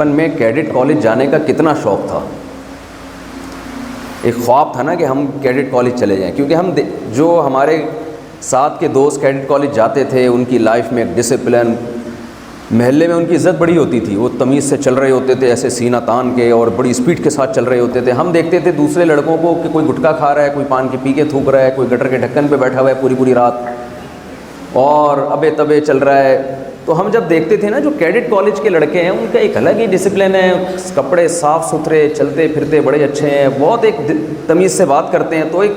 بچپن میں cadet college جانے کا کتنا شوق تھا. ایک خواب تھا نا کہ ہم کیڈٹ کالج چلے جائیں, کیونکہ ہم جو ہمارے ساتھ کے دوست کیڈٹ کالج جاتے تھے ان کی لائف میں ایک ڈسپلن, محلے میں ان کی عزت بڑی ہوتی تھی, وہ تمیز سے چل رہے ہوتے تھے ایسے سینہ تان کے اور بڑی اسپیڈ کے ساتھ چل رہے ہوتے تھے. ہم دیکھتے تھے دوسرے لڑکوں کو کہ کوئی گٹکا کھا رہا ہے, کوئی پان کے پی کے تھوک رہا ہے, کوئی گٹر کے ڈھکن پہ بیٹھا ہوا ہے پوری پوری رات اور ابے تبے چل رہا ہے. تو ہم جب دیکھتے تھے نا جو کیڈٹ کالج کے لڑکے ہیں ان کا ایک الگ ہی ڈسپلن ہے, کپڑے صاف ستھرے, چلتے پھرتے بڑے اچھے ہیں, بہت ایک تمیز سے بات کرتے ہیں, تو ایک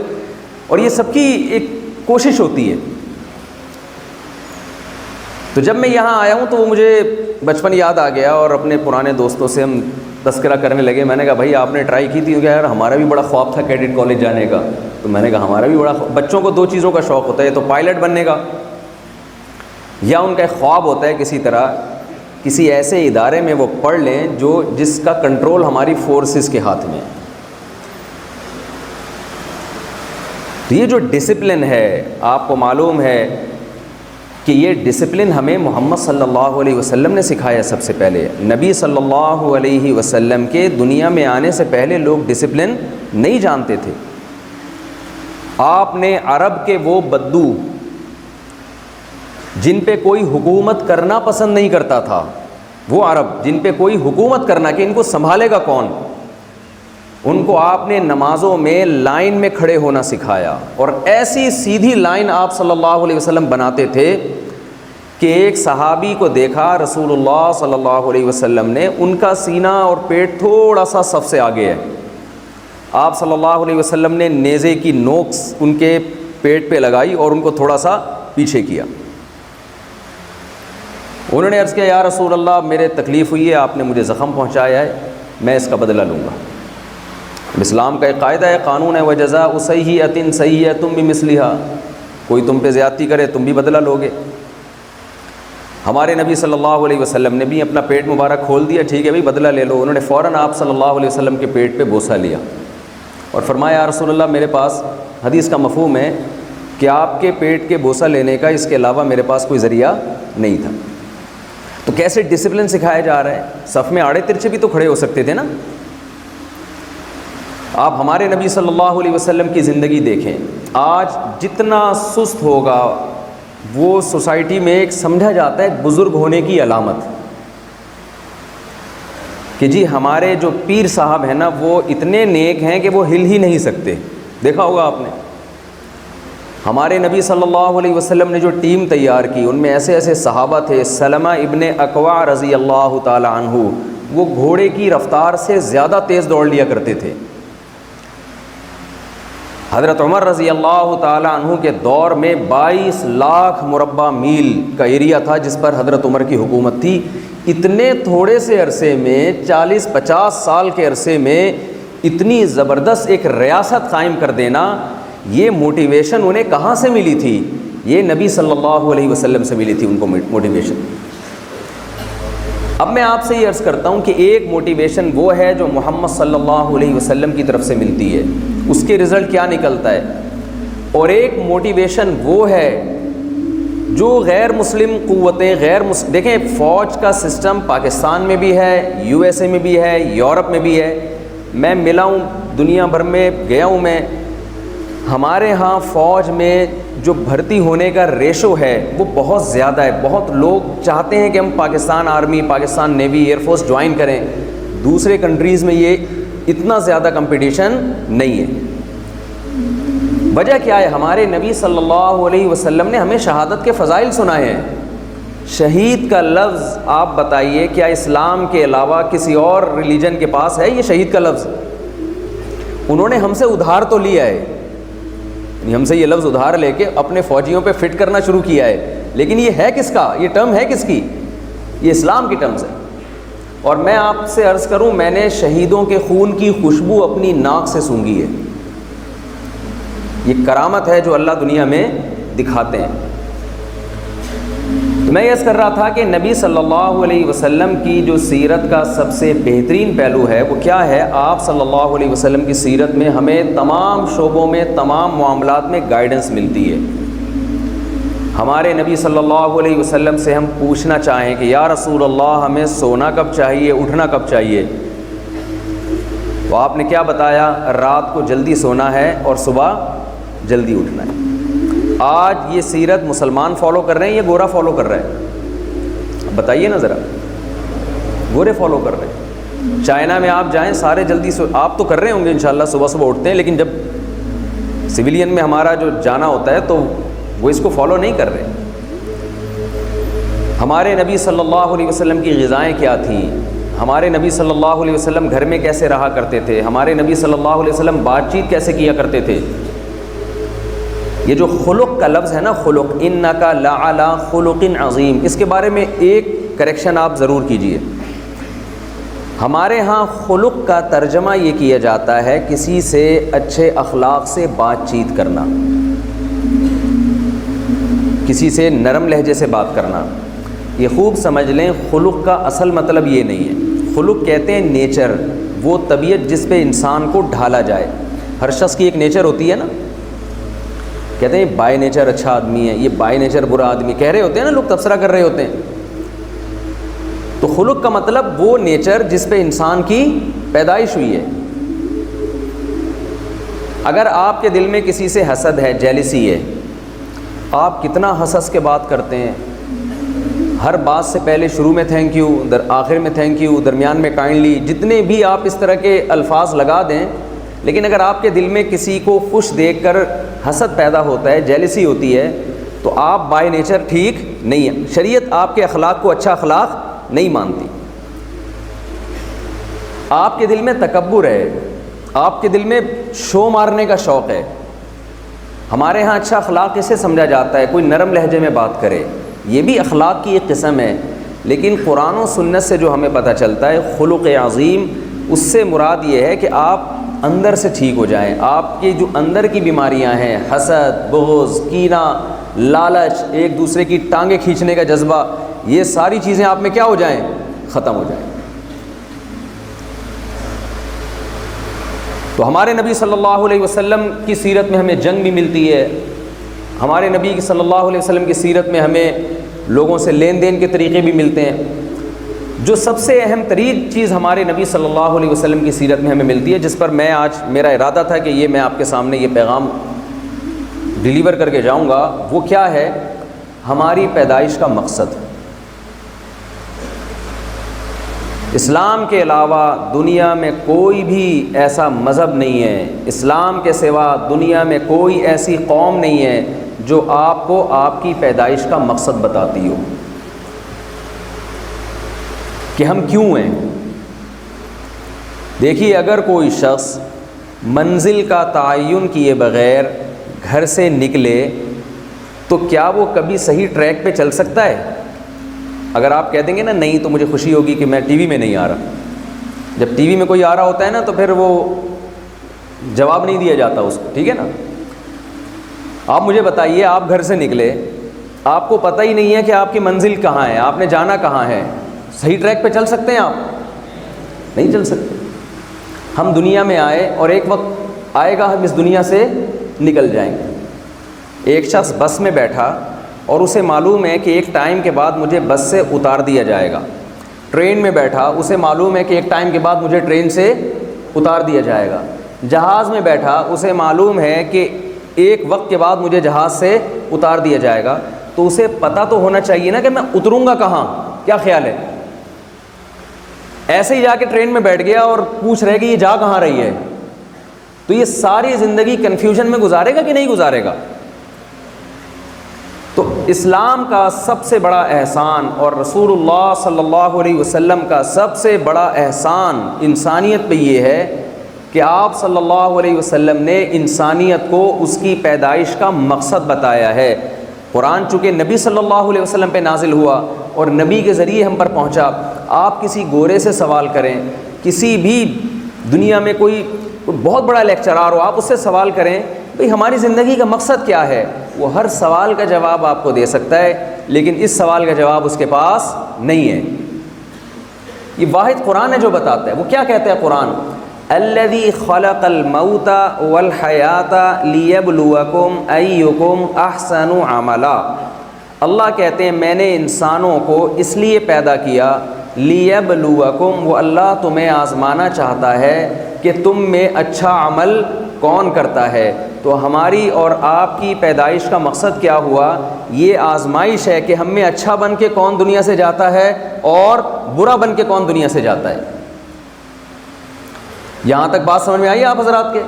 اور یہ سب کی ایک کوشش ہوتی ہے. تو جب میں یہاں آیا ہوں تو وہ مجھے بچپن یاد آ گیا اور اپنے پرانے دوستوں سے ہم تذکرہ کرنے لگے. میں نے کہا بھائی آپ نے ٹرائی کی تھی؟ کیا یار ہمارا بھی بڑا خواب تھا کیڈٹ کالج جانے کا. تو میں نے کہا ہمارا بھی بڑا بچوں کو دو چیزوں کا شوق ہوتا ہے, تو پائلٹ بننے کا یا ان کا ایک خواب ہوتا ہے کسی طرح کسی ایسے ادارے میں وہ پڑھ لیں جس کا کنٹرول ہماری فورسز کے ہاتھ میں. تو یہ جو ڈسپلن ہے آپ کو معلوم ہے کہ یہ ڈسپلن ہمیں محمد صلی اللہ علیہ وسلم نے سکھایا. سب سے پہلے نبی صلی اللہ علیہ وسلم کے دنیا میں آنے سے پہلے لوگ ڈسپلن نہیں جانتے تھے. آپ نے عرب کے وہ بدو جن پہ کوئی حکومت کرنا پسند نہیں کرتا تھا, وہ عرب جن پہ کوئی حکومت کرنا کہ ان کو سنبھالے گا کون, ان کو آپ نے نمازوں میں لائن میں کھڑے ہونا سکھایا. اور ایسی سیدھی لائن آپ صلی اللہ علیہ وسلم بناتے تھے کہ ایک صحابی کو دیکھا رسول اللہ صلی اللہ علیہ وسلم نے, ان کا سینہ اور پیٹ تھوڑا سا صف سے آگے ہے. آپ صلی اللہ علیہ وسلم نے نیزے کی نوک ان کے پیٹ پہ لگائی اور ان کو تھوڑا سا پیچھے کیا. انہوں نے عرض کیا یا رسول اللہ میرے تکلیف ہوئی ہے, آپ نے مجھے زخم پہنچایا ہے, میں اس کا بدلہ لوں گا. اسلام کا ایک قاعدہ ہے, قانون ہے, وجزاء سیئۃ سیئۃ بمثلھا, کوئی تم پہ زیادتی کرے تم بھی بدلہ لوگے. ہمارے نبی صلی اللہ علیہ وسلم نے بھی اپنا پیٹ مبارک کھول دیا, ٹھیک ہے بھائی بدلہ لے لو. انہوں نے فوراً آپ صلی اللہ علیہ وسلم کے پیٹ پہ بوسہ لیا اور فرمایا یا رسول اللہ میرے پاس, حدیث کا مفہوم ہے کہ آپ کے پیٹ کے بوسہ لینے کا اس کے علاوہ میرے پاس کوئی ذریعہ نہیں تھا. تو کیسے ڈسپلن سکھایا جا رہا ہے, صف میں آڑے ترچھے بھی تو کھڑے ہو سکتے تھے نا. آپ ہمارے نبی صلی اللہ علیہ وسلم کی زندگی دیکھیں, آج جتنا سست ہوگا وہ سوسائٹی میں ایک سمجھا جاتا ہے بزرگ ہونے کی علامت کہ جی ہمارے جو پیر صاحب ہیں نا وہ اتنے نیک ہیں کہ وہ ہل ہی نہیں سکتے. دیکھا ہوگا آپ نے ہمارے نبی صلی اللہ علیہ وسلم نے جو ٹیم تیار کی ان میں ایسے ایسے صحابہ تھے. سلمہ ابن اکوع رضی اللہ تعالی عنہ, وہ گھوڑے کی رفتار سے زیادہ تیز دوڑ لیا کرتے تھے. حضرت عمر رضی اللہ تعالی عنہ کے دور میں 22 لاکھ مربع میل کا ایریا تھا جس پر حضرت عمر کی حکومت تھی. اتنے تھوڑے سے عرصے میں 40-50 سال کے عرصے میں اتنی زبردست ایک ریاست قائم کر دینا, یہ موٹیویشن انہیں کہاں سے ملی تھی؟ یہ نبی صلی اللہ علیہ وسلم سے ملی تھی ان کو موٹیویشن. اب میں آپ سے یہ عرض کرتا ہوں کہ ایک موٹیویشن وہ ہے جو محمد صلی اللہ علیہ وسلم کی طرف سے ملتی ہے, اس کے رزلٹ کیا نکلتا ہے, اور ایک موٹیویشن وہ ہے جو غیر مسلم قوتیں دیکھیں فوج کا سسٹم پاکستان میں بھی ہے, یو ایس اے میں بھی ہے, یورپ میں بھی ہے. میں ملا ہوں دنیا بھر میں گیا ہوں میں, ہمارے ہاں فوج میں جو بھرتی ہونے کا ریشو ہے وہ بہت زیادہ ہے. بہت لوگ چاہتے ہیں کہ ہم Pakistan army, Pakistan navy, air force join کریں. دوسرے کنٹریز میں یہ اتنا زیادہ کمپٹیشن نہیں ہے. وجہ کیا ہے؟ ہمارے نبی صلی اللہ علیہ وسلم نے ہمیں شہادت کے فضائل سنائے ہیں. شہید کا لفظ آپ بتائیے کیا اسلام کے علاوہ کسی اور ریلیجن کے پاس ہے یہ شہید کا لفظ؟ انہوں نے ہم سے ادھار تو لیا ہے, ہم سے یہ لفظ ادھار لے کے اپنے فوجیوں پہ فٹ کرنا شروع کیا ہے, لیکن یہ ہے کس کا؟ یہ ٹرم ہے کس کی؟ یہ اسلام کی ٹرمز ہے. اور میں آپ سے عرض کروں, میں نے شہیدوں کے خون کی خوشبو اپنی ناک سے سونگھی ہے. یہ کرامت ہے جو اللہ دنیا میں دکھاتے ہیں. تو میں یہ کر رہا تھا کہ نبی صلی اللہ علیہ وسلم کی جو سیرت کا سب سے بہترین پہلو ہے وہ کیا ہے؟ آپ صلی اللہ علیہ وسلم کی سیرت میں ہمیں تمام شعبوں میں, تمام معاملات میں گائیڈنس ملتی ہے. ہمارے نبی صلی اللہ علیہ وسلم سے ہم پوچھنا چاہیں کہ یا رسول اللہ ہمیں سونا کب چاہیے، اٹھنا کب چاہیے، تو آپ نے کیا بتایا؟ رات کو جلدی سونا ہے اور صبح جلدی اٹھنا ہے۔ آج یہ سیرت مسلمان فالو کر رہے ہیں یا گورا فالو کر رہے ہیں؟ بتائیے نا ذرا، گورے فالو کر رہے ہیں۔ چائنا میں آپ جائیں، سارے جلدی آپ تو کر رہے ہوں گے انشاءاللہ، صبح صبح اٹھتے ہیں، لیکن جب سویلین میں ہمارا جو جانا ہوتا ہے تو وہ اس کو فالو نہیں کر رہے۔ ہمارے نبی صلی اللہ علیہ وسلم کی غذائیں کیا تھیں؟ ہمارے نبی صلی اللہ علیہ وسلم گھر میں کیسے رہا کرتے تھے؟ ہمارے نبی صلی اللہ علیہ وسلم بات چیت کیسے کیا کرتے تھے؟ یہ جو خلق کا لفظ ہے نا، خلق، انک لعلی خلق عظیم، اس کے بارے میں ایک کریکشن آپ ضرور کیجئے۔ ہمارے ہاں خلق کا ترجمہ یہ کیا جاتا ہے کسی سے اچھے اخلاق سے بات چیت کرنا، کسی سے نرم لہجے سے بات کرنا۔ یہ خوب سمجھ لیں، خلق کا اصل مطلب یہ نہیں ہے۔ خلق کہتے ہیں نیچر، وہ طبیعت جس پہ انسان کو ڈھالا جائے۔ ہر شخص کی ایک نیچر ہوتی ہے نا، کہتے ہیں بائی نیچر اچھا آدمی ہے، یہ بائی نیچر برا آدمی، کہہ رہے ہوتے ہیں نا لوگ، تبصرہ کر رہے ہوتے ہیں۔ تو خلق کا مطلب وہ نیچر جس پہ انسان کی پیدائش ہوئی ہے۔ اگر آپ کے دل میں کسی سے حسد ہے، جیلسی ہے، آپ کتنا ہنس ہنس کے بات کرتے ہیں، ہر بات سے پہلے شروع میں تھینک یو، آخر میں تھینک یو، درمیان میں کائنڈلی، جتنے بھی آپ اس طرح کے الفاظ لگا دیں، لیکن اگر آپ کے دل میں کسی کو خوش دیکھ کر حسد پیدا ہوتا ہے، جیلسی ہوتی ہے، تو آپ بائی نیچر ٹھیک نہیں ہیں۔ شریعت آپ کے اخلاق کو اچھا اخلاق نہیں مانتی۔ آپ کے دل میں تکبر ہے، آپ کے دل میں شو مارنے کا شوق ہے۔ ہمارے ہاں اچھا اخلاق کیسے سمجھا جاتا ہے؟ کوئی نرم لہجے میں بات کرے، یہ بھی اخلاق کی ایک قسم ہے، لیکن قرآن و سنت سے جو ہمیں پتہ چلتا ہے خلق عظیم، اس سے مراد یہ ہے کہ آپ اندر سے ٹھیک ہو جائیں۔ آپ کے جو اندر کی بیماریاں ہیں، حسد، بغض، کینہ، لالچ، ایک دوسرے کی ٹانگیں کھینچنے کا جذبہ، یہ ساری چیزیں آپ میں کیا ہو جائیں؟ ختم ہو جائیں۔ تو ہمارے نبی صلی اللہ علیہ وسلم کی سیرت میں ہمیں جنگ بھی ملتی ہے، ہمارے نبی صلی اللہ علیہ وسلم کی سیرت میں ہمیں لوگوں سے لین دین کے طریقے بھی ملتے ہیں۔ جو سب سے اہم ترین چیز ہمارے نبی صلی اللہ علیہ وسلم کی سیرت میں ہمیں ملتی ہے، جس پر میں آج میرا ارادہ تھا کہ یہ میں آپ کے سامنے یہ پیغام ڈیلیور کر کے جاؤں گا، وہ کیا ہے؟ ہماری پیدائش کا مقصد۔ اسلام کے علاوہ دنیا میں کوئی بھی ایسا مذہب نہیں ہے، اسلام کے سوا دنیا میں کوئی ایسی قوم نہیں ہے جو آپ کو آپ کی پیدائش کا مقصد بتاتی ہو کہ ہم کیوں ہیں۔ دیکھیے، اگر کوئی شخص منزل کا تعین کیے بغیر گھر سے نکلے تو کیا وہ کبھی صحیح ٹریک پہ چل سکتا ہے؟ اگر آپ کہہ دیں گے نا نہیں، تو مجھے خوشی ہوگی کہ میں ٹی وی میں نہیں آ رہا۔ جب ٹی وی میں کوئی آ رہا ہوتا ہے نا تو پھر وہ جواب نہیں دیا جاتا اس کو، ٹھیک ہے نا۔ آپ مجھے بتائیے، آپ گھر سے نکلے، آپ کو پتہ ہی نہیں ہے کہ آپ کی منزل کہاں ہے، آپ نے جانا کہاں ہے، صحیح ٹریک پہ چل سکتے ہیں آپ؟ نہیں چل سکتے۔ ہم دنیا میں آئے اور ایک وقت آئے گا ہم اس دنیا سے نکل جائیں گے۔ ایک شخص بس میں بیٹھا اور اسے معلوم ہے کہ ایک ٹائم کے بعد مجھے بس سے اتار دیا جائے گا۔ ٹرین میں بیٹھا، اسے معلوم ہے کہ ایک ٹائم کے بعد مجھے ٹرین سے اتار دیا جائے گا۔ جہاز میں بیٹھا، اسے معلوم ہے کہ ایک وقت کے بعد مجھے جہاز سے اتار دیا جائے گا، تو اسے پتہ تو ہونا چاہیے نا کہ میں اتروں گا کہاں۔ کیا خیال ہے؟ ایسے ہی جا کے ٹرین میں بیٹھ گیا اور پوچھ رہے کہ یہ جا کہاں رہی ہے، تو یہ ساری زندگی کنفیوژن میں گزارے گا کہ نہیں گزارے گا؟ تو اسلام کا سب سے بڑا احسان اور رسول اللہ صلی اللہ علیہ وسلم کا سب سے بڑا احسان انسانیت پہ یہ ہے کہ آپ صلی اللہ علیہ وسلم نے انسانیت کو اس کی پیدائش کا مقصد بتایا ہے۔ قرآن چونکہ نبی صلی اللہ علیہ وسلم پہ نازل ہوا اور نبی کے ذریعے ہم پر پہنچا۔ آپ کسی گورے سے سوال کریں، کسی بھی دنیا میں کوئی بہت بڑا لیکچرار ہو، آپ اس سے سوال کریں بھئی ہماری زندگی کا مقصد کیا ہے، وہ ہر سوال کا جواب آپ کو دے سکتا ہے، لیکن اس سوال کا جواب اس کے پاس نہیں ہے۔ یہ واحد قرآن ہے جو بتاتا ہے۔ وہ کیا کہتا ہے قرآن؟ الذی خلق الموت والحیات لیبلوکم ایکم احسن عملا۔ اللہ کہتے ہیں میں نے انسانوں کو اس لیے پیدا کیا لیبلوکم، وہ اللہ تمہیں آزمانا چاہتا ہے کہ تم میں اچھا عمل کون کرتا ہے۔ تو ہماری اور آپ کی پیدائش کا مقصد کیا ہوا؟ یہ آزمائش ہے کہ ہم میں اچھا بن کے کون دنیا سے جاتا ہے اور برا بن کے کون دنیا سے جاتا ہے۔ یہاں تک بات سمجھ میں آئی آپ حضرات کے؟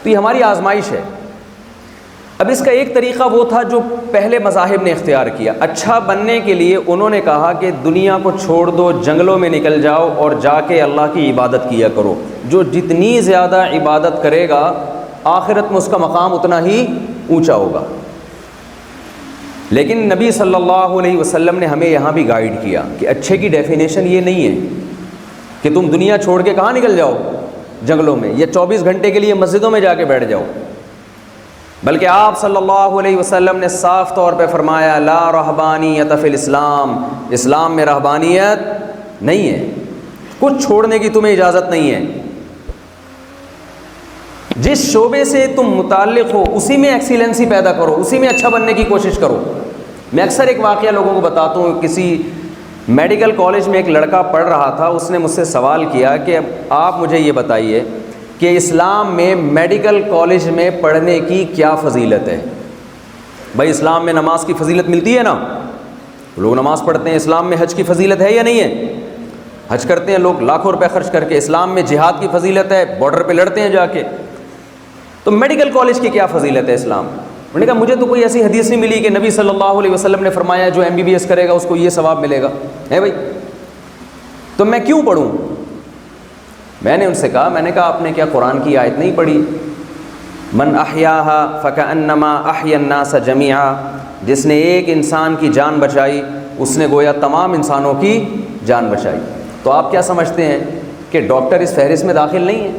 تو یہ ہماری آزمائش ہے۔ اب اس کا ایک طریقہ وہ تھا جو پہلے مذاہب نے اختیار کیا، اچھا بننے کے لیے انہوں نے کہا کہ دنیا کو چھوڑ دو، جنگلوں میں نکل جاؤ اور جا کے اللہ کی عبادت کیا کرو، جو جتنی زیادہ عبادت کرے گا آخرت میں اس کا مقام اتنا ہی اونچا ہوگا۔ لیکن نبی صلی اللہ علیہ وسلم نے ہمیں یہاں بھی گائیڈ کیا کہ اچھے کی ڈیفینیشن یہ نہیں ہے کہ تم دنیا چھوڑ کے کہاں نکل جاؤ جنگلوں میں، یا 24 گھنٹے کے لیے مسجدوں میں جا کے بیٹھ جاؤ، بلکہ آپ صلی اللہ علیہ وسلم نے صاف طور پہ فرمایا لا رہبانیت فی الاسلام، اسلام میں رہبانیت نہیں ہے، کچھ چھوڑنے کی تمہیں اجازت نہیں ہے، جس شعبے سے تم متعلق ہو اسی میں ایکسیلنسی پیدا کرو، اسی میں اچھا بننے کی کوشش کرو۔ میں اکثر ایک واقعہ لوگوں کو بتاتا ہوں، کسی میڈیکل کالج میں ایک لڑکا پڑھ رہا تھا، اس نے مجھ سے سوال کیا کہ آپ مجھے یہ بتائیے کہ اسلام میں میڈیکل کالج میں پڑھنے کی کیا فضیلت ہے؟ بھائی اسلام میں نماز کی فضیلت ملتی ہے نا، لوگ نماز پڑھتے ہیں، اسلام میں حج کی فضیلت ہے یا نہیں ہے؟ حج کرتے ہیں لوگ لاکھوں روپے خرچ کر کے، اسلام میں جہاد کی فضیلت ہے، بارڈر پہ لڑتے ہیں جا کے، تو میڈیکل کالج کی کیا فضیلت ہے اسلام؟ انہوں نے کہا مجھے تو کوئی ایسی حدیث نہیں ملی کہ نبی صلی اللہ علیہ وسلم نے فرمایا جو MBBS کرے گا اس کو یہ ثواب ملے گا، ہے بھائی، تو میں کیوں پڑھوں؟ میں نے ان سے کہا، میں نے کہا آپ نے کیا قرآن کی آیت نہیں پڑھی؟ من احیاہا فکأنما احیا الناس جمیعا، جس نے ایک انسان کی جان بچائی اس نے گویا تمام انسانوں کی جان بچائی۔ تو آپ کیا سمجھتے ہیں کہ ڈاکٹر اس فہرست میں داخل نہیں ہے؟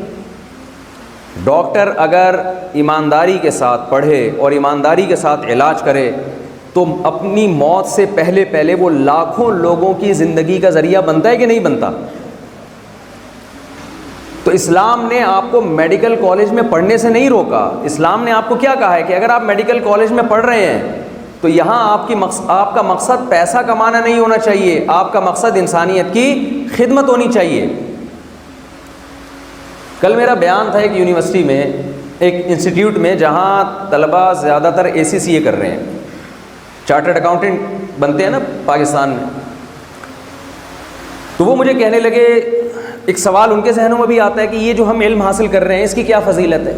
ڈاکٹر اگر ایمانداری کے ساتھ پڑھے اور ایمانداری کے ساتھ علاج کرے تو اپنی موت سے پہلے وہ لاکھوں لوگوں کی زندگی کا ذریعہ بنتا ہے کہ نہیں بنتا؟ تو اسلام نے آپ کو میڈیکل کالج میں پڑھنے سے نہیں روکا، اسلام نے آپ کو کیا کہا ہے کہ اگر آپ میڈیکل کالج میں پڑھ رہے ہیں تو یہاں آپ کا مقصد پیسہ کمانا نہیں ہونا چاہیے، آپ کا مقصد انسانیت کی خدمت ہونی چاہیے۔ کل میرا بیان تھا ایک یونیورسٹی میں، ایک انسٹیٹیوٹ میں، جہاں طلباء زیادہ تر ACCA کر رہے ہیں، چارٹرڈ اکاؤنٹنٹ بنتے ہیں نا پاکستان میں، تو وہ مجھے کہنے لگے، ایک سوال ان کے ذہنوں میں بھی آتا ہے کہ یہ جو ہم علم حاصل کر رہے ہیں اس کی کیا فضیلت ہے؟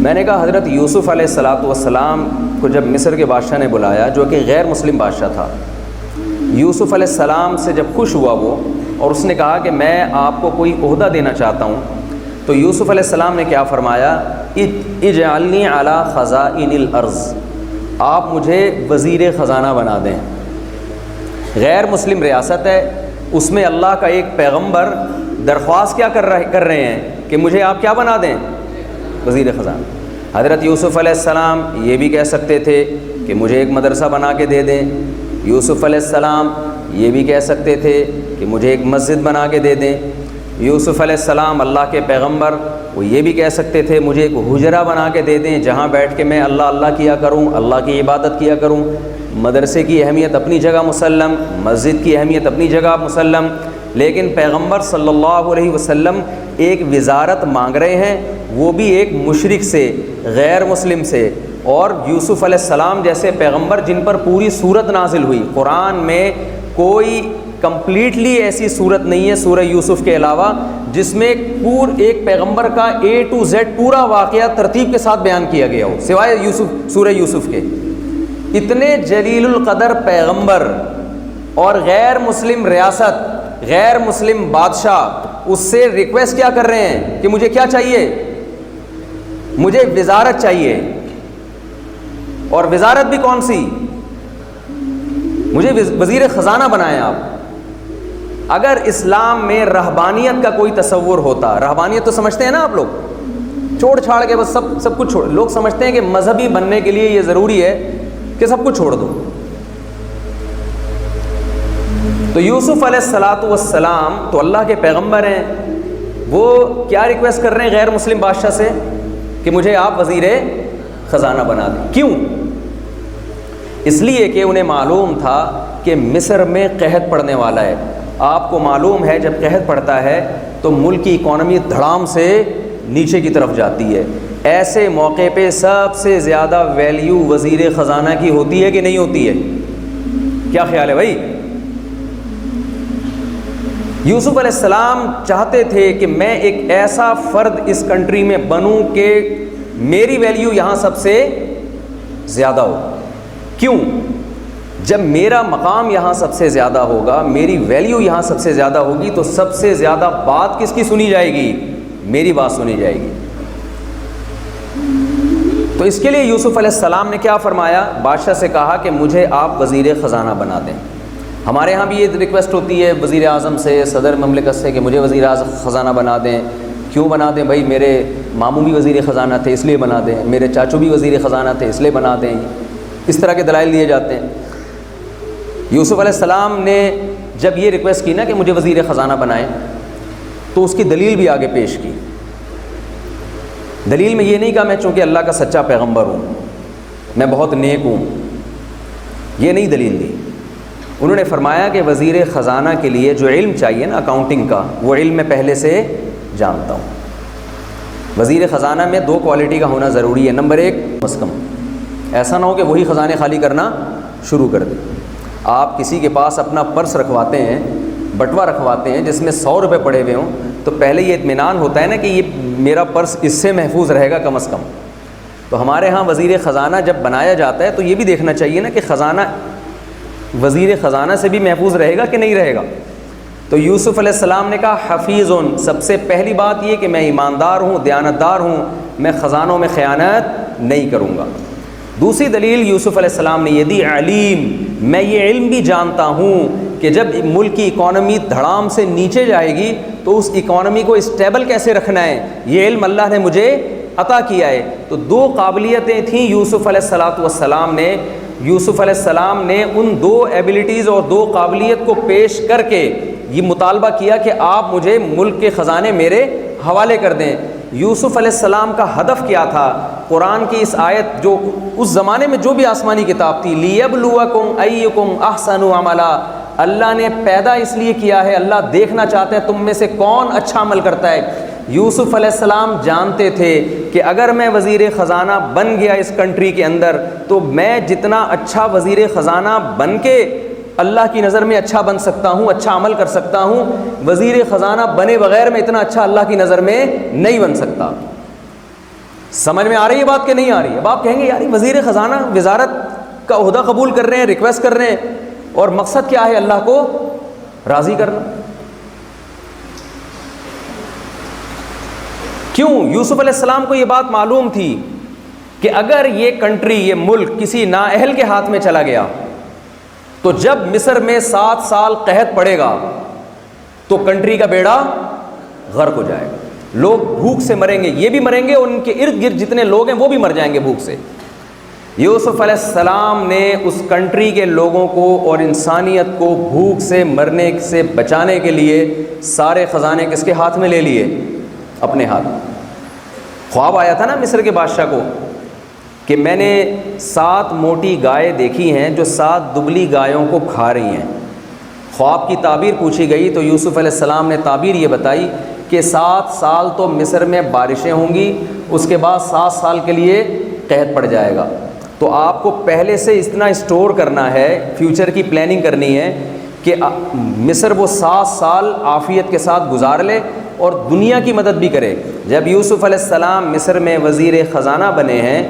میں نے کہا حضرت یوسف علیہ السلام کو جب مصر کے بادشاہ نے بلایا، جو کہ غیر مسلم بادشاہ تھا، یوسف علیہ السلام سے جب خوش ہوا وہ، اور اس نے کہا کہ میں آپ کو کوئی عہدہ دینا چاہتا ہوں، تو یوسف علیہ السلام نے کیا فرمایا؟ اجعلنی علی خزائن الارض، آپ مجھے وزیر خزانہ بنا دیں۔ غیر مسلم ریاست ہے، اس میں اللہ کا ایک پیغمبر درخواست کیا کر رہے ہیں کہ مجھے آپ کیا بنا دیں؟ وزیر خزانہ۔ حضرت یوسف علیہ السلام یہ بھی کہہ سکتے تھے کہ مجھے ایک مدرسہ بنا کے دے دیں، یوسف علیہ السلام یہ بھی کہہ سکتے تھے کہ مجھے ایک مسجد بنا کے دے دیں، یوسف علیہ السلام اللہ کے پیغمبر وہ یہ بھی کہہ سکتے تھے مجھے ایک حجرہ بنا کے دے دیں جہاں بیٹھ کے میں اللہ اللہ کیا کروں، اللہ کی عبادت کیا کروں۔ مدرسے کی اہمیت اپنی جگہ مسلم، مسجد کی اہمیت اپنی جگہ مسلم، لیکن پیغمبر صلی اللہ علیہ وسلم ایک وزارت مانگ رہے ہیں، وہ بھی ایک مشرک سے، غیر مسلم سے، اور یوسف علیہ السلام جیسے پیغمبر جن پر پوری سورت نازل ہوئی۔ قرآن میں کوئی کمپلیٹلی ایسی صورت نہیں ہے سورہ یوسف کے علاوہ جس میں ایک پیغمبر کا A to Z پورا واقعہ ترتیب کے ساتھ بیان کیا گیا ہو، سوائے سورہ یوسف کے۔ اتنے جلیل القدر پیغمبر اور غیر مسلم ریاست، غیر مسلم بادشاہ اس سے ریکویسٹ کیا کر رہے ہیں کہ مجھے کیا چاہیے؟ مجھے وزارت چاہیے، اور وزارت بھی کون سی؟ مجھے وزیر خزانہ بنائیں آپ۔ اگر اسلام میں رہبانیت کا کوئی تصور ہوتا، رہبانیت تو سمجھتے ہیں نا آپ لوگ، چھوڑ چھاڑ کے بس سب کچھ چھوڑ، لوگ سمجھتے ہیں کہ مذہبی بننے کے لیے یہ ضروری ہے کہ سب کچھ چھوڑ دو۔ تو یوسف علیہ السلام تو اللہ کے پیغمبر ہیں، وہ کیا ریکویسٹ کر رہے ہیں غیر مسلم بادشاہ سے کہ مجھے آپ وزیر خزانہ بنا دیں۔ کیوں؟ اس لیے کہ انہیں معلوم تھا کہ مصر میں قحط پڑنے والا ہے. آپ کو معلوم ہے جب قحط پڑتا ہے تو ملک کی اکانومی دھڑام سے نیچے کی طرف جاتی ہے. ایسے موقع پہ سب سے زیادہ ویلیو وزیر خزانہ کی ہوتی ہے کہ نہیں ہوتی ہے؟ کیا خیال ہے بھائی؟ یوسف علیہ السلام چاہتے تھے کہ میں ایک ایسا فرد اس کنٹری میں بنوں کہ میری ویلیو یہاں سب سے زیادہ ہو. کیوں؟ جب میرا مقام یہاں سب سے زیادہ ہوگا، میری ویلیو یہاں سب سے زیادہ ہوگی، تو سب سے زیادہ بات کس کی سنی جائے گی؟ میری بات سنی جائے گی. تو اس کے لیے یوسف علیہ السلام نے کیا فرمایا؟ بادشاہ سے کہا کہ مجھے آپ وزیر خزانہ بنا دیں. ہمارے ہاں بھی یہ ریکویسٹ ہوتی ہے وزیر اعظم سے، صدر مملکت سے، کہ مجھے وزیر اعظم خزانہ بنا دیں. کیوں بنا دیں بھائی؟ میرے ماموں بھی وزیر خزانہ تھے اس لیے بنا دیں، میرے چاچو بھی وزیر خزانہ تھے اس لیے بنا دیں. اس طرح کے دلائل دیے جاتے ہیں. یوسف علیہ السلام نے جب یہ ریکویسٹ کی نا کہ مجھے وزیر خزانہ بنائیں، تو اس کی دلیل بھی آگے پیش کی. دلیل میں یہ نہیں کہا میں چونکہ اللہ کا سچا پیغمبر ہوں، میں بہت نیک ہوں، یہ نہیں دلیل دی. انہوں نے فرمایا کہ وزیر خزانہ کے لیے جو علم چاہیے نا اکاؤنٹنگ کا، وہ علم میں پہلے سے جانتا ہوں. وزیر خزانہ میں 2 کوالٹی کا ہونا ضروری ہے. نمبر 1 کم از کم ایسا نہ ہو کہ وہی خزانے خالی کرنا شروع کر دے. آپ کسی کے پاس اپنا پرس رکھواتے ہیں، بٹوا رکھواتے ہیں جس میں 100 روپے پڑے ہوئے ہوں، تو پہلے یہ اطمینان ہوتا ہے نا کہ یہ میرا پرس اس سے محفوظ رہے گا کم از کم. تو ہمارے ہاں وزیر خزانہ جب بنایا جاتا ہے تو یہ بھی دیکھنا چاہیے نا کہ خزانہ وزیر خزانہ سے بھی محفوظ رہے گا کہ نہیں رہے گا. تو یوسف علیہ السلام نے کہا حفیظن، سب سے پہلی بات یہ کہ میں ایماندار ہوں، دیانتدار ہوں، میں خزانوں میں خیانت نہیں کروں گا. دوسری دلیل یوسف علیہ السلام نے یہ دی علیم، میں یہ علم بھی جانتا ہوں کہ جب ملک کی اکانومی دھڑام سے نیچے جائے گی تو اس اکانومی کو اسٹیبل کیسے رکھنا ہے، یہ علم اللہ نے مجھے عطا کیا ہے. تو 2 قابلیتیں تھیں یوسف علیہ السلام نے. یوسف علیہ السلام نے ان 2 ایبلٹیز اور 2 قابلیت کو پیش کر کے یہ مطالبہ کیا کہ آپ مجھے ملک کے خزانے میرے حوالے کر دیں. یوسف علیہ السلام کا ہدف کیا تھا؟ قرآن کی اس آیت جو اس زمانے میں جو بھی آسمانی کتاب تھی، لیبلوکم ایکم احسن عملا، اللہ نے پیدا اس لیے کیا ہے، اللہ دیکھنا چاہتے ہیں تم میں سے کون اچھا عمل کرتا ہے. یوسف علیہ السلام جانتے تھے کہ اگر میں وزیر خزانہ بن گیا اس کنٹری کے اندر تو میں جتنا اچھا وزیر خزانہ بن کے اللہ کی نظر میں اچھا بن سکتا ہوں، اچھا عمل کر سکتا ہوں، وزیر خزانہ بنے بغیر میں اتنا اچھا اللہ کی نظر میں نہیں بن سکتا. سمجھ میں آ رہی ہے بات کہ نہیں آ رہی ہے؟ اب آپ کہیں گے یار وزیر خزانہ وزارت کا عہدہ قبول کر رہے ہیں، ریکویسٹ کر رہے ہیں، اور مقصد کیا ہے؟ اللہ کو راضی کرنا. کیوں؟ یوسف علیہ السلام کو یہ بات معلوم تھی کہ اگر یہ کنٹری، یہ ملک کسی نااہل کے ہاتھ میں چلا گیا تو جب مصر میں 7 سال قحط پڑے گا تو کنٹری کا بیڑا غرق ہو جائے گا، لوگ بھوک سے مریں گے، یہ بھی مریں گے اور ان کے ارد گرد جتنے لوگ ہیں وہ بھی مر جائیں گے بھوک سے. یوسف علیہ السلام نے اس کنٹری کے لوگوں کو اور انسانیت کو بھوک سے مرنے سے بچانے کے لیے سارے خزانے کس کے ہاتھ میں لے لیے؟ اپنے ہاتھ. خواب آیا تھا نا مصر کے بادشاہ کو کہ میں نے 7 موٹی گائے دیکھی ہیں جو 7 دبلی گایوں کو کھا رہی ہیں. خواب کی تعبیر پوچھی گئی تو یوسف علیہ السلام نے تعبیر یہ بتائی کہ 7 سال تو مصر میں بارشیں ہوں گی، اس کے بعد 7 سال کے لیے قحط پڑ جائے گا. تو آپ کو پہلے سے اتنا اسٹور کرنا ہے، فیوچر کی پلاننگ کرنی ہے کہ مصر وہ 7 سال عافیت کے ساتھ گزار لے اور دنیا کی مدد بھی کرے. جب یوسف علیہ السلام مصر میں وزیر خزانہ بنے ہیں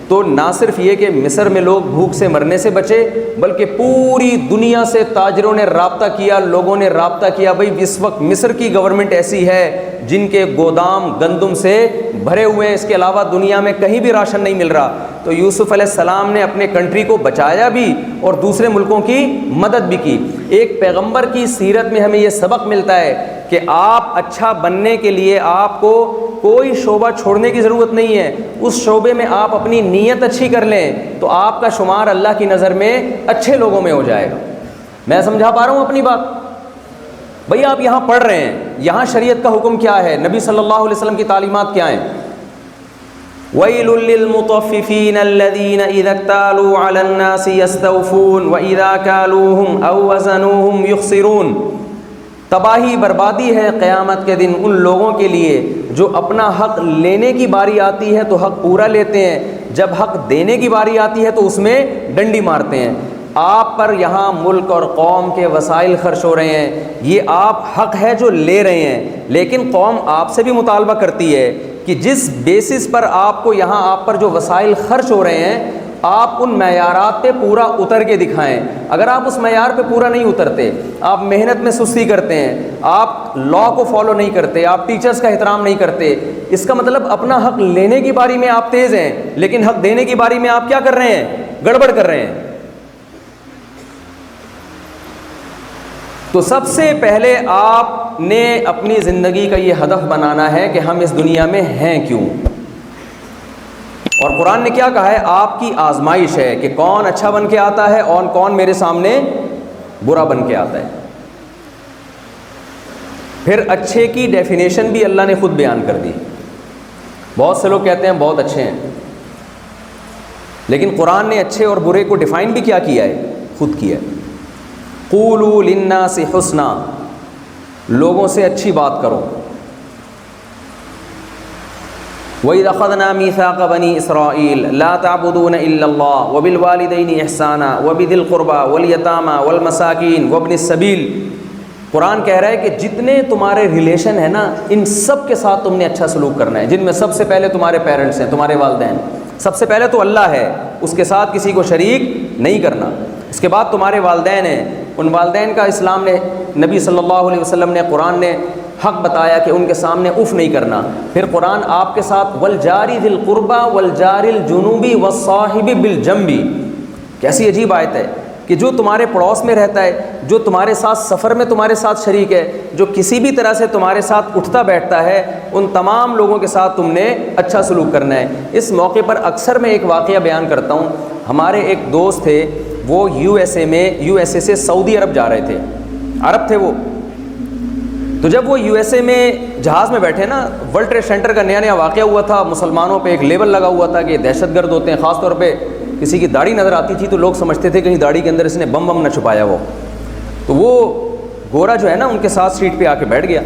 تو نہ صرف یہ کہ مصر میں لوگ بھوک سے مرنے سے بچے، بلکہ پوری دنیا سے تاجروں نے رابطہ کیا، لوگوں نے رابطہ کیا. بھائی اس وقت مصر کی گورنمنٹ ایسی ہے جن کے گودام گندم سے بھرے ہوئے ہیں، اس کے علاوہ دنیا میں کہیں بھی راشن نہیں مل رہا. تو یوسف علیہ السلام نے اپنے کنٹری کو بچایا بھی اور دوسرے ملکوں کی مدد بھی کی. ایک پیغمبر کی سیرت میں ہمیں یہ سبق ملتا ہے کہ آپ اچھا بننے کے لیے آپ کو کوئی شعبہ چھوڑنے کی ضرورت نہیں ہے. اس شعبے میں آپ اپنی نیت اچھی کر لیں تو آپ کا شمار اللہ کی نظر میں اچھے لوگوں میں ہو جائے گا. میں سمجھا پا رہا ہوں اپنی بات؟ بھئی آپ یہاں پڑھ رہے ہیں، یہاں شریعت کا حکم کیا ہے، نبی صلی اللہ علیہ وسلم کی تعلیمات کیا ہیں؟ وَيْلٌ لِّلْمُطَفِّفِينَ الَّذِينَ إِذَا اكْتَالُوا عَلَى النَّاسِ يَسْتَوْفُونَ وَإِذَا كَالُوهُمْ أَوْ وَزَنُوهُمْ يُخْسِرُونَ۔ تباہی بربادی ہے قیامت کے دن ان لوگوں کے لیے جو اپنا حق لینے کی باری آتی ہے تو حق پورا لیتے ہیں، جب حق دینے کی باری آتی ہے تو اس میں ڈنڈی مارتے ہیں۔ آپ پر یہاں ملک اور قوم کے وسائل خرچ ہو رہے ہیں، یہ آپ حق ہے جو لے رہے ہیں، لیکن قوم آپ سے بھی مطالبہ کرتی ہے کہ جس بیسس پر آپ کو یہاں آپ پر جو وسائل خرچ ہو رہے ہیں آپ ان معیارات پہ پورا اتر کے دکھائیں۔ اگر آپ اس معیار پہ پورا نہیں اترتے، آپ محنت میں سستی کرتے ہیں، آپ لا کو فالو نہیں کرتے، آپ ٹیچرز کا احترام نہیں کرتے، اس کا مطلب اپنا حق لینے کی باری میں آپ تیز ہیں لیکن حق دینے کی باری میں آپ کیا کر رہے ہیں؟ گڑبڑ کر رہے ہیں۔ تو سب سے پہلے آپ نے اپنی زندگی کا یہ ہدف بنانا ہے کہ ہم اس دنیا میں ہیں کیوں، اور قرآن نے کیا کہا ہے؟ آپ کی آزمائش ہے کہ کون اچھا بن کے آتا ہے اور کون میرے سامنے برا بن کے آتا ہے۔ پھر اچھے کی ڈیفینیشن بھی اللہ نے خود بیان کر دی۔ بہت سے لوگ کہتے ہیں بہت اچھے ہیں، لیکن قرآن نے اچھے اور برے کو ڈیفائن بھی کیا کیا ہے؟ خود کیا ہے۔ قولوا للناس حسنا، لوگوں سے اچھی بات کرو۔ وَإِذْ أَخَذْنَا مِيثَاقَ بَنِي إِسْرَائِيلَ لَا تَعْبُدُونَ إِلَّا اللَّهَ وَبِالْوَالِدَيْنِ إِحْسَانًا وَبِذِي الْقُرْبَى وَالْيَتَامَى وَالْمَسَاكِينِ وَابْنِ السَّبِيلِ۔ قرآن کہہ رہا ہے کہ جتنے تمہارے ریلیشن ہیں نا، ان سب کے ساتھ تم نے اچھا سلوک کرنا ہے، جن میں سب سے پہلے تمہارے پیرنٹس ہیں، تمہارے والدین، سب سے پہلے تو اللہ ہے، اس کے ساتھ کسی کو شریک نہیں کرنا۔ اس کے بعد تمہارے والدین ہیں، ان والدین کا اسلام نے، نبی صلی اللہ علیہ وسلم نے، قرآن نے حق بتایا کہ ان کے سامنے اف نہیں کرنا۔ پھر قرآن آپ کے ساتھ والجاری ذی القربى والجاری الجنوبی والصاحب بالجنبی، کیسی عجیب آیت ہے کہ جو تمہارے پڑوس میں رہتا ہے، جو تمہارے ساتھ سفر میں تمہارے ساتھ شریک ہے، جو کسی بھی طرح سے تمہارے ساتھ اٹھتا بیٹھتا ہے، ان تمام لوگوں کے ساتھ تم نے اچھا سلوک کرنا ہے۔ اس موقع پر اکثر میں ایک واقعہ بیان کرتا ہوں۔ ہمارے ایک دوست تھے، وہ یو ایس اے سے سعودی عرب جا رہے تھے، عرب تھے وہ۔ تو جب وہ یو ایس اے میں جہاز میں بیٹھے نا، ورلڈ ٹریڈ سینٹر کا نیا واقعہ ہوا تھا، مسلمانوں پہ ایک لیبل لگا ہوا تھا کہ یہ دہشت گرد ہوتے ہیں، خاص طور پہ کسی کی داڑھی نظر آتی تھی تو لوگ سمجھتے تھے کہیں داڑھی کے اندر اس نے بم نہ چھپایا ہو۔ تو وہ گورا جو ہے نا ان کے ساتھ سیٹ پہ آ کے بیٹھ گیا۔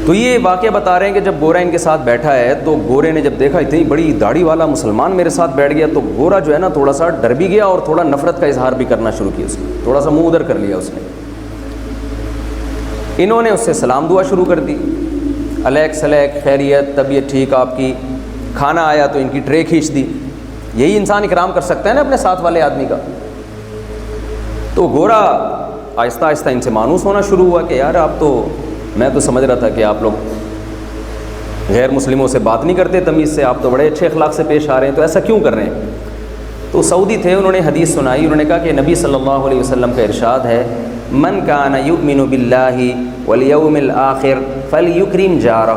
تو یہ واقعہ بتا رہے ہیں کہ جب گورا ان کے ساتھ بیٹھا ہے تو گورے نے جب دیکھا اتنی بڑی داڑھی والا مسلمان میرے ساتھ بیٹھ گیا، تو گورا جو ہے نا تھوڑا سا ڈر بھی گیا اور تھوڑا نفرت کا اظہار بھی کرنا شروع کیا، اس نے تھوڑا سا منہ ادھر کر لیا اس نے۔ انہوں نے اس سے سلام دعا شروع کر دی، علیک سلیک، خیریت، طبیعت ٹھیک آپ کی؟ کھانا آیا تو ان کی ٹرے کھینچ دی۔ یہی انسان اکرام کر سکتا ہے نا اپنے ساتھ والے آدمی کا؟ تو گورا آہستہ آہستہ ان سے مانوس ہونا شروع ہوا کہ یار آپ تو، میں تو سمجھ رہا تھا کہ آپ لوگ غیر مسلموں سے بات نہیں کرتے تمیز سے، آپ تو بڑے اچھے اخلاق سے پیش آ رہے ہیں، تو ایسا کیوں کر رہے ہیں؟ تو سعودی تھے، انہوں نے حدیث سنائی، انہوں نے کہا کہ نبی صلی اللہ علیہ وسلم کا ارشاد ہے، من کان یؤمن باللہ والیوم الآخر فلیکرم جارہ،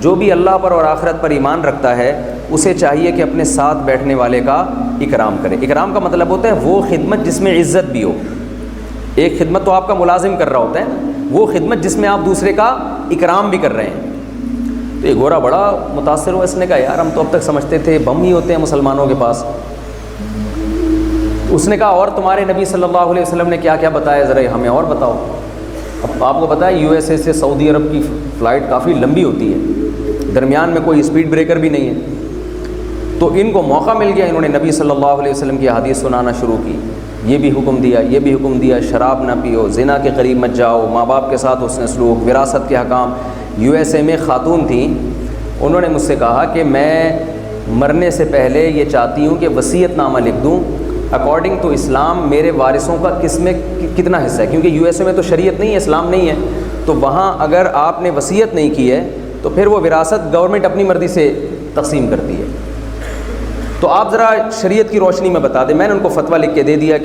جو بھی اللہ پر اور آخرت پر ایمان رکھتا ہے اسے چاہیے کہ اپنے ساتھ بیٹھنے والے کا اکرام کرے۔ اکرام کا مطلب ہوتا ہے وہ خدمت جس میں عزت بھی ہو۔ ایک خدمت تو آپ کا ملازم کر رہا ہوتا ہے نا، وہ خدمت جس میں آپ دوسرے کا اکرام بھی کر رہے ہیں۔ تو یہ گورا بڑا متاثر ہوا، اس نے کہا یار ہم تو اب تک سمجھتے تھے بم ہی ہوتے ہیں مسلمانوں کے پاس۔ اس نے کہا اور تمہارے نبی صلی اللہ علیہ وسلم نے کیا کیا بتایا، ذرا ہمیں اور بتاؤ۔ اب آپ کو پتہ ہے یو ایس اے سے سعودی عرب کی فلائٹ کافی لمبی ہوتی ہے، درمیان میں کوئی اسپیڈ بریکر بھی نہیں ہے۔ تو ان کو موقع مل گیا، انہوں نے نبی صلی اللہ علیہ وسلم کی حدیث سنانا شروع کی، یہ بھی حکم دیا، یہ بھی حکم دیا، شراب نہ پیو، زنا کے قریب مت جاؤ، ماں باپ کے ساتھ حسن سلوک، وراثت کے حکام۔ یو ایس اے میں خاتون تھیں، انہوں نے مجھ سے کہا کہ میں مرنے سے پہلے یہ چاہتی ہوں کہ وصیت نامہ لکھ دوں اکارڈنگ ٹو اسلام میرے وارثوں کا کس میں کتنا حصہ ہے، کیونکہ یو ایس اے میں تو شریعت نہیں ہے، اسلام نہیں ہے، تو وہاں اگر آپ نے وصیت نہیں کی ہے تو پھر وہ وراثت گورنمنٹ اپنی مرضی سے تقسیم کرتی ہے۔ تو آپ ذرا شریعت کی روشنی میں بتا دیں۔ میں نے ان کو فتویٰ لکھ کے دے دیا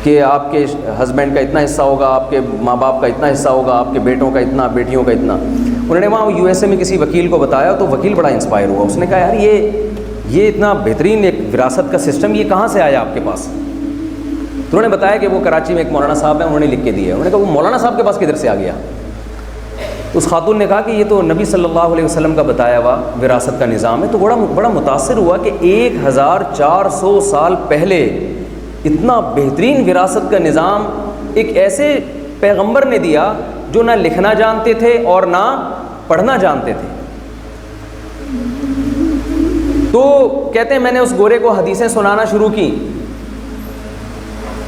کہ آپ کے ہسبینڈ کا اتنا حصہ ہوگا، آپ کے ماں باپ کا اتنا حصہ ہوگا، آپ کے بیٹوں کا اتنا، بیٹیوں کا اتنا۔ انہوں نے وہاں یو ایس اے میں کسی وکیل کو بتایا تو وکیل بڑا انسپائر ہوا، اس نے کہا یار یہ اتنا بہترین ایک وراثت کا سسٹم یہ کہاں سے آیا آپ کے پاس؟ تو انہوں نے بتایا کہ وہ کراچی میں ایک مولانا صاحب ہیں، انہوں نے لکھ کے دیا۔ انہوں نے کہا وہ مولانا صاحب کے پاس کدھر سے آ گیا؟ تو اس خاتون نے کہا کہ یہ تو نبی صلی اللہ علیہ وسلم کا بتایا ہوا وراثت کا نظام ہے. تو بڑا متاثر ہوا کہ 1400 سال پہلے اتنا بہترین وراثت کا نظام ایک ایسے پیغمبر نے دیا جو نہ لکھنا جانتے تھے اور نہ پڑھنا جانتے تھے. تو کہتے ہیں میں نے اس گورے کو حدیثیں سنانا شروع کی.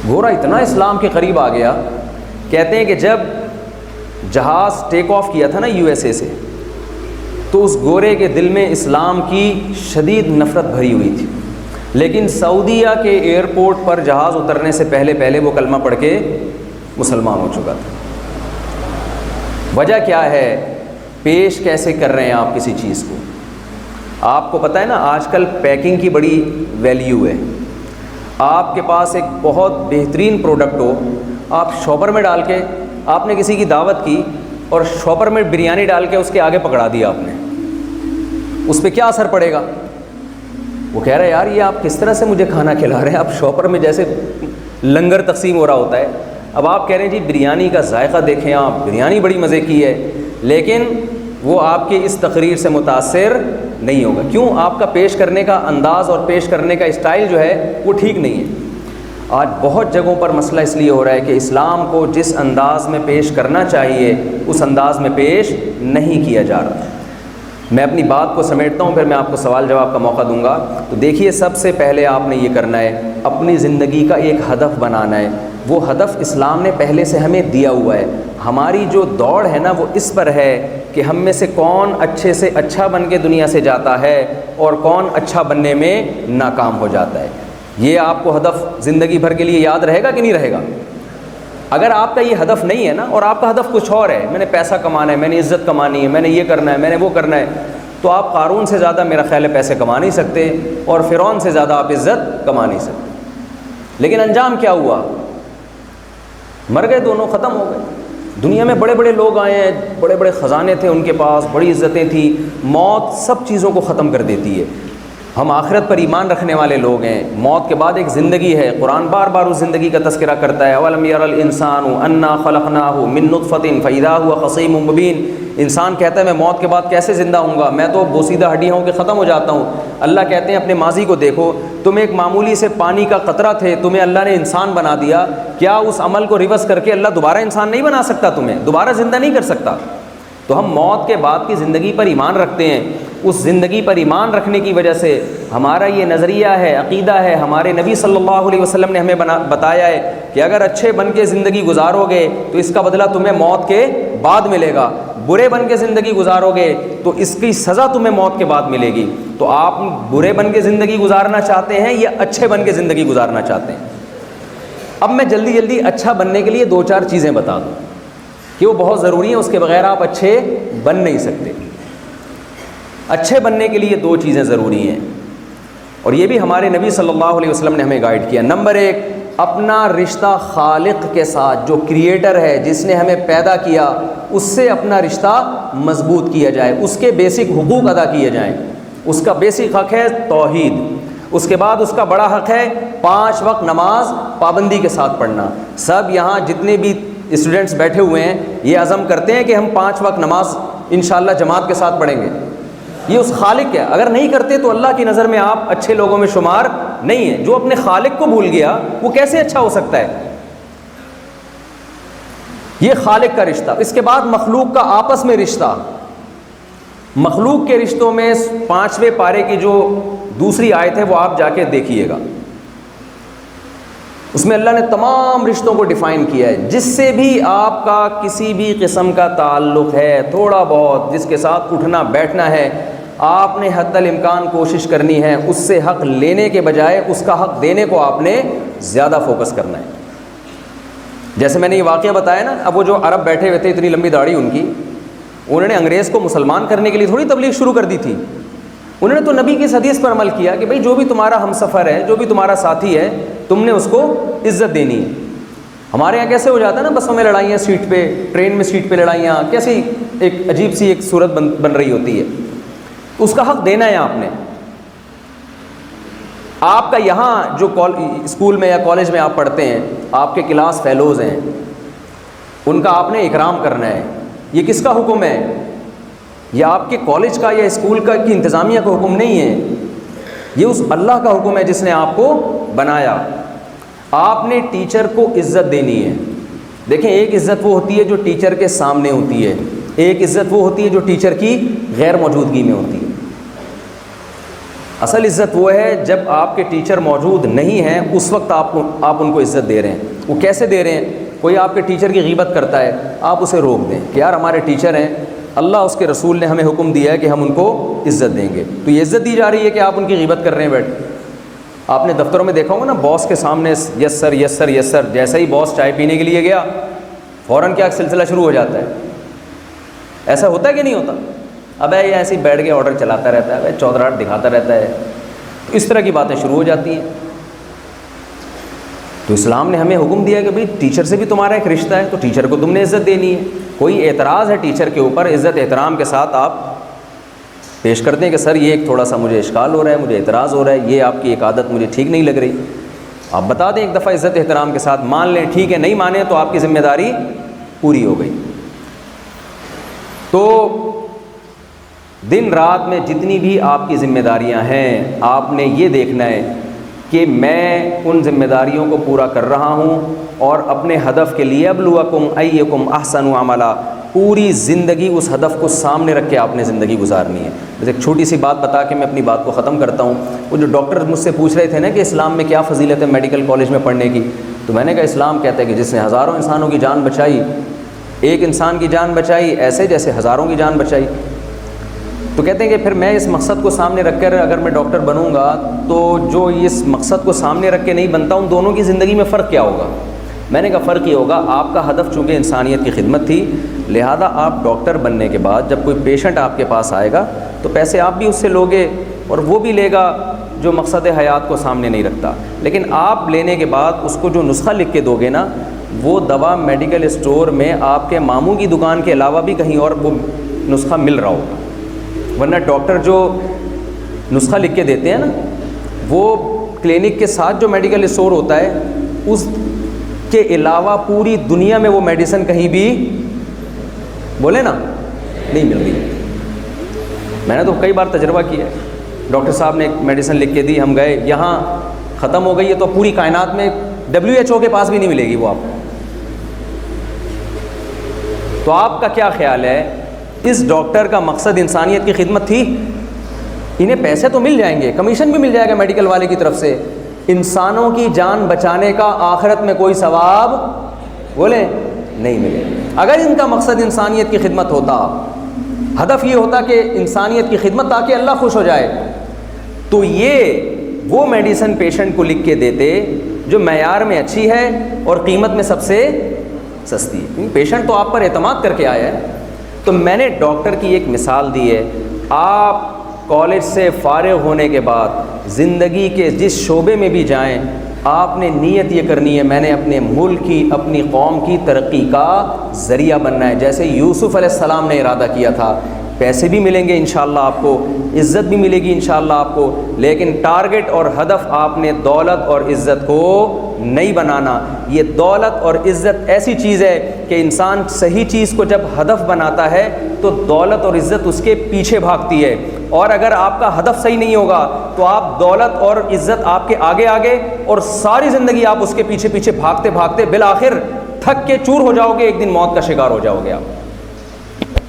گورا اتنا اسلام کے قریب آ گیا. کہتے ہیں کہ جب جہاز ٹیک آف کیا تھا نا USA سے, تو اس گورے کے دل میں اسلام کی شدید نفرت بھری ہوئی تھی, لیکن سعودیہ کے ایئرپورٹ پر جہاز اترنے سے پہلے وہ کلمہ پڑھ کے مسلمان ہو چکا تھا. وجہ کیا ہے؟ پیش کیسے کر رہے ہیں آپ کسی چیز کو. آپ کو پتہ ہے نا آج کل پیکنگ کی بڑی ویلیو ہے. آپ کے پاس ایک بہت بہترین پروڈکٹ ہو, آپ شاپر میں ڈال کے, آپ نے کسی کی دعوت کی اور شاپر میں بریانی ڈال کے اس کے آگے پکڑا دیا آپ نے, اس پہ کیا اثر پڑے گا؟ وہ کہہ رہا ہے یار یہ آپ کس طرح سے مجھے کھانا کھلا رہے ہیں, آپ شاپر میں جیسے لنگر تقسیم ہو رہا ہوتا ہے. اب آپ کہہ رہے ہیں جی بریانی کا ذائقہ دیکھیں, آپ بریانی بڑی مزے کی ہے, لیکن وہ آپ کی اس تقریر سے متاثر نہیں ہوگا. کیوں؟ آپ کا پیش کرنے کا انداز اور پیش کرنے کا اسٹائل جو ہے وہ ٹھیک نہیں ہے. آج بہت جگہوں پر مسئلہ اس لیے ہو رہا ہے کہ اسلام کو جس انداز میں پیش کرنا چاہیے اس انداز میں پیش نہیں کیا جا رہا. میں اپنی بات کو سمیٹتا ہوں, پھر میں آپ کو سوال جواب کا موقع دوں گا. تو دیکھیے, سب سے پہلے آپ نے یہ کرنا ہے, اپنی زندگی کا ایک ہدف بنانا ہے. وہ ہدف اسلام نے پہلے سے ہمیں دیا ہوا ہے. ہماری جو دوڑ ہے نا وہ اس پر ہے کہ ہم میں سے کون اچھے سے اچھا بن کے دنیا سے جاتا ہے اور کون اچھا بننے میں ناکام ہو جاتا ہے. یہ آپ کو ہدف زندگی بھر کے لیے یاد رہے گا کہ نہیں رہے گا؟ اگر آپ کا یہ ہدف نہیں ہے نا, اور آپ کا ہدف کچھ اور ہے, میں نے پیسہ کمانا ہے, میں نے عزت کمانی ہے, میں نے یہ کرنا ہے, میں نے وہ کرنا ہے, تو آپ قارون سے زیادہ میرا خیال ہے پیسے کما نہیں سکتے, اور فرعون سے زیادہ آپ عزت کما نہیں سکتے. لیکن انجام کیا ہوا؟ مر گئے دونوں, ختم ہو گئے. دنیا میں بڑے بڑے لوگ آئے ہیں, بڑے بڑے خزانے تھے ان کے پاس, بڑی عزتیں تھیں. موت سب چیزوں کو ختم کر دیتی ہے. ہم آخرت پر ایمان رکھنے والے لوگ ہیں. موت کے بعد ایک زندگی ہے. قرآن بار بار اس زندگی کا تذکرہ کرتا ہے. اولم یر الانسان انا خلقناہ من نطفۃ فاذا هو خصیم مبین. انسان کہتا ہے میں موت کے بعد کیسے زندہ ہوں گا, میں تو بوسیدہ ہڈیاں ہوں کہ ختم ہو جاتا ہوں. اللہ کہتے ہیں اپنے ماضی کو دیکھو, تم ایک معمولی سے پانی کا قطرہ تھے, تمہیں اللہ نے انسان بنا دیا. کیا اس عمل کو ریورس کر کے اللہ دوبارہ انسان نہیں بنا سکتا, تمہیں دوبارہ زندہ نہیں کر سکتا؟ تو ہم موت کے بعد کی زندگی پر ایمان رکھتے ہیں. اس زندگی پر ایمان رکھنے کی وجہ سے ہمارا یہ نظریہ ہے, عقیدہ ہے, ہمارے نبی صلی اللہ علیہ وسلم نے ہمیں بتایا ہے کہ اگر اچھے بن کے زندگی گزارو گے تو اس کا بدلہ تمہیں موت کے بعد ملے گا, برے بن کے زندگی گزارو گے تو اس کی سزا تمہیں موت کے بعد ملے گی. تو آپ برے بن کے زندگی گزارنا چاہتے ہیں یا اچھے بن کے زندگی گزارنا چاہتے ہیں؟ اب میں جلدی اچھا بننے کے لیے 2-4 چیزیں بتا دوں کہ وہ بہت ضروری ہیں, اس کے بغیر آپ اچھے بن نہیں سکتے. اچھے بننے کے لیے 2 چیزیں ضروری ہیں, اور یہ بھی ہمارے نبی صلی اللہ علیہ وسلم نے ہمیں گائیڈ کیا. نمبر 1, اپنا رشتہ خالق کے ساتھ, جو کریٹر ہے, جس نے ہمیں پیدا کیا, اس سے اپنا رشتہ مضبوط کیا جائے, اس کے بیسک حقوق ادا کیے جائیں. اس کا بیسک حق ہے توحید. اس کے بعد اس کا بڑا حق ہے 5 وقت نماز پابندی کے ساتھ پڑھنا. سب یہاں جتنے بھی اسٹوڈنٹس بیٹھے ہوئے ہیں یہ عزم کرتے ہیں کہ ہم 5 وقت نماز انشاءاللہ جماعت کے ساتھ پڑھیں گے. یہ اس خالق کے, اگر نہیں کرتے تو اللہ کی نظر میں آپ اچھے لوگوں میں شمار نہیں ہیں. جو اپنے خالق کو بھول گیا وہ کیسے اچھا ہو سکتا ہے؟ یہ خالق کا رشتہ. اس کے بعد مخلوق کا آپس میں رشتہ. مخلوق کے رشتوں میں 5ویں پارے کی جو دوسری آیت ہے وہ آپ جا کے دیکھیے گا. اس میں اللہ نے تمام رشتوں کو ڈیفائن کیا ہے. جس سے بھی آپ کا کسی بھی قسم کا تعلق ہے, تھوڑا بہت جس کے ساتھ اٹھنا بیٹھنا ہے, آپ نے حتی الامکان کوشش کرنی ہے اس سے حق لینے کے بجائے اس کا حق دینے کو آپ نے زیادہ فوکس کرنا ہے. جیسے میں نے یہ واقعہ بتایا نا, اب وہ جو عرب بیٹھے ہوئے تھے, اتنی لمبی داڑھی ان کی, انہوں نے انگریز کو مسلمان کرنے کے لیے تھوڑی تبلیغ شروع کر دی تھی. انہوں نے تو نبی کی اس حدیث پر عمل کیا کہ بھئی جو بھی تمہارا ہم سفر ہے, جو بھی تمہارا ساتھی ہے, تم نے اس کو عزت دینی ہے. ہمارے یہاں کیسے ہو جاتا ہے نا, بسوں میں لڑائیاں سیٹ پہ, ٹرین میں سیٹ پہ لڑائیاں, کیسی ایک عجیب سی ایک صورت بن رہی ہوتی ہے. اس کا حق دینا ہے آپ نے. آپ کا یہاں جو اسکول میں یا کالج میں آپ پڑھتے ہیں, آپ کے کلاس فیلوز ہیں, ان کا آپ نے اکرام کرنا ہے. یہ کس کا حکم ہے؟ یہ آپ کے کالج کا یا اسکول کا کی انتظامیہ کا حکم نہیں ہے، یہ اس اللہ کا حکم ہے جس نے آپ کو بنایا۔ آپ نے ٹیچر کو عزت دینی ہے۔ دیکھیں، ایک عزت وہ ہوتی ہے جو ٹیچر کے سامنے ہوتی ہے، ایک عزت وہ ہوتی ہے جو ٹیچر کی غیر موجودگی میں ہوتی ہے۔ اصل عزت وہ ہے جب آپ کے ٹیچر موجود نہیں ہیں، اس وقت آپ ان کو عزت دے رہے ہیں۔ وہ کیسے دے رہے ہیں؟ کوئی آپ کے ٹیچر کی غیبت کرتا ہے، آپ اسے روک دیں کہ یار ہمارے ٹیچر ہیں، اللہ اس کے رسول نے ہمیں حکم دیا ہے کہ ہم ان کو عزت دیں گے، تو یہ عزت دی جا رہی ہے کہ آپ ان کی غیبت کر رہے ہیں بیٹھ۔ آپ نے دفتروں میں دیکھا ہوگا نا، باس کے سامنے یس سر یس سر یس سر، جیسے ہی باس چائے پینے کے لیے گیا فوراً کیا سلسلہ شروع ہو جاتا ہے؟ ایسا ہوتا ہے کہ نہیں ہوتا؟ اب یہ ایسے ہی بیٹھ کے آرڈر چلاتا رہتا ہے، چودراہٹ دکھاتا رہتا ہے، تو اس طرح کی باتیں شروع ہو جاتی ہیں۔ تو اسلام نے ہمیں حکم دیا کہ بھئی ٹیچر سے بھی تمہارا ایک رشتہ ہے، تو ٹیچر کو تم نے عزت دینی ہے۔ کوئی اعتراض ہے ٹیچر کے اوپر، عزت احترام کے ساتھ آپ پیش کرتے ہیں کہ سر یہ ایک تھوڑا سا مجھے اشکال ہو رہا ہے، مجھے اعتراض ہو رہا ہے، یہ آپ کی ایک عادت مجھے ٹھیک نہیں لگ رہی، آپ بتا دیں ایک دفعہ عزت احترام کے ساتھ، مان لیں ٹھیک ہے، نہیں مانیں تو آپ کی ذمہ داری پوری ہو گئی۔ تو دن رات میں جتنی بھی آپ کی ذمہ داریاں ہیں، آپ نے یہ دیکھنا ہے کہ میں ان ذمہ داریوں کو پورا کر رہا ہوں اور اپنے ہدف کے لیے ابلوکم ایکم احسن عملا، پوری زندگی اس ہدف کو سامنے رکھ کے آپ نے زندگی گزارنی ہے۔ بس ایک چھوٹی سی بات بتا کے میں اپنی بات کو ختم کرتا ہوں۔ وہ جو ڈاکٹر مجھ سے پوچھ رہے تھے نا کہ اسلام میں کیا فضیلت ہے میڈیکل کالج میں پڑھنے کی، تو میں نے کہا اسلام کہتا ہے کہ جس نے ہزاروں انسانوں کی جان بچائی، ایک انسان کی جان بچائی ایسے جیسے ہزاروں کی جان بچائی۔ تو کہتے ہیں کہ پھر میں اس مقصد کو سامنے رکھ کر اگر میں ڈاکٹر بنوں گا تو جو اس مقصد کو سامنے رکھ کے نہیں بنتا، ان دونوں کی زندگی میں فرق کیا ہوگا؟ میں نے کہا فرق یہ ہوگا، آپ کا ہدف چونکہ انسانیت کی خدمت تھی، لہذا آپ ڈاکٹر بننے کے بعد جب کوئی پیشنٹ آپ کے پاس آئے گا تو پیسے آپ بھی اس سے لوگے اور وہ بھی لے گا جو مقصد حیات کو سامنے نہیں رکھتا، لیکن آپ لینے کے بعد اس کو جو نسخہ لکھ کے دو گے نا، وہ دوا میڈیکل اسٹور میں آپ کے ماموں کی دکان کے علاوہ بھی کہیں اور وہ نسخہ مل رہا ہوگا۔ ورنہ ڈاکٹر جو نسخہ لکھ کے دیتے ہیں نا، وہ کلینک کے ساتھ جو میڈیکل اسٹور ہوتا ہے اس کے علاوہ پوری دنیا میں وہ میڈیسن کہیں بھی بولے نا نہیں مل رہی۔ میں نے تو کئی بار تجربہ کیا ہے، ڈاکٹر صاحب نے ایک میڈیسن لکھ کے دی، ہم گئے یہاں ختم ہو گئی ہے، تو پوری کائنات میں WHO کے پاس بھی نہیں ملے گی وہ آپ کو۔ تو آپ کا کیا خیال ہے، اس ڈاکٹر کا مقصد انسانیت کی خدمت تھی؟ انہیں پیسے تو مل جائیں گے، کمیشن بھی مل جائے گا میڈیکل والے کی طرف سے، انسانوں کی جان بچانے کا آخرت میں کوئی ثواب بولے نہیں ملے۔ اگر ان کا مقصد انسانیت کی خدمت ہوتا، ہدف یہ ہوتا کہ انسانیت کی خدمت تاکہ اللہ خوش ہو جائے، تو یہ وہ میڈیسن پیشنٹ کو لکھ کے دیتے جو معیار میں اچھی ہے اور قیمت میں سب سے سستی ہے۔ پیشنٹ تو آپ پر اعتماد کر کے آیا ہے۔ تو میں نے ڈاکٹر کی ایک مثال دی ہے، آپ کالج سے فارغ ہونے کے بعد زندگی کے جس شعبے میں بھی جائیں، آپ نے نیت یہ کرنی ہے میں نے اپنے ملک کی، اپنی قوم کی ترقی کا ذریعہ بننا ہے۔ جیسے یوسف علیہ السلام نے ارادہ کیا تھا، پیسے بھی ملیں گے انشاءاللہ آپ کو، عزت بھی ملے گی انشاءاللہ آپ کو، لیکن ٹارگٹ اور ہدف آپ نے دولت اور عزت کو نہیں بنانا۔ یہ دولت اور عزت ایسی چیز ہے کہ انسان صحیح چیز کو جب ہدف بناتا ہے تو دولت اور عزت اس کے پیچھے بھاگتی ہے، اور اگر آپ کا ہدف صحیح نہیں ہوگا تو آپ دولت اور عزت آپ کے آگے آگے اور ساری زندگی آپ اس کے پیچھے پیچھے بھاگتے بھاگتے بالآخر تھک کے چور ہو جاؤ گے، ایک دن موت کا شکار ہو جاؤ گے آپ۔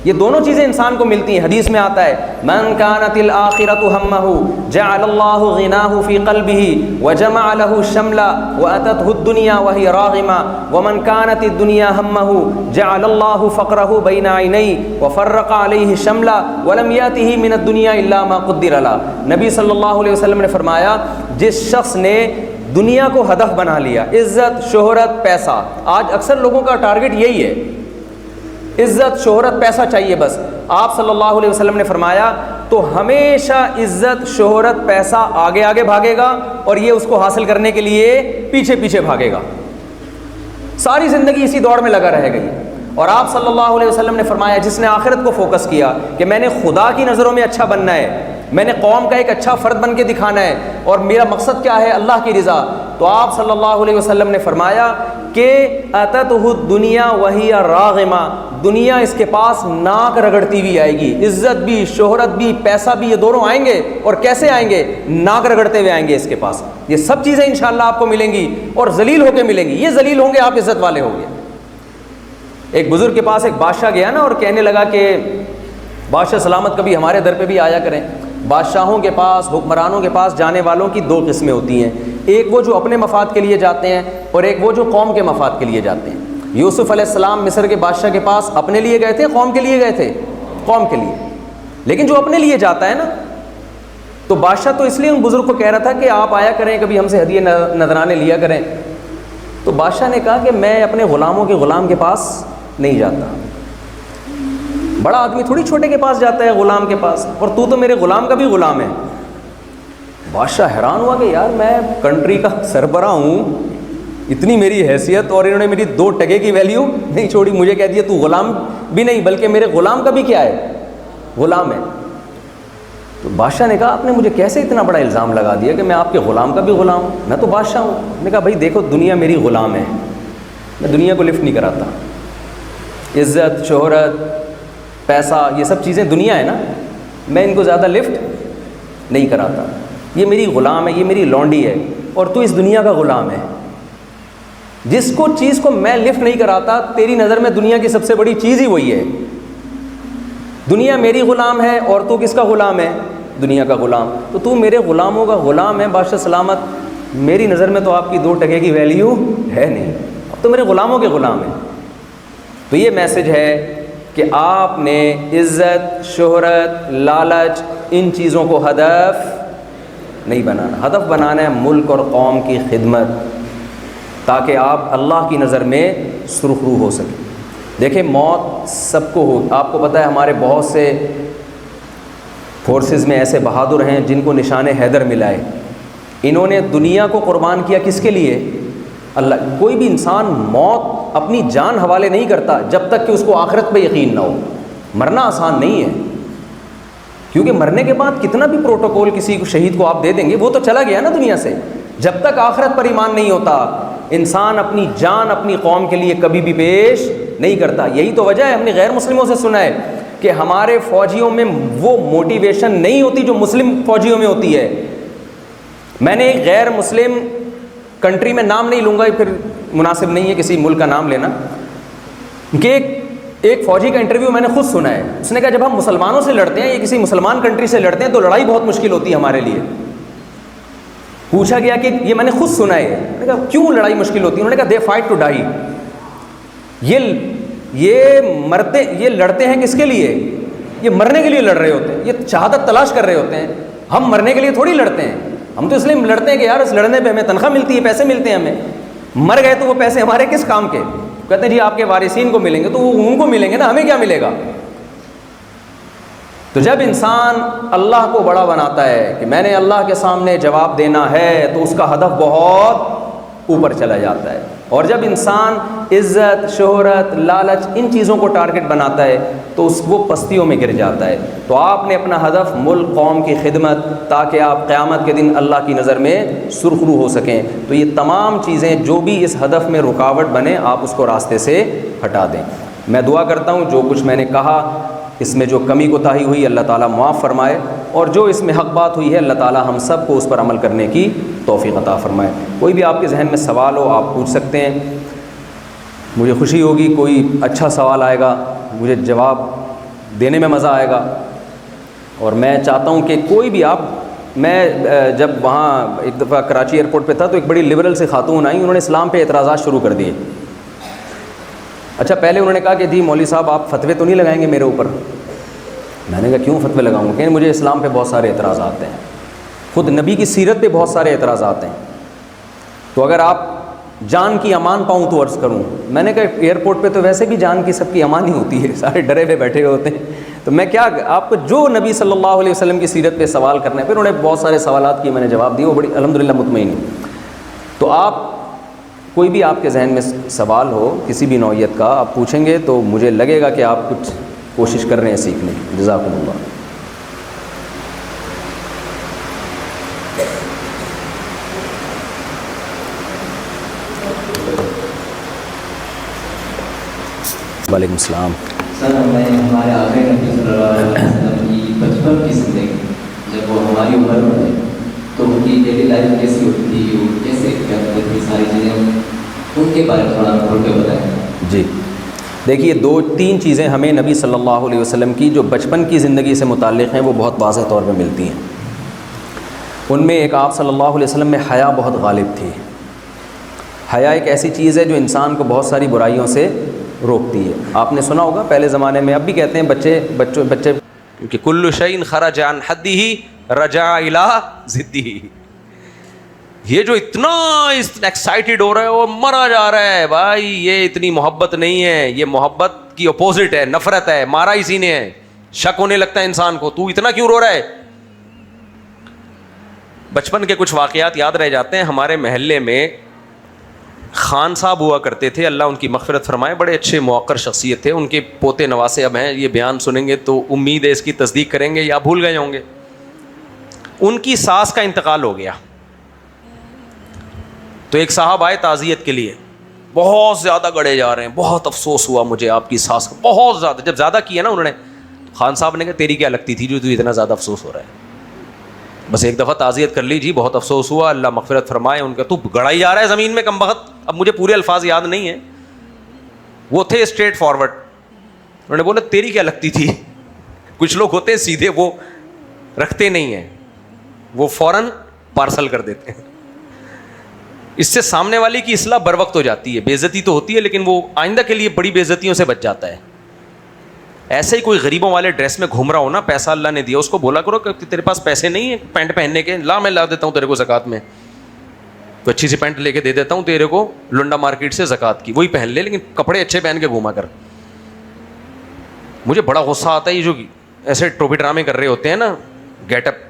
یہ دونوں چیزیں انسان کو ملتی ہیں۔ حدیث میں آتا ہے من كانت الآخرة همه جعل الله غناه في قلبه وجمع له شملا وأتته الدنيا وهي راغمة ومن كانت الدنيا همه جعل الله فقره بين عينيه وفرق عليه شملا ولم يأته من الدنيا إلا ما قدر له۔ نبی صلی اللہ علیہ وسلم نے فرمایا جس شخص نے دنیا کو ہدف بنا لیا، عزت شہرت پیسہ، آج اکثر لوگوں کا ٹارگٹ یہی ہے، عزت شہرت پیسہ چاہیے بس۔ آپ صلی اللہ علیہ وسلم نے فرمایا تو ہمیشہ عزت شہرت پیسہ آگے آگے بھاگے گا اور یہ اس کو حاصل کرنے کے لیے پیچھے پیچھے بھاگے گا، ساری زندگی اسی دوڑ میں لگا رہے گا۔ اور آپ صلی اللہ علیہ وسلم نے فرمایا جس نے آخرت کو فوکس کیا کہ میں نے خدا کی نظروں میں اچھا بننا ہے، میں نے قوم کا ایک اچھا فرد بن کے دکھانا ہے، اور میرا مقصد کیا ہے؟ اللہ کی رضا۔ تو آپ صلی اللہ علیہ وسلم نے فرمایا کہ اتتہ الدنیا وہی راغمہ، دنیا اس کے پاس ناک رگڑتی ہوئی آئے گی، عزت بھی، شہرت بھی، پیسہ بھی، یہ دونوں آئیں گے، اور کیسے آئیں گے؟ ناک رگڑتے ہوئے آئیں گے اس کے پاس۔ یہ سب چیزیں انشاءاللہ آپ کو ملیں گی، اور ذلیل ہو کے ملیں گی۔ یہ ذلیل ہوں گے، آپ عزت والے ہوں گے۔ ایک بزرگ کے پاس ایک بادشاہ گیا نا، اور کہنے لگا کہ بادشاہ سلامت کبھی ہمارے در پہ بھی آیا کریں۔ بادشاہوں کے پاس، حکمرانوں کے پاس جانے والوں کی دو قسمیں ہوتی ہیں، ایک وہ جو اپنے مفاد کے لیے جاتے ہیں، اور ایک وہ جو قوم کے مفاد کے لیے جاتے ہیں۔ یوسف علیہ السلام مصر کے بادشاہ کے پاس اپنے لیے گئے تھے، قوم کے لیے گئے تھے؟ قوم کے لیے۔ لیکن جو اپنے لیے جاتا ہے نا، تو بادشاہ تو اس لیے ان بزرگ کو کہہ رہا تھا کہ آپ آیا کریں، کبھی ہم سے ہدیے نذرانے لیا کریں۔ تو بادشاہ نے کہا کہ میں اپنے غلاموں کے غلام کے پاس نہیں جاتا، بڑا آدمی تھوڑی چھوٹے کے پاس جاتا ہے، غلام کے پاس، اور تو میرے غلام کا بھی غلام ہے۔ بادشاہ حیران ہوا کہ یار میں کنٹری کا سربراہ ہوں، اتنی میری حیثیت، اور انہوں نے میری 2 ٹکے کی ویلیو نہیں چھوڑی، مجھے کہہ دیا تو غلام بھی نہیں بلکہ میرے غلام کا بھی کیا ہے؟ غلام ہے۔ تو بادشاہ نے کہا آپ نے مجھے کیسے اتنا بڑا الزام لگا دیا کہ میں آپ کے غلام کا بھی غلام ہوں؟ میں تو بادشاہ ہوں۔ میں نے کہا بھائی دیکھو، دنیا میری غلام ہے، میں دنیا کو لفٹ نہیں کراتا۔ عزت، شہرت، پیسہ، یہ سب چیزیں دنیا ہے نا، میں ان کو زیادہ لفٹ نہیں کراتا۔ یہ میری غلام ہے، یہ میری لونڈی ہے، اور تو اس دنیا کا غلام ہے۔ جس کو چیز کو میں لفٹ نہیں کراتا، تیری نظر میں دنیا کی سب سے بڑی چیز ہی وہی ہے۔ دنیا میری غلام ہے، اور تو کس کا غلام ہے؟ دنیا کا غلام۔ تو تو میرے غلاموں کا غلام ہے بادشاہ سلامت، میری نظر میں تو آپ کی 2 ٹکے کی ویلیو ہے نہیں، اب تو میرے غلاموں کے غلام ہیں۔ تو یہ میسج ہے کہ آپ نے عزت، شہرت، لالچ، ان چیزوں کو ہدف نہیں بنانا۔ ہدف بنانا ہے ملک اور قوم کی خدمت، تاکہ آپ اللہ کی نظر میں سرخرو ہو سکیں۔ دیکھیں موت سب کو ہو، آپ کو پتہ ہے ہمارے بہت سے فورسز میں ایسے بہادر ہیں جن کو نشان حیدر ملا ہے، انہوں نے دنیا کو قربان کیا کس کے لیے؟ اللہ۔ کوئی بھی انسان موت اپنی جان حوالے نہیں کرتا جب تک کہ اس کو آخرت پہ یقین نہ ہو۔ مرنا آسان نہیں ہے، کیونکہ مرنے کے بعد کتنا بھی پروٹوکول کسی کو شہید کو آپ دے دیں گے، وہ تو چلا گیا نا دنیا سے۔ جب تک آخرت پر ایمان نہیں ہوتا، انسان اپنی جان اپنی قوم کے لیے کبھی بھی پیش نہیں کرتا۔ یہی تو وجہ ہے، ہم نے غیر مسلموں سے سنا ہے کہ ہمارے فوجیوں میں وہ موٹیویشن نہیں ہوتی جو مسلم فوجیوں میں ہوتی ہے۔ میں نے ایک غیر مسلم کنٹری میں نام نہیں لوں گا، پھر مناسب نہیں ہے کسی ملک کا نام لینا، کہ ایک فوجی کا انٹرویو میں نے خود سنا ہے۔ اس نے کہا جب ہم مسلمانوں سے لڑتے ہیں یا کسی مسلمان کنٹری سے لڑتے ہیں تو لڑائی بہت مشکل ہوتی ہے ہمارے لیے۔ پوچھا گیا کہ یہ میں نے خود سنا ہے، میں نے کہا کیوں لڑائی مشکل ہوتی ہے؟ انہوں نے کہا دے فائٹ ٹو ڈائی، یہ لڑتے ہیں کس کے لیے؟ یہ مرنے کے لیے لڑ رہے ہوتے ہیں، یہ شہادت تلاش کر رہے ہوتے ہیں۔ ہم مرنے کے لیے تھوڑی لڑتے ہیں، ہم تو اس لیے لڑتے ہیں کہ یار اس لڑنے پہ ہمیں تنخواہ ملتی ہے، پیسے ملتے ہیں ہمیں۔ مر گئے تو وہ پیسے ہمارے کس کام کے؟ کہتے ہیں جی آپ کے وارثین کو ملیں گے، تو وہ ان کو ملیں گے نا، ہمیں کیا ملے گا؟ تو جب انسان اللہ کو بڑا بناتا ہے کہ میں نے اللہ کے سامنے جواب دینا ہے، تو اس کا ہدف بہت اوپر چلا جاتا ہے۔ اور جب انسان عزت، شہرت، لالچ، ان چیزوں کو ٹارگٹ بناتا ہے تو وہ پستیوں میں گر جاتا ہے۔ تو آپ نے اپنا ہدف ملک، قوم کی خدمت، تاکہ آپ قیامت کے دن اللہ کی نظر میں سرخرو ہو سکیں۔ تو یہ تمام چیزیں جو بھی اس ہدف میں رکاوٹ بنے، آپ اس کو راستے سے ہٹا دیں۔ میں دعا کرتا ہوں جو کچھ میں نے کہا اس میں جو کمی کوتاہی ہوئی اللہ تعالیٰ معاف فرمائے، اور جو اس میں حق بات ہوئی ہے اللہ تعالیٰ ہم سب کو اس پر عمل کرنے کی توفیق عطا فرمائے۔ کوئی بھی آپ کے ذہن میں سوال ہو آپ پوچھ سکتے ہیں، مجھے خوشی ہوگی کوئی اچھا سوال آئے گا، مجھے جواب دینے میں مزہ آئے گا۔ اور میں چاہتا ہوں کہ کوئی بھی میں جب وہاں ایک دفعہ کراچی ایئرپورٹ پہ تھا تو ایک بڑی لبرل سے خاتون آئیں، انہوں نے اسلام پہ اعتراضات شروع کر دیے۔ اچھا پہلے انہوں نے کہا کہ جی مولوی صاحب آپ فتوے تو نہیں لگائیں گے میرے اوپر؟ میں نے کہا کیوں فتوے لگاؤں گا؟ کہ مجھے اسلام پہ بہت سارے اعتراضات ہیں، خود نبی کی سیرت پہ بہت سارے اعتراضات ہیں، تو اگر آپ جان کی امان پاؤں تو عرض کروں۔ میں نے کہا ایئرپورٹ پہ تو ویسے بھی جان کی سب کی امان ہی ہوتی ہے، سارے ڈرے ہوئے بیٹھے ہوئے ہوتے ہیں، تو میں کیا آپ کو جو نبی صلی اللہ علیہ وسلم کی سیرت پہ سوال کرنا ہے۔ پھر انہوں نے بہت سارے سوالات کیے، میں نے جواب دیے، وہ بڑی الحمدللہ مطمئن ہوں۔ تو آپ کوئی بھی آپ کے ذہن میں سوال ہو کسی بھی نوعیت کا آپ پوچھیں گے تو مجھے لگے گا کہ آپ کچھ کوشش کر رہے ہیں سیکھنے۔ جزاکم اللہ۔ وعلیکم السلام. سر ہمارے آقا نبی صلی اللہ علیہ وسلم کی بچپن کی زندگی جب وہ ہماری عمر میں تھے تو ان کی ڈیلی لائف کیسی ہوتی تھی, وہ کیسے کیا کرتے تھے, ساری چیزیں ان کے بارے میں تھوڑا کھول کے بتائیں. جی دیکھیے 2-3 چیزیں ہمیں نبی صلی اللہ علیہ وسلم کی جو بچپن کی زندگی سے متعلق ہیں وہ بہت واضح طور پہ ملتی ہیں. ان میں ایک آپ صلی اللہ علیہ وسلم میں حیا بہت غالب تھی. حیا ایک ایسی چیز ہے جو انسان کو بہت ساری برائیوں سے روکتی ہے. آپ نے سنا ہوگا پہلے زمانے میں, اب بھی کہتے ہیں بچے کہ کل شیء خرج عن حدہ رجع الی ضدہ. یہ جو اتنا ایکسائٹیڈ ہو رہا ہے وہ مرا جا رہا ہے, بھائی یہ اتنی محبت نہیں ہے, یہ محبت کی اپوزٹ ہے, نفرت ہے, مارا اسی نے ہے. شک ہونے لگتا ہے انسان کو, تو اتنا کیوں رو رہا ہے. بچپن کے کچھ واقعات یاد رہ جاتے ہیں. ہمارے محلے میں خان صاحب ہوا کرتے تھے, اللہ ان کی مغفرت فرمائے, بڑے اچھے موقر شخصیت تھے. ان کے پوتے نواسے اب ہیں, یہ بیان سنیں گے تو امید ہے اس کی تصدیق کریں گے یا بھول گئے ہوں گے. ان کی ساس کا انتقال ہو گیا تو ایک صاحب آئے تعزیت کے لیے, بہت زیادہ گڑے جا رہے ہیں, بہت افسوس ہوا مجھے آپ کی ساس کا, بہت زیادہ. جب زیادہ کیا نا انہوں نے, خان صاحب نے کہا تیری کیا لگتی تھی جو تو اتنا زیادہ افسوس ہو رہا ہے, بس ایک دفعہ تعزیت کر لی جی, بہت افسوس ہوا, اللہ مغفرت فرمائے. ان کا تو گڑائی جا رہا ہے زمین میں کم بخت. اب مجھے پورے الفاظ یاد نہیں ہیں, وہ تھے اسٹریٹ فارورڈ. انہوں نے بولا تیری کیا لگتی تھی. کچھ لوگ ہوتے ہیں سیدھے, وہ رکھتے نہیں ہیں, وہ فوراً پارسل کر دیتے ہیں. اس سے سامنے والی کی اصلاح بر وقت ہو جاتی ہے. بے عزتی تو ہوتی ہے لیکن وہ آئندہ کے لیے بڑی بے عزتیوں سے بچ جاتا ہے. ایسے ہی کوئی غریبوں والے ڈریس میں گھوم رہا ہو نا, پیسہ اللہ نے دیا, اس کو بولا کرو کہ تیرے پاس پیسے نہیں ہیں پینٹ پہننے کے, لا میں لا دیتا ہوں تیرے کو زکوٰۃ میں, تو اچھی سی پینٹ لے کے دے دیتا ہوں تیرے کو لنڈا مارکیٹ سے زکوٰۃ کی, وہی پہن لے, لیکن کپڑے اچھے پہن کے گھوما کر. مجھے بڑا غصہ آتا ہے یہ جو ایسے ٹوپی ڈرامے کر رہے ہوتے ہیں نا, گیٹ اپ,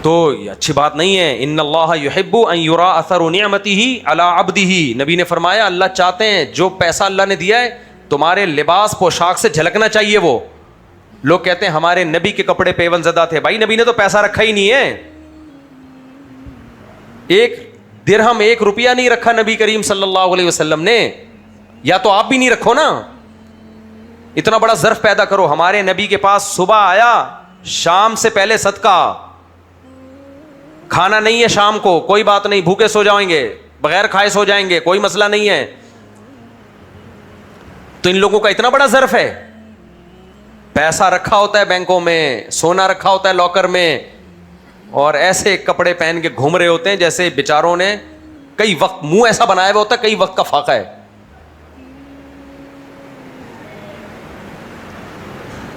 تو یہ اچھی بات نہیں ہے. ان اللہ یحب ان یرا اثر نعمتہ علی عبدہ, نبی نے فرمایا اللہ چاہتے ہیں جو پیسہ اللہ نے دیا ہے تمہارے لباس پوشاک سے جھلکنا چاہیے. وہ لوگ کہتے ہیں ہمارے نبی کے کپڑے پیون زدہ تھے, بھائی نبی نے تو پیسہ رکھا ہی نہیں ہے, 1 درہم 1 روپیہ نہیں رکھا نبی کریم صلی اللہ علیہ وسلم نے. یا تو آپ بھی نہیں رکھو نا, اتنا بڑا ظرف پیدا کرو. ہمارے نبی کے پاس صبح آیا, شام سے پہلے صدقہ, کھانا نہیں ہے شام کو, کوئی بات نہیں, بھوکے سو جائیں گے, بغیر کھائے سو جائیں گے, کوئی مسئلہ نہیں ہے. تو ان لوگوں کا اتنا بڑا ظرف ہے, پیسہ رکھا ہوتا ہے بینکوں میں, سونا رکھا ہوتا ہے لاکر میں, اور ایسے کپڑے پہن کے گھوم رہے ہوتے ہیں جیسے بیچاروں نے کئی وقت منہ ایسا بنایا ہوا ہوتا ہے, کئی وقت کا فاقہ ہے.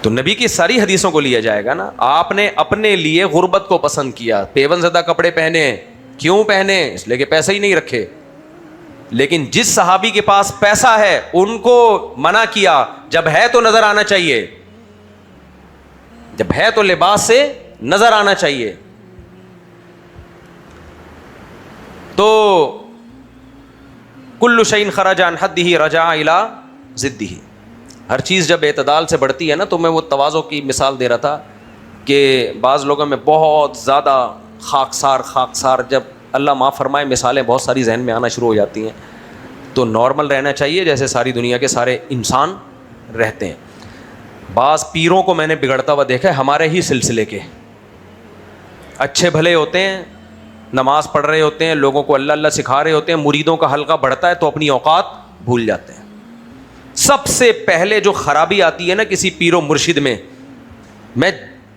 تو نبی کی ساری حدیثوں کو لیا جائے گا نا. آپ نے اپنے لیے غربت کو پسند کیا, پیون زدہ کپڑے پہنے, کیوں پہنے, اس لیے کہ پیسے ہی نہیں رکھے. لیکن جس صحابی کے پاس پیسہ ہے ان کو منع کیا, جب ہے تو نظر آنا چاہیے, جب ہے تو لباس سے نظر آنا چاہیے. تو کل شیء خرج عن حدہ رجع الی ضدہ. ہر چیز جب اعتدال سے بڑھتی ہے نا, تو میں وہ تواضع کی مثال دے رہا تھا کہ بعض لوگوں میں بہت زیادہ خاکسار, جب اللہ معاف فرمائے مثالیں بہت ساری ذہن میں آنا شروع ہو جاتی ہیں, تو نارمل رہنا چاہیے جیسے ساری دنیا کے سارے انسان رہتے ہیں. بعض پیروں کو میں نے بگڑتا ہوا دیکھا ہے, ہمارے ہی سلسلے کے, اچھے بھلے ہوتے ہیں, نماز پڑھ رہے ہوتے ہیں, لوگوں کو اللہ اللہ سکھا رہے ہوتے ہیں, مریدوں کا حلقہ بڑھتا ہے تو اپنی اوقات بھول جاتے ہیں. سب سے پہلے جو خرابی آتی ہے نا کسی پیر و مرشد میں, میں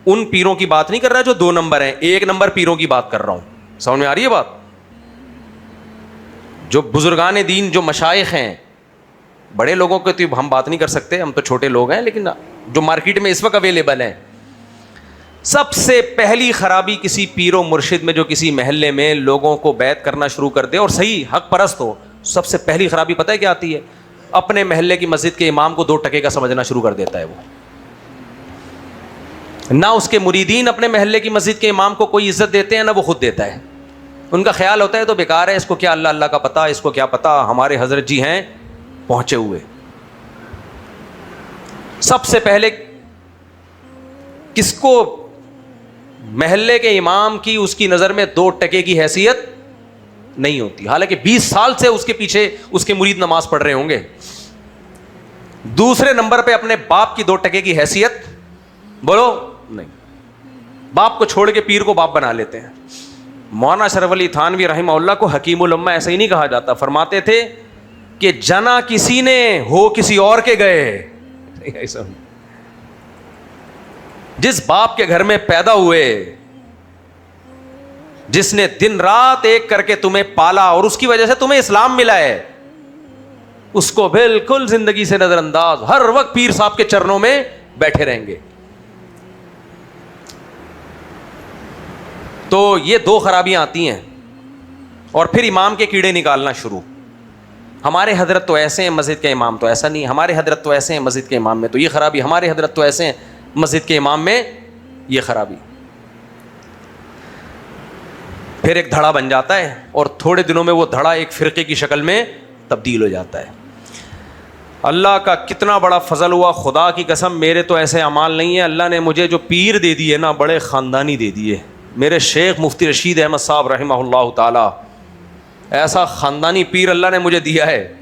ان پیروں کی بات نہیں کر رہا جو 2 نمبر ہیں, 1 نمبر پیروں کی بات کر رہا ہوں. سمجھ میں آ رہی ہے بات؟ جو بزرگان دین, جو مشائخ ہیں, بڑے لوگوں کو تو ہم بات نہیں کر سکتے, ہم تو چھوٹے لوگ ہیں, لیکن جو مارکیٹ میں اس وقت اویلیبل ہیں, سب سے پہلی خرابی کسی پیر و مرشد میں جو کسی محلے میں لوگوں کو بیعت کرنا شروع کر دے اور صحیح حق پرست ہو, سب سے پہلی خرابی پتہ ہے کیا آتی ہے؟ اپنے محلے کی مسجد کے امام کو 2 ٹکے کا سمجھنا شروع کر دیتا ہے. وہ نہ اس کے مریدین اپنے محلے کی مسجد کے امام کو کوئی عزت دیتے ہیں, نہ وہ خود دیتا ہے. ان کا خیال ہوتا ہے تو بیکار ہے, اس کو کیا اللہ اللہ کا پتہ, اس کو کیا پتہ, ہمارے حضرت جی ہیں پہنچے ہوئے. سب سے پہلے کس کو محلے کے امام کی اس کی نظر میں 2 ٹکے کی حیثیت نہیں ہوتی, حالانکہ 20 سال سے اس کے پیچھے اس کے مرید نماز پڑھ رہے ہوں گے. دوسرے نمبر پہ اپنے باپ کی 2 ٹکے کی حیثیت, بولو نہیں, باپ کو چھوڑ کے پیر کو باپ بنا لیتے ہیں. مولانا اشرف علی تھانوی رحمہ اللہ کو حکیم الامہ ایسا ہی نہیں کہا جاتا, فرماتے تھے کہ جنا کسی نے ہو کسی اور کے گئے. جس باپ کے گھر میں پیدا ہوئے, جس نے دن رات ایک کر کے تمہیں پالا اور اس کی وجہ سے تمہیں اسلام ملا ہے, اس کو بالکل زندگی سے نظر انداز, ہر وقت پیر صاحب کے چرنوں میں بیٹھے رہیں گے. تو یہ 2 خرابیاں آتی ہیں, اور پھر امام کے کیڑے نکالنا شروع. ہمارے حضرت تو ایسے ہیں, مسجد کے امام تو ایسا نہیں, ہمارے حضرت تو ایسے ہیں, مسجد کے امام میں تو یہ خرابی, ہمارے حضرت تو ایسے ہیں, مسجد کے امام میں یہ خرابی. پھر ایک دھڑا بن جاتا ہے, اور تھوڑے دنوں میں وہ دھڑا ایک فرقے کی شکل میں تبدیل ہو جاتا ہے. اللہ کا کتنا بڑا فضل ہوا, خدا کی قسم میرے تو ایسے اعمال نہیں ہیں. اللہ نے مجھے جو پیر دے دیے نا, بڑے خاندانی دے دیے. میرے شیخ مفتی رشید احمد صاحب رحمہ اللہ تعالی, ایسا خاندانی پیر اللہ نے مجھے دیا ہے.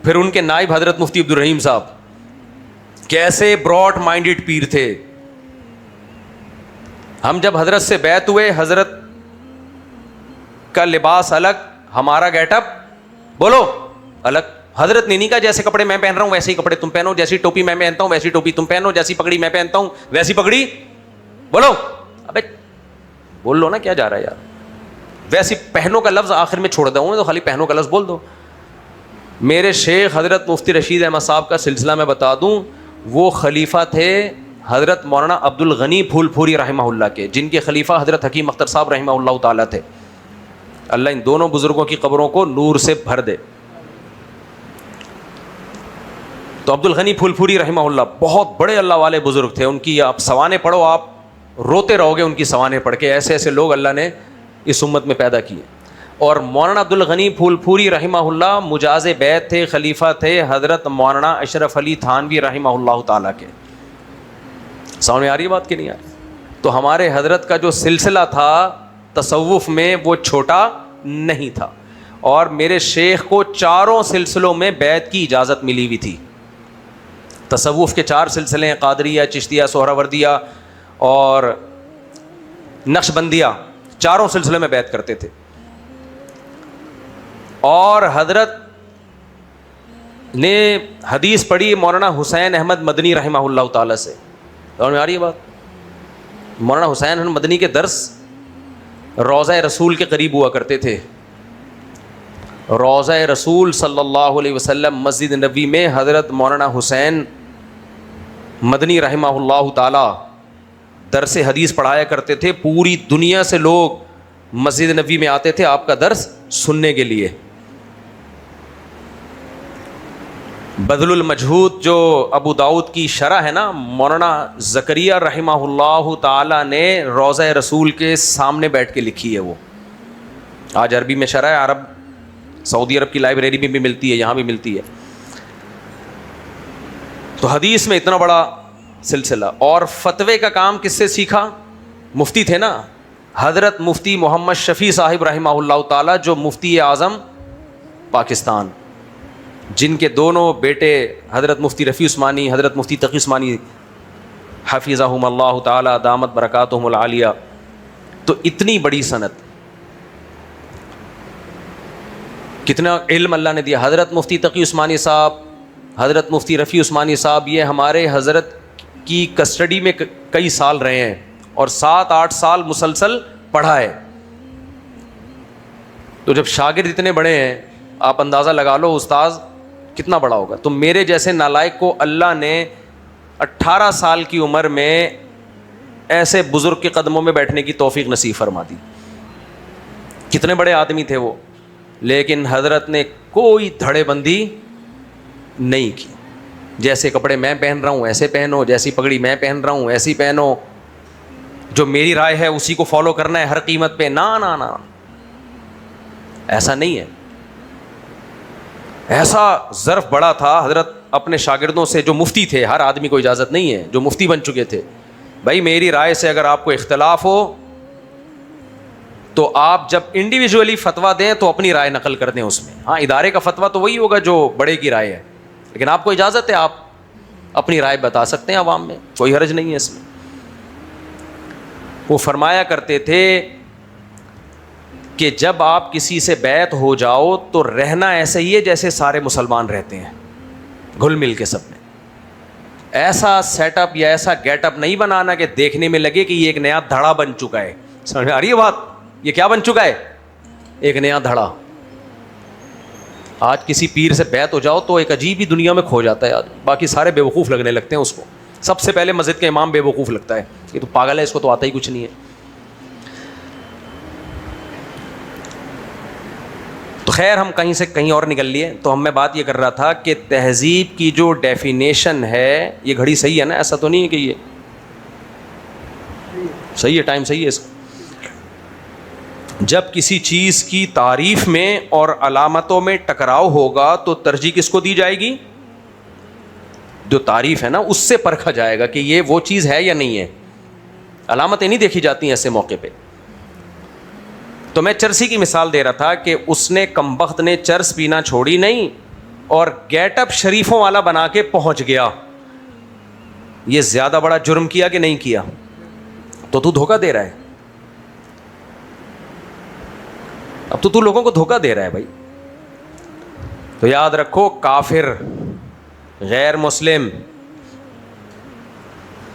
پھر ان کے نائب حضرت مفتی عبدالرحیم صاحب, کیسے براڈ مائنڈڈ پیر تھے. ہم جب حضرت سے بیعت ہوئے, حضرت کا لباس الگ, ہمارا گیٹ اپ بولو الگ. حضرت نے نہیں کہا جیسے کپڑے میں پہن رہا ہوں ویسے ہی کپڑے تم پہنو, جیسی ٹوپی میں پہنتا ہوں ویسی ٹوپی تم پہنو, جیسی پگڑی میں پہنتا ہوں ویسی پگڑی بولو. ابے بول لو نا, کیا جا رہا ہے یار. ویسی پہنو کا لفظ آخر میں چھوڑ دوں تو خالی پہنو کا لفظ بول دو. میرے شیخ حضرت مفتی رشید احمد صاحب کا سلسلہ میں بتا دوں, وہ خلیفہ تھے حضرت مولانا عبد الغنی پھول پھوری رحمہ اللہ کے, جن کے خلیفہ حضرت حکیم اختر صاحب رحمہ اللہ تعالیٰ تھے. اللہ ان دونوں بزرگوں کی قبروں کو نور سے بھر دے. تو عبد الغنی پھول پھوری رحمہ اللہ بہت بڑے اللہ والے بزرگ تھے. ان کی آپ سوانے پڑھو, آپ روتے رہو گے ان کی سوانے پڑھ کے. ایسے ایسے لوگ اللہ نے اس امت میں پیدا کیے. اور مولانا عبد الغنی پھول پھوری رحمہ اللہ مجاز بیعت تھے, خلیفہ تھے حضرت مولانا اشرف علی تھانوی رحمہ اللہ تعالیٰ کے. سمجھ میں آ رہی ہے بات کہ نہیں آ رہی؟ تو ہمارے حضرت کا جو سلسلہ تھا تصوف میں وہ چھوٹا نہیں تھا, اور میرے شیخ کو 4 سلسلوں میں بیعت کی اجازت ملی ہوئی تھی. تصوف کے 4 سلسلے ہیں, قادریہ, چشتیہ, سہراوردیہ اور نقشبندیہ. 4 سلسلے میں بیعت کرتے تھے. اور حضرت نے حدیث پڑھی مولانا حسین احمد مدنی رحمہ اللہ تعالیٰ سے. سمجھ میں آ رہی ہے بات؟ مولانا حسین احمد مدنی کے درس روضہ رسول کے قریب ہوا کرتے تھے. روضہ رسول صلی اللہ علیہ وسلم مسجد نبوی میں حضرت مولانا حسین مدنی رحمہ اللہ تعالی درس حدیث پڑھایا کرتے تھے. پوری دنیا سے لوگ مسجد نبوی میں آتے تھے آپ کا درس سننے کے لیے. بذل المجہود جو ابو داؤد کی شرح ہے نا, مولانا زکریا رحمہ اللہ تعالی نے روضہ رسول کے سامنے بیٹھ کے لکھی ہے. وہ آج عربی میں شرح ہے, عرب سعودی عرب کی لائبریری میں بھی ملتی ہے, یہاں بھی ملتی ہے. تو حدیث میں اتنا بڑا سلسلہ. اور فتوے کا کام کس سے سیکھا؟ مفتی تھے نا حضرت مفتی محمد شفیع صاحب رحمہ اللہ تعالی, جو مفتی اعظم پاکستان, جن کے دونوں بیٹے حضرت مفتی رفیع عثمانی, حضرت مفتی تقی عثمانی حفظہم اللہ تعالی دامت برکاتہم العالیہ. تو اتنی بڑی سند, کتنا علم اللہ نے دیا. حضرت مفتی تقی عثمانی صاحب, حضرت مفتی رفیع عثمانی صاحب, یہ ہمارے حضرت کی کسٹڈی میں کئی سال رہے ہیں, اور 7-8 سال مسلسل پڑھا ہے. تو جب شاگرد اتنے بڑے ہیں, آپ اندازہ لگا لو استاذ کتنا بڑا ہوگا. تو میرے جیسے نالائق کو اللہ نے 18 سال کی عمر میں ایسے بزرگ کے قدموں میں بیٹھنے کی توفیق نصیب فرما دی. کتنے بڑے آدمی تھے وہ, لیکن حضرت نے کوئی دھڑے بندی نہیں کی. جیسے کپڑے میں پہن رہا ہوں ایسے پہنو, جیسی پگڑی میں پہن رہا ہوں ایسی پہنو, جو میری رائے ہے اسی کو فالو کرنا ہے ہر قیمت پہ. نا نا نا, ایسا نہیں ہے. ایسا ظرف بڑا تھا حضرت اپنے شاگردوں سے, جو مفتی تھے, ہر آدمی کو اجازت نہیں ہے, جو مفتی بن چکے تھے, بھائی میری رائے سے اگر آپ کو اختلاف ہو تو آپ جب انڈیویجولی فتویٰ دیں تو اپنی رائے نقل کر دیں اس میں. ہاں ادارے کا فتویٰ تو وہی ہوگا جو بڑے کی رائے ہے, لیکن آپ کو اجازت ہے, آپ اپنی رائے بتا سکتے ہیں عوام میں, کوئی حرج نہیں ہے اس میں. وہ فرمایا کرتے تھے کہ جب آپ کسی سے بیعت ہو جاؤ تو رہنا ایسا ہی ہے جیسے سارے مسلمان رہتے ہیں, گھل مل کے سب میں. ایسا سیٹ اپ یا ایسا گیٹ اپ نہیں بنانا کہ دیکھنے میں لگے کہ یہ ایک نیا دھڑا بن چکا ہے. سمجھ میں آ رہی ہے بات؟ یہ کیا بن چکا ہے؟ ایک نیا دھڑا. آج کسی پیر سے بیعت ہو جاؤ تو ایک عجیب ہی دنیا میں کھو جاتا ہے آدمی, باقی سارے بے وقوف لگنے لگتے ہیں اس کو. سب سے پہلے مسجد کا امام بے وقوف لگتا ہے, یہ تو پاگل ہے, اس کو تو آتا ہی کچھ نہیں ہے. تو خیر ہم کہیں سے کہیں اور نکل لیے. تو میں بات یہ کر رہا تھا کہ تہذیب کی جو ڈیفینیشن ہے, یہ گھڑی صحیح ہے نا, ایسا تو نہیں ہے کہ یہ صحیح ہے, ٹائم صحیح ہے اس کا. جب کسی چیز کی تعریف میں اور علامتوں میں ٹکراؤ ہوگا تو ترجیح کس کو دی جائے گی؟ جو تعریف ہے نا اس سے پرکھا جائے گا کہ یہ وہ چیز ہے یا نہیں ہے. علامتیں نہیں دیکھی جاتی ہیں ایسے موقع پہ. تو میں چرسی کی مثال دے رہا تھا کہ اس نے کمبخت نے چرس پینا چھوڑی نہیں اور گیٹ اپ شریفوں والا بنا کے پہنچ گیا. یہ زیادہ بڑا جرم کیا کہ نہیں کیا؟ تو دھوکہ دے رہا ہے. اب تو لوگوں کو دھوکہ دے رہا ہے بھائی. تو یاد رکھو, کافر, غیر مسلم,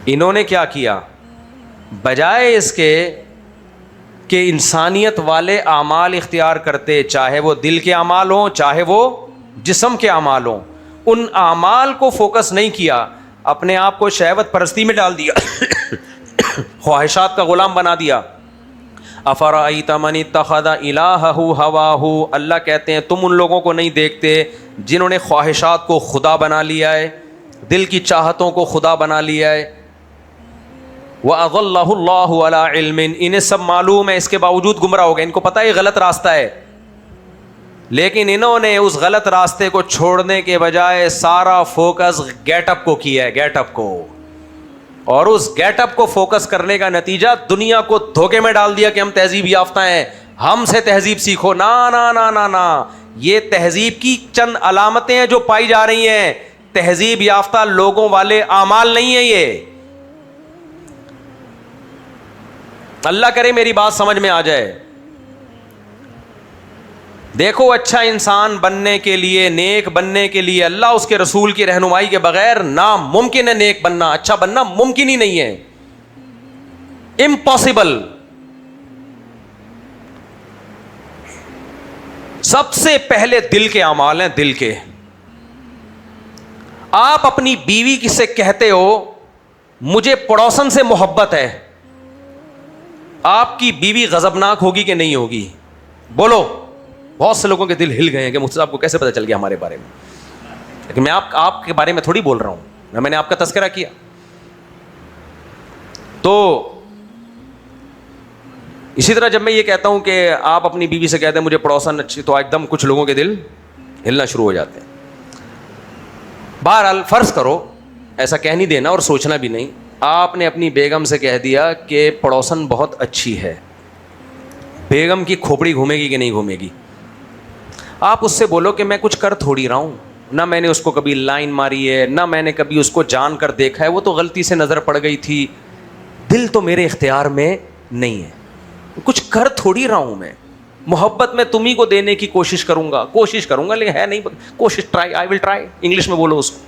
انہوں نے کیا کیا؟ بجائے اس کے کہ انسانیت والے اعمال اختیار کرتے, چاہے وہ دل کے اعمال ہوں چاہے وہ جسم کے اعمال ہوں, ان اعمال کو فوکس نہیں کیا, اپنے آپ کو شہوت پرستی میں ڈال دیا, خواہشات کا غلام بنا دیا. افرأیت من اتخذ الہہ ہواہ, اللہ کہتے ہیں تم ان لوگوں کو نہیں دیکھتے جنہوں نے خواہشات کو خدا بنا لیا ہے, دل کی چاہتوں کو خدا بنا لیا ہے. وَأَضَلَّهُ اللَّهُ عَلَىٰ عِلْمٍ, انہیں سب معلوم ہے, اس کے باوجود گمراہ ہو گئے. ان کو پتہ ہے یہ غلط راستہ ہے, لیکن انہوں نے اس غلط راستے کو چھوڑنے کے بجائے سارا فوکس گیٹ اپ کو کیا ہے, گیٹ اپ کو. اور اس گیٹ اپ کو فوکس کرنے کا نتیجہ دنیا کو دھوکے میں ڈال دیا کہ ہم تہذیب یافتہ ہیں, ہم سے تہذیب سیکھو. نا نا نا نا نا, یہ تہذیب کی چند علامتیں ہیں جو پائی جا رہی ہیں. تہذیب یافتہ لوگوں والے اعمال نہیں ہیں یہ. اللہ کرے میری بات سمجھ میں آ جائے. دیکھو, اچھا انسان بننے کے لیے, نیک بننے کے لیے اللہ اس کے رسول کی رہنمائی کے بغیر ناممکن ہے. نیک بننا, اچھا بننا ممکن ہی نہیں ہے, امپاسبل. سب سے پہلے دل کے اعمال ہیں, دل کے. آپ اپنی بیوی سے کہتے ہو مجھے پڑوسن سے محبت ہے, آپ کی بیوی غضبناک ہوگی کہ نہیں ہوگی؟ بولو. بہت سے لوگوں کے دل ہل گئے ہیں کہ مجھ سے آپ کو کیسے پتہ چل گیا ہمارے بارے میں. لیکن میں آپ کے بارے میں تھوڑی بول رہا ہوں, میں نے آپ کا تذکرہ کیا. تو اسی طرح جب میں یہ کہتا ہوں کہ آپ اپنی بیوی سے کہتے ہیں مجھے پڑوسن اچھی, تو ایک دم کچھ لوگوں کے دل ہلنا شروع ہو جاتے ہیں. بہرحال فرض کرو, ایسا کہہ نہیں دینا اور سوچنا بھی نہیں, آپ نے اپنی بیگم سے کہہ دیا کہ پڑوسن بہت اچھی ہے. بیگم کی کھوپڑی گھومے گی کہ نہیں گھومے گی؟ آپ اس سے بولو کہ میں کچھ کر تھوڑی رہا ہوں, نہ میں نے اس کو کبھی لائن ماری ہے, نہ میں نے کبھی اس کو جان کر دیکھا ہے, وہ تو غلطی سے نظر پڑ گئی تھی, دل تو میرے اختیار میں نہیں ہے, کچھ کر تھوڑی رہا ہوں میں. محبت میں تمہیں کو دینے کی کوشش کروں گا لیکن ہے نہیں کوشش. Try, I will try, English میں بولو اس کو.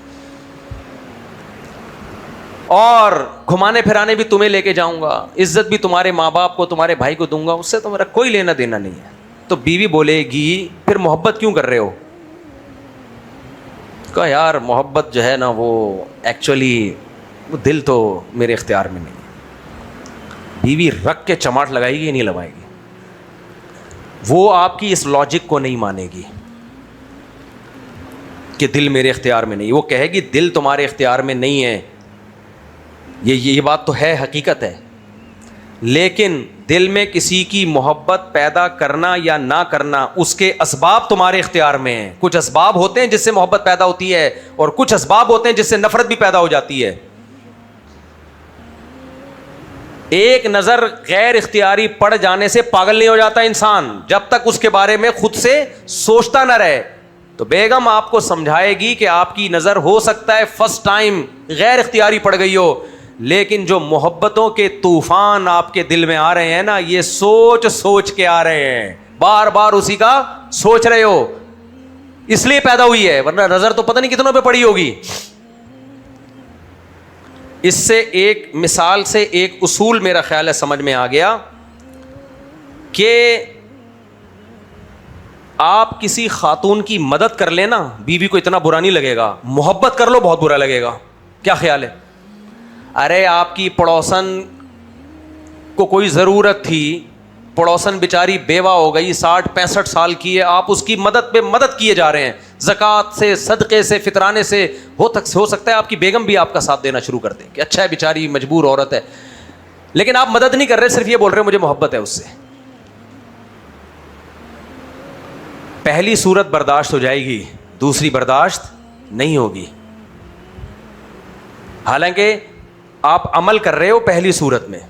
اور گھمانے پھرانے بھی تمہیں لے کے جاؤں گا, عزت بھی تمہارے ماں باپ کو, تمہارے بھائی کو دوں گا, اس سے تو میرا کوئی لینا دینا نہیں ہے. تو بیوی بولے گی پھر محبت کیوں کر رہے ہو؟ کہا یار محبت جو ہے نا وہ ایکچولی وہ دل تو میرے اختیار میں نہیں ہے. بیوی رکھ کے چماٹ لگائے گی نہیں لگائے گی, وہ آپ کی اس لاجک کو نہیں مانے گی کہ دل میرے اختیار میں نہیں. وہ کہے گی دل تمہارے اختیار میں نہیں ہے, یہ بات تو ہے, حقیقت ہے, لیکن دل میں کسی کی محبت پیدا کرنا یا نہ کرنا اس کے اسباب تمہارے اختیار میں ہیں. کچھ اسباب ہوتے ہیں جس سے محبت پیدا ہوتی ہے اور کچھ اسباب ہوتے ہیں جس سے نفرت بھی پیدا ہو جاتی ہے. ایک نظر غیر اختیاری پڑ جانے سے پاگل نہیں ہو جاتا انسان جب تک اس کے بارے میں خود سے سوچتا نہ رہے. تو بیگم آپ کو سمجھائے گی کہ آپ کی نظر ہو سکتا ہے فرسٹ ٹائم غیر اختیاری پڑ گئی ہو, لیکن جو محبتوں کے طوفان آپ کے دل میں آ رہے ہیں نا, یہ سوچ سوچ کے آ رہے ہیں, بار بار اسی کا سوچ رہے ہو, اس لیے پیدا ہوئی ہے, ورنہ نظر تو پتہ نہیں کتنوں پہ پڑی ہوگی. اس سے ایک مثال سے ایک اصول میرا خیال ہے سمجھ میں آ گیا کہ آپ کسی خاتون کی مدد کر لینا, بیوی کو اتنا برا نہیں لگے گا, محبت کر لو بہت برا لگے گا. کیا خیال ہے؟ ارے آپ کی پڑوسن کو کوئی ضرورت تھی, پڑوسن بیچاری بیوہ ہو گئی, 60-65 سال کی ہے, آپ اس کی مدد پہ مدد کیے جا رہے ہیں, زکوٰۃ سے, صدقے سے, فطرانے سے. ہو سکتا ہے آپ کی بیگم بھی آپ کا ساتھ دینا شروع کر دے کہ اچھا ہے بیچاری مجبور عورت ہے, لیکن آپ مدد نہیں کر رہے, صرف یہ بول رہے ہیں مجھے محبت ہے اس سے. پہلی صورت برداشت ہو جائے گی, دوسری برداشت نہیں ہوگی. حالانکہ آپ عمل کر رہے ہو پہلی صورت میں,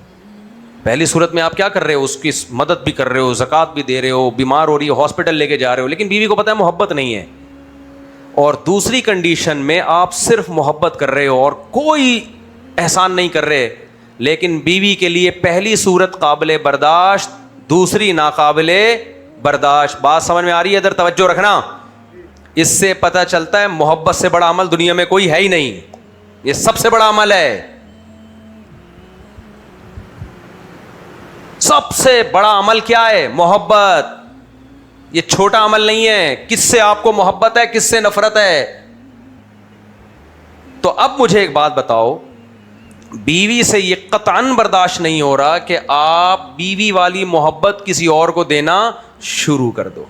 پہلی صورت میں آپ کیا کر رہے ہو, اس کی مدد بھی کر رہے ہو, زکوٰۃ بھی دے رہے ہو, بیمار ہو رہی ہے ہاسپٹل لے کے جا رہے ہو, لیکن بیوی کو پتہ ہے محبت نہیں ہے. اور دوسری کنڈیشن میں آپ صرف محبت کر رہے ہو اور کوئی احسان نہیں کر رہے, لیکن بیوی کے لیے پہلی صورت قابل برداشت, دوسری ناقابل برداشت. بات سمجھ میں آ رہی ہے؟ ادھر توجہ رکھنا. اس سے پتہ چلتا ہے محبت سے بڑا عمل دنیا میں کوئی ہے ہی نہیں, یہ سب سے بڑا عمل ہے, سب سے بڑا عمل کیا ہے؟ محبت. یہ چھوٹا عمل نہیں ہے. کس سے آپ کو محبت ہے, کس سے نفرت ہے؟ تو اب مجھے ایک بات بتاؤ, بیوی سے یہ قطعاً برداشت نہیں ہو رہا کہ آپ بیوی والی محبت کسی اور کو دینا شروع کر دو.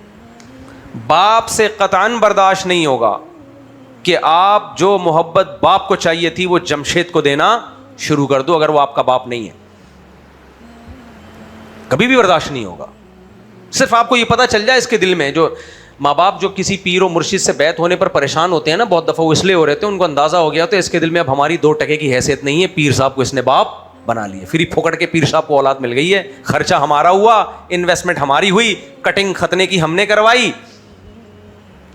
باپ سے قطعاً برداشت نہیں ہوگا کہ آپ جو محبت باپ کو چاہیے تھی وہ جمشید کو دینا شروع کر دو, اگر وہ آپ کا باپ نہیں ہے. کبھی بھی برداشت نہیں ہوگا. صرف آپ کو یہ پتہ چل جائے اس کے دل میں, جو ماں باپ جو کسی پیر و مرشد سے بیعت ہونے پر پریشان ہوتے ہیں نا, بہت دفعہ وہ اس لیے ہو رہے تھے, ان کو اندازہ ہو گیا تو اس کے دل میں اب ہماری 2 ٹکے کی حیثیت نہیں ہے, پیر صاحب کو اس نے باپ بنا لیا, پھر پھوکڑ کے پیر صاحب کو اولاد مل گئی ہے, خرچہ ہمارا ہوا, انویسٹمنٹ ہماری ہوئی, کٹنگ ختنے کی ہم نے کروائی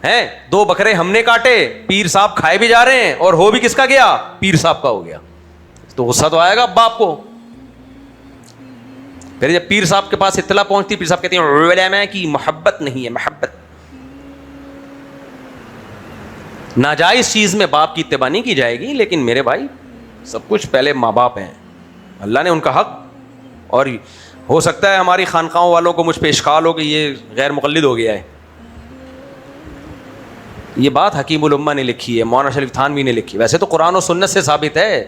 ہیں, 2 بکرے ہم نے کاٹے, پیر صاحب کھائے بھی جا رہے ہیں, اور ہو بھی کس کا گیا؟ پیر صاحب کا ہو گیا. تو غصہ تو آئے گا باپ کو. پھر جب پیر صاحب کے پاس اطلاع پہنچتی, پیر صاحب کہتے ہیں علماء کی محبت نہیں ہے, محبت. ناجائز چیز میں باپ کی اتباع نہیں کی جائے گی, لیکن میرے بھائی سب کچھ پہلے ماں باپ ہیں, اللہ نے ان کا حق. اور ہو سکتا ہے ہماری خانقاہوں والوں کو مجھ پہ اشکال ہو کہ یہ غیر مقلد ہو گیا ہے. یہ بات حکیم الامہ نے لکھی ہے, مولانا شریف تھانوی نے لکھی. ویسے تو قرآن و سنت سے ثابت ہے,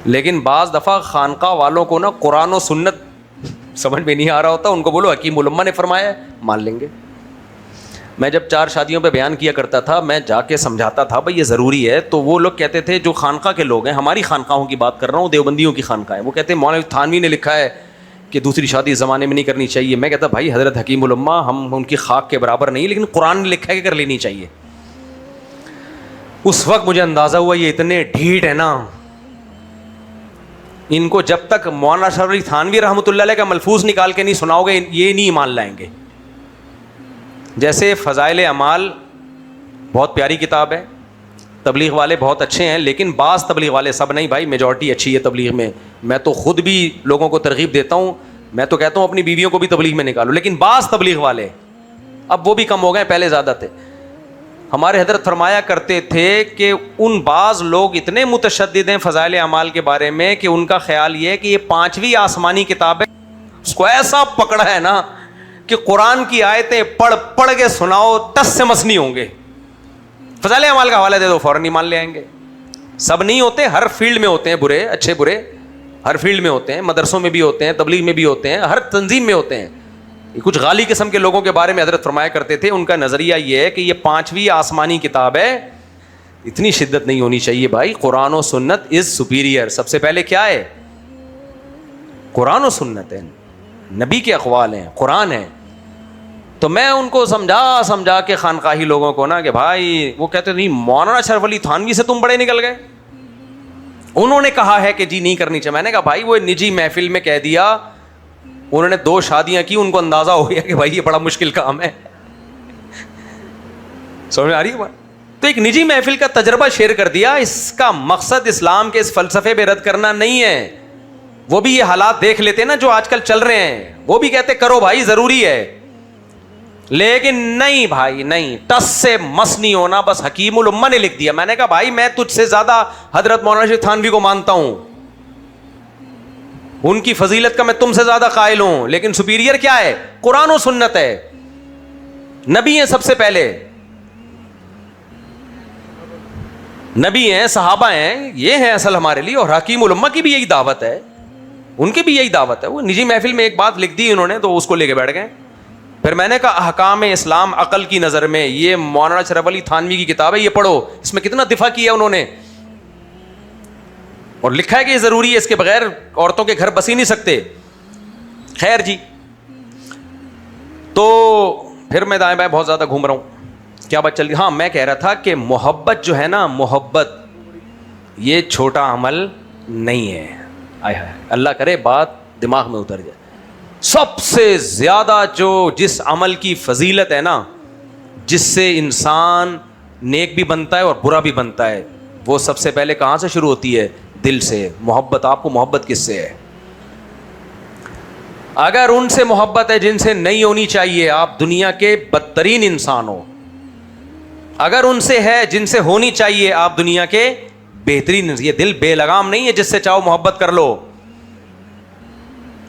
لیکن بعض دفعہ خانقاہ والوں کو نا قرآن و سنت سمجھ میں نہیں آ رہا ہوتا, ان کو بولو حکیم الامہ نے فرمایا ہے, مان لیں گے. میں جب 4 شادیوں پہ بیان کیا کرتا تھا, میں جا کے سمجھاتا تھا بھائی یہ ضروری ہے, تو وہ لوگ کہتے تھے, جو خانقاہ کے لوگ ہیں, ہماری خانقاہوں کی بات کر رہا ہوں, دیوبندیوں کی خانقاہ ہے, وہ کہتے ہیں مولانا تھانوی نے لکھا ہے کہ دوسری شادی اس زمانے میں نہیں کرنی چاہیے. میں کہتا بھائی حضرت حکیم الامہ ہم ان کی خاک کے برابر نہیں, لیکن قرآن نے لکھا ہے کہ کر لینی چاہیے. اس وقت مجھے اندازہ ہوا یہ اتنے ڈھیٹ ہے نا, ان کو جب تک مولانا شریف تھانوی رحمۃ اللہ علیہ کا ملفوظ نکال کے نہیں سناؤ گے, یہ نہیں مان لائیں گے. جیسے فضائل اعمال بہت پیاری کتاب ہے, تبلیغ والے بہت اچھے ہیں, لیکن بعض تبلیغ والے, سب نہیں بھائی, میجورٹی اچھی ہے تبلیغ میں. میں تو خود بھی لوگوں کو ترغیب دیتا ہوں, میں تو کہتا ہوں اپنی بیویوں کو بھی تبلیغ میں نکالو, لیکن بعض تبلیغ والے, اب وہ بھی کم ہو گئے, پہلے زیادہ تھے. ہمارے حضرت فرمایا کرتے تھے کہ ان بعض لوگ اتنے متشدد ہیں فضائل اعمال کے بارے میں کہ ان کا خیال یہ ہے کہ یہ 5ویں آسمانی کتاب ہے, اس کو ایسا پکڑا ہے نا کہ قرآن کی آیتیں پڑھ کے سناؤ, 10 سے مس نہیں ہوں گے. فضائل اعمال کا حوالہ دے دو, فوراً ایمان لے آئیں گے. سب نہیں ہوتے, ہر فیلڈ میں ہوتے ہیں برے, اچھے برے ہر فیلڈ میں ہوتے ہیں, مدرسوں میں بھی ہوتے ہیں, تبلیغ میں بھی ہوتے ہیں, ہر تنظیم میں ہوتے ہیں. کچھ غالی قسم کے لوگوں کے بارے میں حضرت فرمایا کرتے تھے, ان کا نظریہ یہ ہے کہ یہ 5ویں آسمانی کتاب ہے, اتنی شدت نہیں ہونی چاہیے بھائی. قرآن و سنت از سپیریئر. سب سے پہلے کیا ہے؟ قرآن و سنت ہے, نبی کے اقوال ہیں, قرآن ہے. تو میں ان کو سمجھا کے خانقاہی لوگوں کو نا کہ بھائی, وہ کہتے نہیں مولانا اشرف علی تھانوی سے تم بڑے نکل گئے, انہوں نے کہا ہے کہ جی نہیں کرنی چاہیے. میں نے کہا بھائی وہ نجی محفل میں کہہ دیا, انہوں نے 2 شادیاں کی, ان کو اندازہ ہو گیا کہ بھائی یہ بڑا مشکل کام ہے. سمجھ آ رہی ہے بات؟ تو ایک نجی محفل کا تجربہ شیئر کر دیا. اس کا مقصد اسلام کے اس فلسفے پہ رد کرنا نہیں ہے. وہ بھی یہ حالات دیکھ لیتے نا جو آج کل چل رہے ہیں, وہ بھی کہتے کرو بھائی ضروری ہے, لیکن نہیں بھائی نہیں, ٹس سے مس نہیں ہونا. بس حکیم الامہ نے لکھ دیا. میں نے کہا بھائی میں تجھ سے زیادہ حضرت مولانا شریف تھانوی کو مانتا ہوں, ان کی فضیلت کا میں تم سے زیادہ قائل ہوں, لیکن سپیریئر کیا ہے؟ قرآن و سنت ہے, نبی ہیں سب سے پہلے, نبی ہیں, صحابہ ہیں, یہ ہیں اصل ہمارے لیے. اور حکیم الامہ کی بھی یہی دعوت ہے, ان کی بھی یہی دعوت ہے. وہ نجی محفل میں ایک بات لکھ دی انہوں نے تو اس کو لے کے بیٹھ گئے. پھر میں نے کہا احکام اسلام عقل کی نظر میں, یہ مولانا اشرف علی تھانوی کی کتاب ہے, یہ پڑھو. اس میں کتنا دفاع کیا انہوں نے, اور لکھا ہے کہ یہ ضروری ہے, اس کے بغیر عورتوں کے گھر بس ہی نہیں سکتے. خیر جی, تو پھر میں دائیں بائیں بہت زیادہ گھوم رہا ہوں. کیا بات چل رہی؟ ہاں میں کہہ رہا تھا کہ محبت جو ہے نا, محبت یہ چھوٹا عمل نہیں ہے. اللہ کرے بات دماغ میں اتر جائے. سب سے زیادہ جس عمل کی فضیلت ہے نا, جس سے انسان نیک بھی بنتا ہے اور برا بھی بنتا ہے, وہ سب سے پہلے کہاں سے شروع ہوتی ہے؟ دل سے. محبت. آپ کو محبت کس سے ہے؟ اگر ان سے محبت ہے جن سے نہیں ہونی چاہیے, آپ دنیا کے بدترین انسان ہو. اگر ان سے ہے جن سے ہونی چاہیے, آپ دنیا کے بہترین. یہ دل بے لگام نہیں ہے جس سے چاہو محبت کر لو.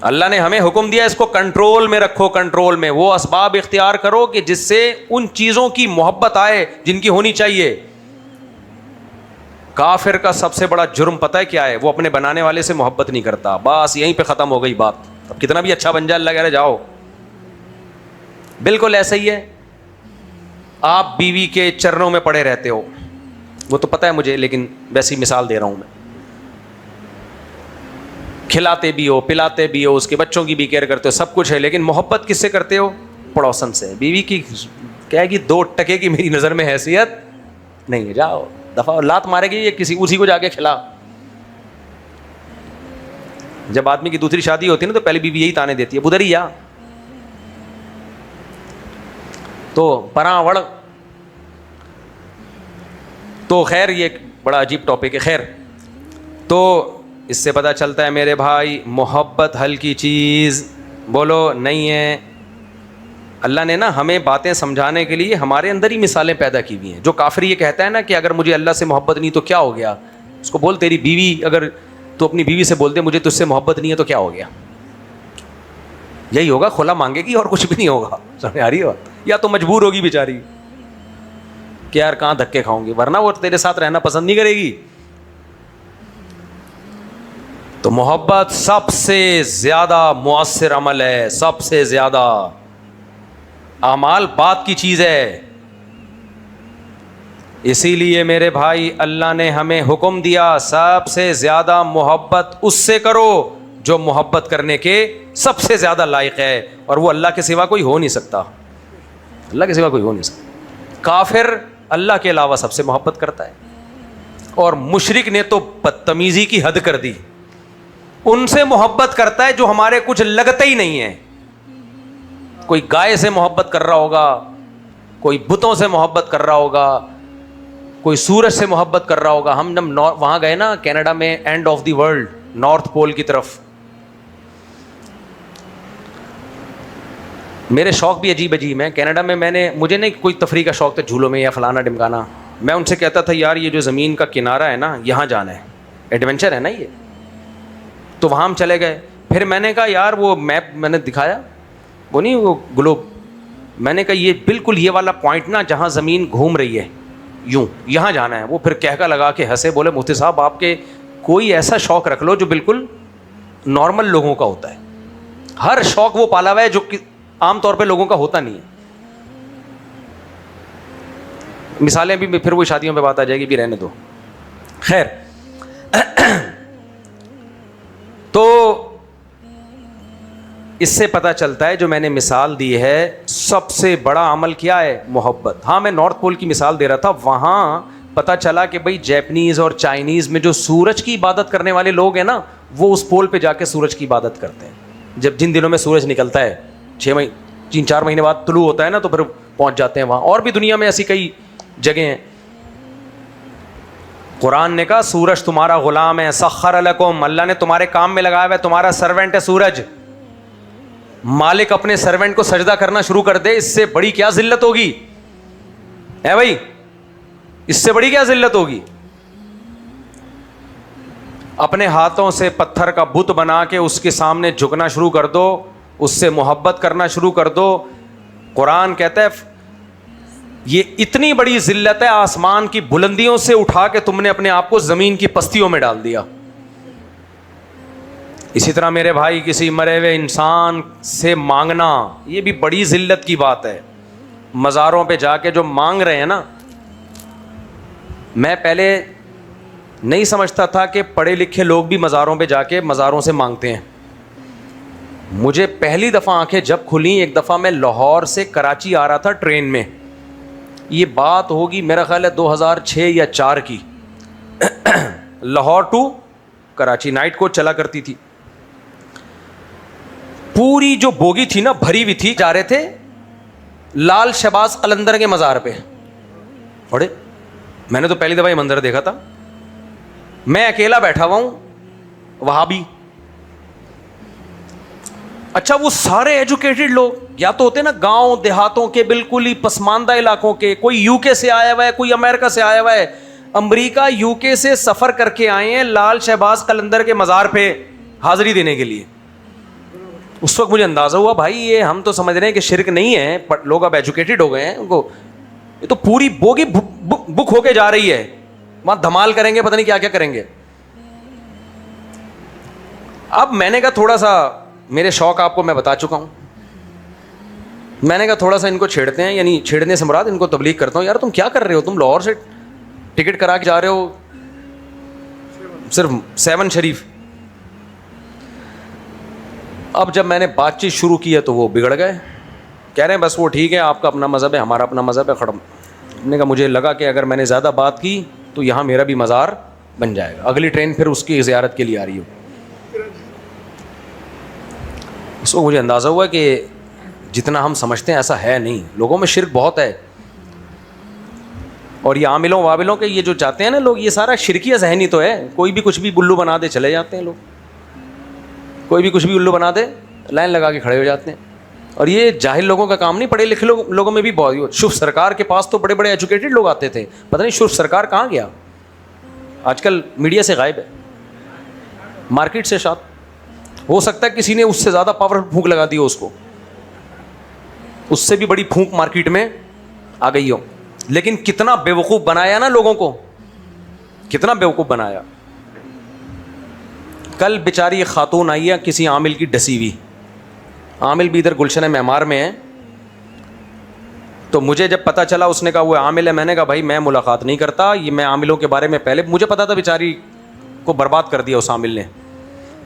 اللہ نے ہمیں حکم دیا اس کو کنٹرول میں رکھو, کنٹرول میں. وہ اسباب اختیار کرو کہ جس سے ان چیزوں کی محبت آئے جن کی ہونی چاہیے. کافر کا سب سے بڑا جرم پتہ ہے کیا ہے؟ وہ اپنے بنانے والے سے محبت نہیں کرتا. بس یہیں پہ ختم ہو گئی بات. اب کتنا بھی اچھا بن جائے, اللہ کہہ رہے جاؤ. بالکل ایسا ہی ہے. آپ بیوی کے چرنوں میں پڑے رہتے ہو, وہ تو پتہ ہے مجھے, لیکن ویسی مثال دے رہا ہوں میں. کھلاتے بھی ہو, پلاتے بھی ہو, اس کے بچوں کی بھی کیئر کرتے ہو, سب کچھ ہے, لیکن محبت کس سے کرتے ہو؟ پڑوسن سے. بیوی کی کہے گی 2 ٹکے کی میری نظر میں حیثیت نہیں ہے, جاؤ دفعہ. لات مارے گی یہ کسی, اسی کو جا کے کھلا. جب آدمی کی دوسری شادی ہوتی ہے نا تو پہلی بیوی یہی تانے دیتی ہے, بدر ہی جا. تو پراوڑ. تو خیر یہ ایک بڑا عجیب ٹاپک ہے. خیر, تو اس سے پتہ چلتا ہے میرے بھائی, محبت ہلکی چیز بولو نہیں ہے. اللہ نے نا ہمیں باتیں سمجھانے کے لیے ہمارے اندر ہی مثالیں پیدا کی ہوئی ہیں. جو کافر یہ کہتا ہے نا کہ اگر مجھے اللہ سے محبت نہیں تو کیا ہو گیا, اس کو بول تیری بیوی, اگر تو اپنی بیوی سے بول دے مجھے تجھ سے محبت نہیں ہے تو کیا ہو گیا, یہی ہوگا, کھلا مانگے گی اور کچھ بھی نہیں ہوگا. سمجھ آ رہی ہے بات؟ یا تو مجبور ہوگی بیچاری کہ یار کہاں دھکے کھاؤں گی, ورنہ وہ تیرے ساتھ رہنا پسند نہیں کرے گی. تو محبت سب سے زیادہ مؤثر عمل ہے, سب سے زیادہ. اعمال بات کی چیز ہے. اسی لیے میرے بھائی اللہ نے ہمیں حکم دیا سب سے زیادہ محبت اس سے کرو جو محبت کرنے کے سب سے زیادہ لائق ہے, اور وہ اللہ کے سوا کوئی ہو نہیں سکتا. اللہ کے سوا کوئی ہو نہیں سکتا. کافر اللہ کے علاوہ سب سے محبت کرتا ہے, اور مشرک نے تو بدتمیزی کی حد کر دی. ان سے محبت کرتا ہے جو ہمارے کچھ لگتے ہی نہیں ہیں. کوئی گائے سے محبت کر رہا ہوگا, کوئی بتوں سے محبت کر رہا ہوگا, کوئی سورج سے محبت کر رہا ہوگا. ہم جب وہاں گئے نا کینیڈا میں, end of the world, north pole کی طرف, میرے شوق بھی عجیب عجیب ہیں. کینیڈا میں مجھے نہیں کوئی تفریح کا شوق تھا جھولوں میں یا فلانا ڈمکانا. میں ان سے کہتا تھا یار یہ جو زمین کا کنارہ ہے نا یہاں جانا ہے, ایڈونچر ہے نا یہ. تو وہاں ہم چلے گئے. پھر میں نے کہا یار وہ میپ میں نے دکھایا, وہ نہیں وہ گلوب, میں نے کہا یہ بالکل یہ والا پوائنٹ نا جہاں زمین گھوم رہی ہے یوں, یہاں جانا ہے. وہ پھر کہہ لگا کے ہنسے, بولے مفتی صاحب آپ کے کوئی ایسا شوق رکھ لو جو بالکل نارمل لوگوں کا ہوتا ہے. ہر شوق وہ پالا ہوا ہے جو عام طور پہ لوگوں کا ہوتا نہیں ہے. مثالیں بھی پھر وہ شادیوں پہ بات آ جائے گی, بھی رہنے دو. خیر, تو اس سے پتہ چلتا ہے جو میں نے مثال دی ہے سب سے بڑا عمل کیا ہے؟ محبت. ہاں میں نارتھ پول کی مثال دے رہا تھا, وہاں پتہ چلا کہ بھائی جیپنیز اور چائنیز میں جو سورج کی عبادت کرنے والے لوگ ہیں نا, وہ اس پول پہ جا کے سورج کی عبادت کرتے ہیں. جن دنوں میں سورج نکلتا ہے 3-4 مہینے بعد طلوع ہوتا ہے نا, تو پھر پہنچ جاتے ہیں وہاں. اور بھی دنیا میں ایسی کئی جگہیں ہیں. قرآن نے کہا سورج تمہارا غلام ہے, سخر لکم, اللہ نے تمہارے کام میں لگایا ہوا ہے, تمہارا سرونٹ ہے سورج. مالک اپنے سرونٹ کو سجدہ کرنا شروع کر دے, اس سے بڑی کیا ذلت ہوگی ہے بھائی, اس سے بڑی کیا ذلت ہوگی. اپنے ہاتھوں سے پتھر کا بت بنا کے اس کے سامنے جھکنا شروع کر دو, اس سے محبت کرنا شروع کر دو. قرآن کہتا ہے یہ اتنی بڑی ذلت ہے, آسمان کی بلندیوں سے اٹھا کے تم نے اپنے آپ کو زمین کی پستیوں میں ڈال دیا. اسی طرح میرے بھائی کسی مرے ہوئے انسان سے مانگنا, یہ بھی بڑی ذلت کی بات ہے. مزاروں پہ جا کے جو مانگ رہے ہیں نا, میں پہلے نہیں سمجھتا تھا کہ پڑھے لکھے لوگ بھی مزاروں پہ جا کے مزاروں سے مانگتے ہیں. مجھے پہلی دفعہ آنکھیں جب کھلیں, ایک دفعہ میں لاہور سے کراچی آ رہا تھا ٹرین میں, یہ بات ہوگی میرا خیال ہے 2006 یا 4 کی. Lahore to Karachi night coach چلا کرتی تھی, پوری جو بوگی تھی نا بھری ہوئی تھی. جا رہے تھے لال شہباز قلندر کے مزار پہ. بڑے میں نے تو پہلی دفعہ یہ منظر دیکھا تھا, میں اکیلا بیٹھا ہوا ہوں وہابی. اچھا وہ سارے ایجوکیٹڈ لوگ یا تو ہوتے نا گاؤں دیہاتوں کے بالکل ہی پسماندہ علاقوں کے, کوئی یو کے سے آیا ہوا ہے, کوئی امریکہ سے آیا ہوا ہے, امریکہ یو کے سے سفر کر کے آئے ہیں لال شہباز قلندر کے مزار پہ حاضری دینے کے لیے. اس وقت مجھے اندازہ ہوا بھائی یہ ہم تو سمجھ رہے ہیں کہ شرک نہیں ہے, لوگ اب ایجوکیٹڈ ہو گئے ہیں, ان کو یہ تو پوری بوگی بک ہو کے جا رہی ہے, وہاں دھمال کریں گے, پتہ نہیں کیا کیا کریں گے. اب میں نے کہا تھوڑا سا, میرے شوق آپ کو میں بتا چکا ہوں, میں نے کہا تھوڑا سا ان کو چھیڑتے ہیں, یعنی چھیڑنے سے مراد ان کو تبلیغ کرتا ہوں. یار تم کیا کر رہے ہو, تم لاہور سے ٹکٹ کرا کے جا رہے ہو صرف 7 شریف. اب جب میں نے بات چیت شروع کی ہے تو وہ بگڑ گئے, کہہ رہے ہیں بس وہ ٹھیک ہے, آپ کا اپنا مذہب ہے, ہمارا اپنا مذہب ہے. خڑم نے کہا مجھے لگا کہ اگر میں نے زیادہ بات کی تو یہاں میرا بھی مزار بن جائے گا, اگلی ٹرین پھر اس کی زیارت کے لیے آ رہی ہو. اس کو مجھے اندازہ ہوا کہ جتنا ہم سمجھتے ہیں ایسا ہے نہیں, لوگوں میں شرک بہت ہے. اور یہ عاملوں وابلوں کے یہ جو چاہتے ہیں نا لوگ, یہ سارا شرکیہ ذہنی تو ہے. کوئی بھی کچھ بھی الو بنا دے چلے جاتے ہیں لوگ, کوئی بھی کچھ بھی الو بنا دے لائن لگا کے کھڑے ہو جاتے ہیں. اور یہ جاہل لوگوں کا کام نہیں, پڑھے لکھے لوگوں میں بھی بہت. شوف سرکار کے پاس تو بڑے بڑے ایجوکیٹڈ لوگ آتے تھے, پتہ نہیں شوف سرکار کہاں گیا, آج کل میڈیا سے غائب ہے, مارکیٹ سے شاید. ہو سکتا ہے کسی نے اس سے زیادہ پاور پھونک لگا دی ہو اس کو, اس سے بھی بڑی پھونک مارکیٹ میں آ گئی ہو. لیکن کتنا بیوقوف بنایا نا لوگوں کو, کتنا بیوقوف بنایا. کل بیچاری ایک خاتون آئی ہے کسی عامل کی ڈسی ہوئی, عامل بھی ادھر گلشن معمار میں ہے. تو مجھے جب پتہ چلا اس نے کہا وہ عامل ہے, میں نے کہا بھائی میں ملاقات نہیں کرتا, یہ میں عاملوں کے بارے میں پہلے مجھے پتا تھا, بیچاری کو برباد کر دیا اس عامل نے.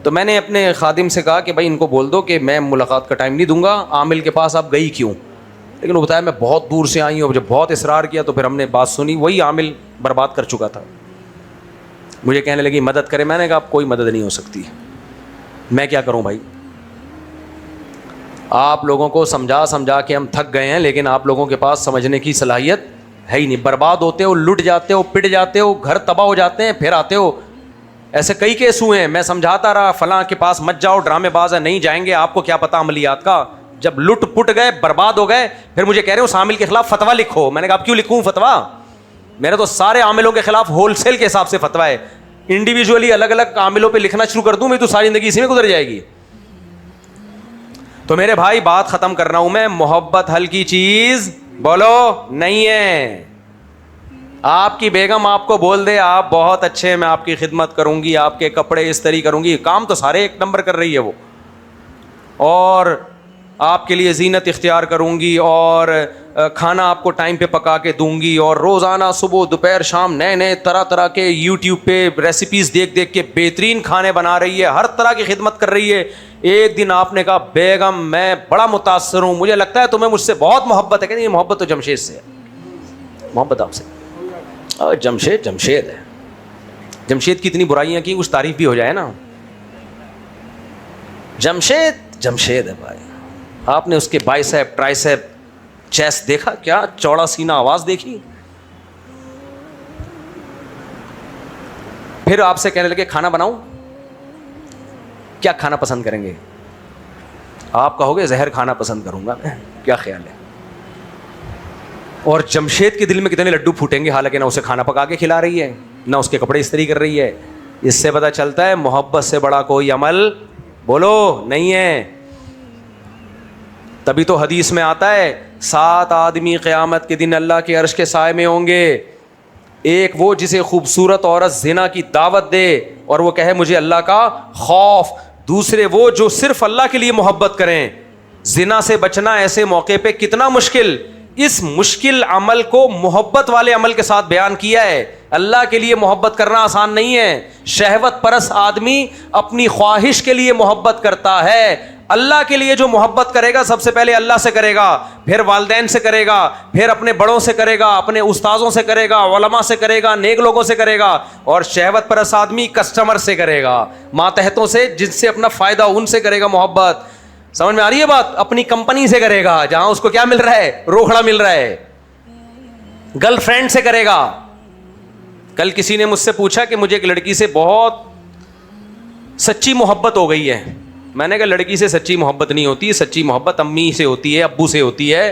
تو میں نے اپنے خادم سے کہا کہ بھائی ان کو بول دو کہ میں ملاقات کا ٹائم نہیں دوں گا, عامل کے پاس آپ گئی کیوں. لیکن وہ بتایا میں بہت دور سے آئی ہوں. جب بہت اصرار کیا تو پھر ہم نے بات سنی, وہی عامل برباد کر چکا تھا. مجھے کہنے لگی مدد کرے, میں نے کہا کوئی مدد نہیں ہو سکتی, میں کیا کروں بھائی. آپ لوگوں کو سمجھا کے ہم تھک گئے ہیں, لیکن آپ لوگوں کے پاس سمجھنے کی صلاحیت ہے ہی نہیں. برباد ہوتے ہو, لٹ جاتے ہو, پٹ جاتے ہو, گھر تباہ ہو جاتے ہیں, پھر آتے ہو. ایسے کئی کیس ہوئے ہیں, میں سمجھاتا رہا فلاں کے پاس مت جاؤ, ڈرامے باز ہے, نہیں جائیں گے, آپ کو کیا پتا عملیات کا. جب لٹ پٹ گئے, برباد ہو گئے, پھر مجھے کہہ رہے ہو اس عامل کے خلاف فتویٰ لکھو. میں نے کہا اب کیوں لکھوں فتویٰ, میرے تو سارے عاملوں کے خلاف ہول سیل کے حساب سے فتویٰ ہے. انڈیویجولی الگ الگ عاملوں پہ لکھنا شروع کر دوں میں تو ساری زندگی اسی میں گزر جائے گی. تو میرے بھائی بات ختم کر رہا ہوں میں, محبت ہلکی چیز بولو نہیں ہے. آپ کی بیگم آپ کو بول دے آپ بہت اچھے, میں آپ کی خدمت کروں گی, آپ کے کپڑے استری کروں گی, کام تو سارے ایک نمبر کر رہی ہے وہ, اور آپ کے لیے زینت اختیار کروں گی, اور کھانا آپ کو ٹائم پہ پکا کے دوں گی, اور روزانہ صبح دوپہر شام نئے نئے طرح طرح کے یوٹیوب پہ ریسیپیز دیکھ دیکھ کے بہترین کھانے بنا رہی ہے, ہر طرح کی خدمت کر رہی ہے. ایک دن آپ نے کہا بیگم میں بڑا متاثر ہوں, مجھے لگتا ہے تمہیں مجھ سے بہت محبت ہے. کہ نہیں, محبت تو جمشید سے ہے, محبت آپ سے. اور جمشید ہے, جمشید کی اتنی برائیاں کی, کچھ تعریف بھی ہو جائے نا. جمشید ہے بھائی. آپ نے اس کے بائسیپ ٹرائسیپ چیسٹ دیکھا, کیا چوڑا سینہ, آواز دیکھی. پھر آپ سے کہنے لگے کھانا بناؤں, کیا کھانا پسند کریں گے؟ آپ کہوگے زہر کھانا پسند کروں گا میں. کیا خیال ہے؟ اور جمشید کے دل میں کتنے لڈو پھوٹیں گے, حالانکہ نہ اسے کھانا پکا کے کھلا رہی ہے, نہ اس کے کپڑے استری کر رہی ہے. اس سے پتہ چلتا ہے محبت سے بڑا کوئی عمل بولو نہیں ہے. تبھی تو حدیث میں آتا ہے 7 آدمی قیامت کے دن اللہ کے عرش کے سائے میں ہوں گے. ایک وہ جسے خوبصورت عورت زنا کی دعوت دے اور وہ کہے مجھے اللہ کا خوف. دوسرے وہ جو صرف اللہ کے لیے محبت کریں. زنا سے بچنا ایسے موقع پہ کتنا مشکل, اس مشکل عمل کو محبت والے عمل کے ساتھ بیان کیا ہے. اللہ کے لیے محبت کرنا آسان نہیں ہے. شہوت پرست آدمی اپنی خواہش کے لیے محبت کرتا ہے. اللہ کے لیے جو محبت کرے گا سب سے پہلے اللہ سے کرے گا, پھر والدین سے کرے گا, پھر اپنے بڑوں سے کرے گا, اپنے استاذوں سے کرے گا, علماء سے کرے گا, نیک لوگوں سے کرے گا. اور شہوت پرست آدمی کسٹمر سے کرے گا, ماتحتوں سے, جن سے اپنا فائدہ ان سے کرے گا محبت. سمجھ میں آ رہی ہے بات؟ اپنی کمپنی سے کرے گا جہاں اس کو کیا مل رہا ہے, روکھڑا مل رہا ہے. گرل فرینڈ سے کرے گا. کل کسی نے مجھ سے پوچھا کہ مجھے ایک لڑکی سے بہت سچی محبت ہو گئی ہے. میں نے کہا لڑکی سے سچی محبت نہیں ہوتی, سچی محبت امی سے ہوتی ہے, ابو سے ہوتی ہے,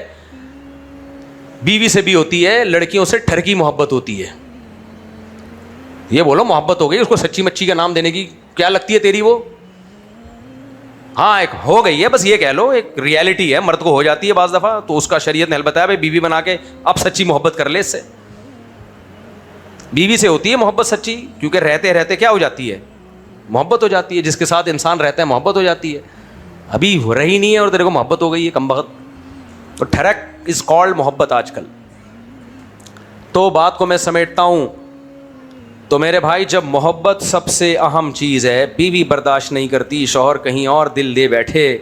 بیوی سے بھی ہوتی ہے. لڑکیوں سے ٹھرکی محبت ہوتی ہے. یہ بولو محبت ہو گئی, اس کو سچی مچی کا نام دینے کی کیا لگتی ہے تیری وہ؟ ہاں ایک ہو گئی ہے, بس یہ کہہ لو ایک ریالٹی ہے, مرد کو ہو جاتی ہے بعض دفعہ, تو اس کا شریعت نے حل بتایا بھائی بیوی بنا کے اب سچی محبت کر لے. اس سے بیوی سے ہوتی ہے محبت سچی, کیونکہ رہتے رہتے کیا ہو جاتی ہے, محبت ہو جاتی ہے. جس کے ساتھ انسان رہتا ہے محبت ہو جاتی ہے. ابھی رہی نہیں ہے اور تیرے کو محبت ہو گئی ہے کم بخت. تو ٹھرک از کالڈ محبت آج کل. تو بات کو میں سمیٹتا ہوں. تو میرے بھائی جب محبت سب سے اہم چیز ہے, بیوی برداشت نہیں کرتی, شوہر کہیں اور دل دے بیٹھے,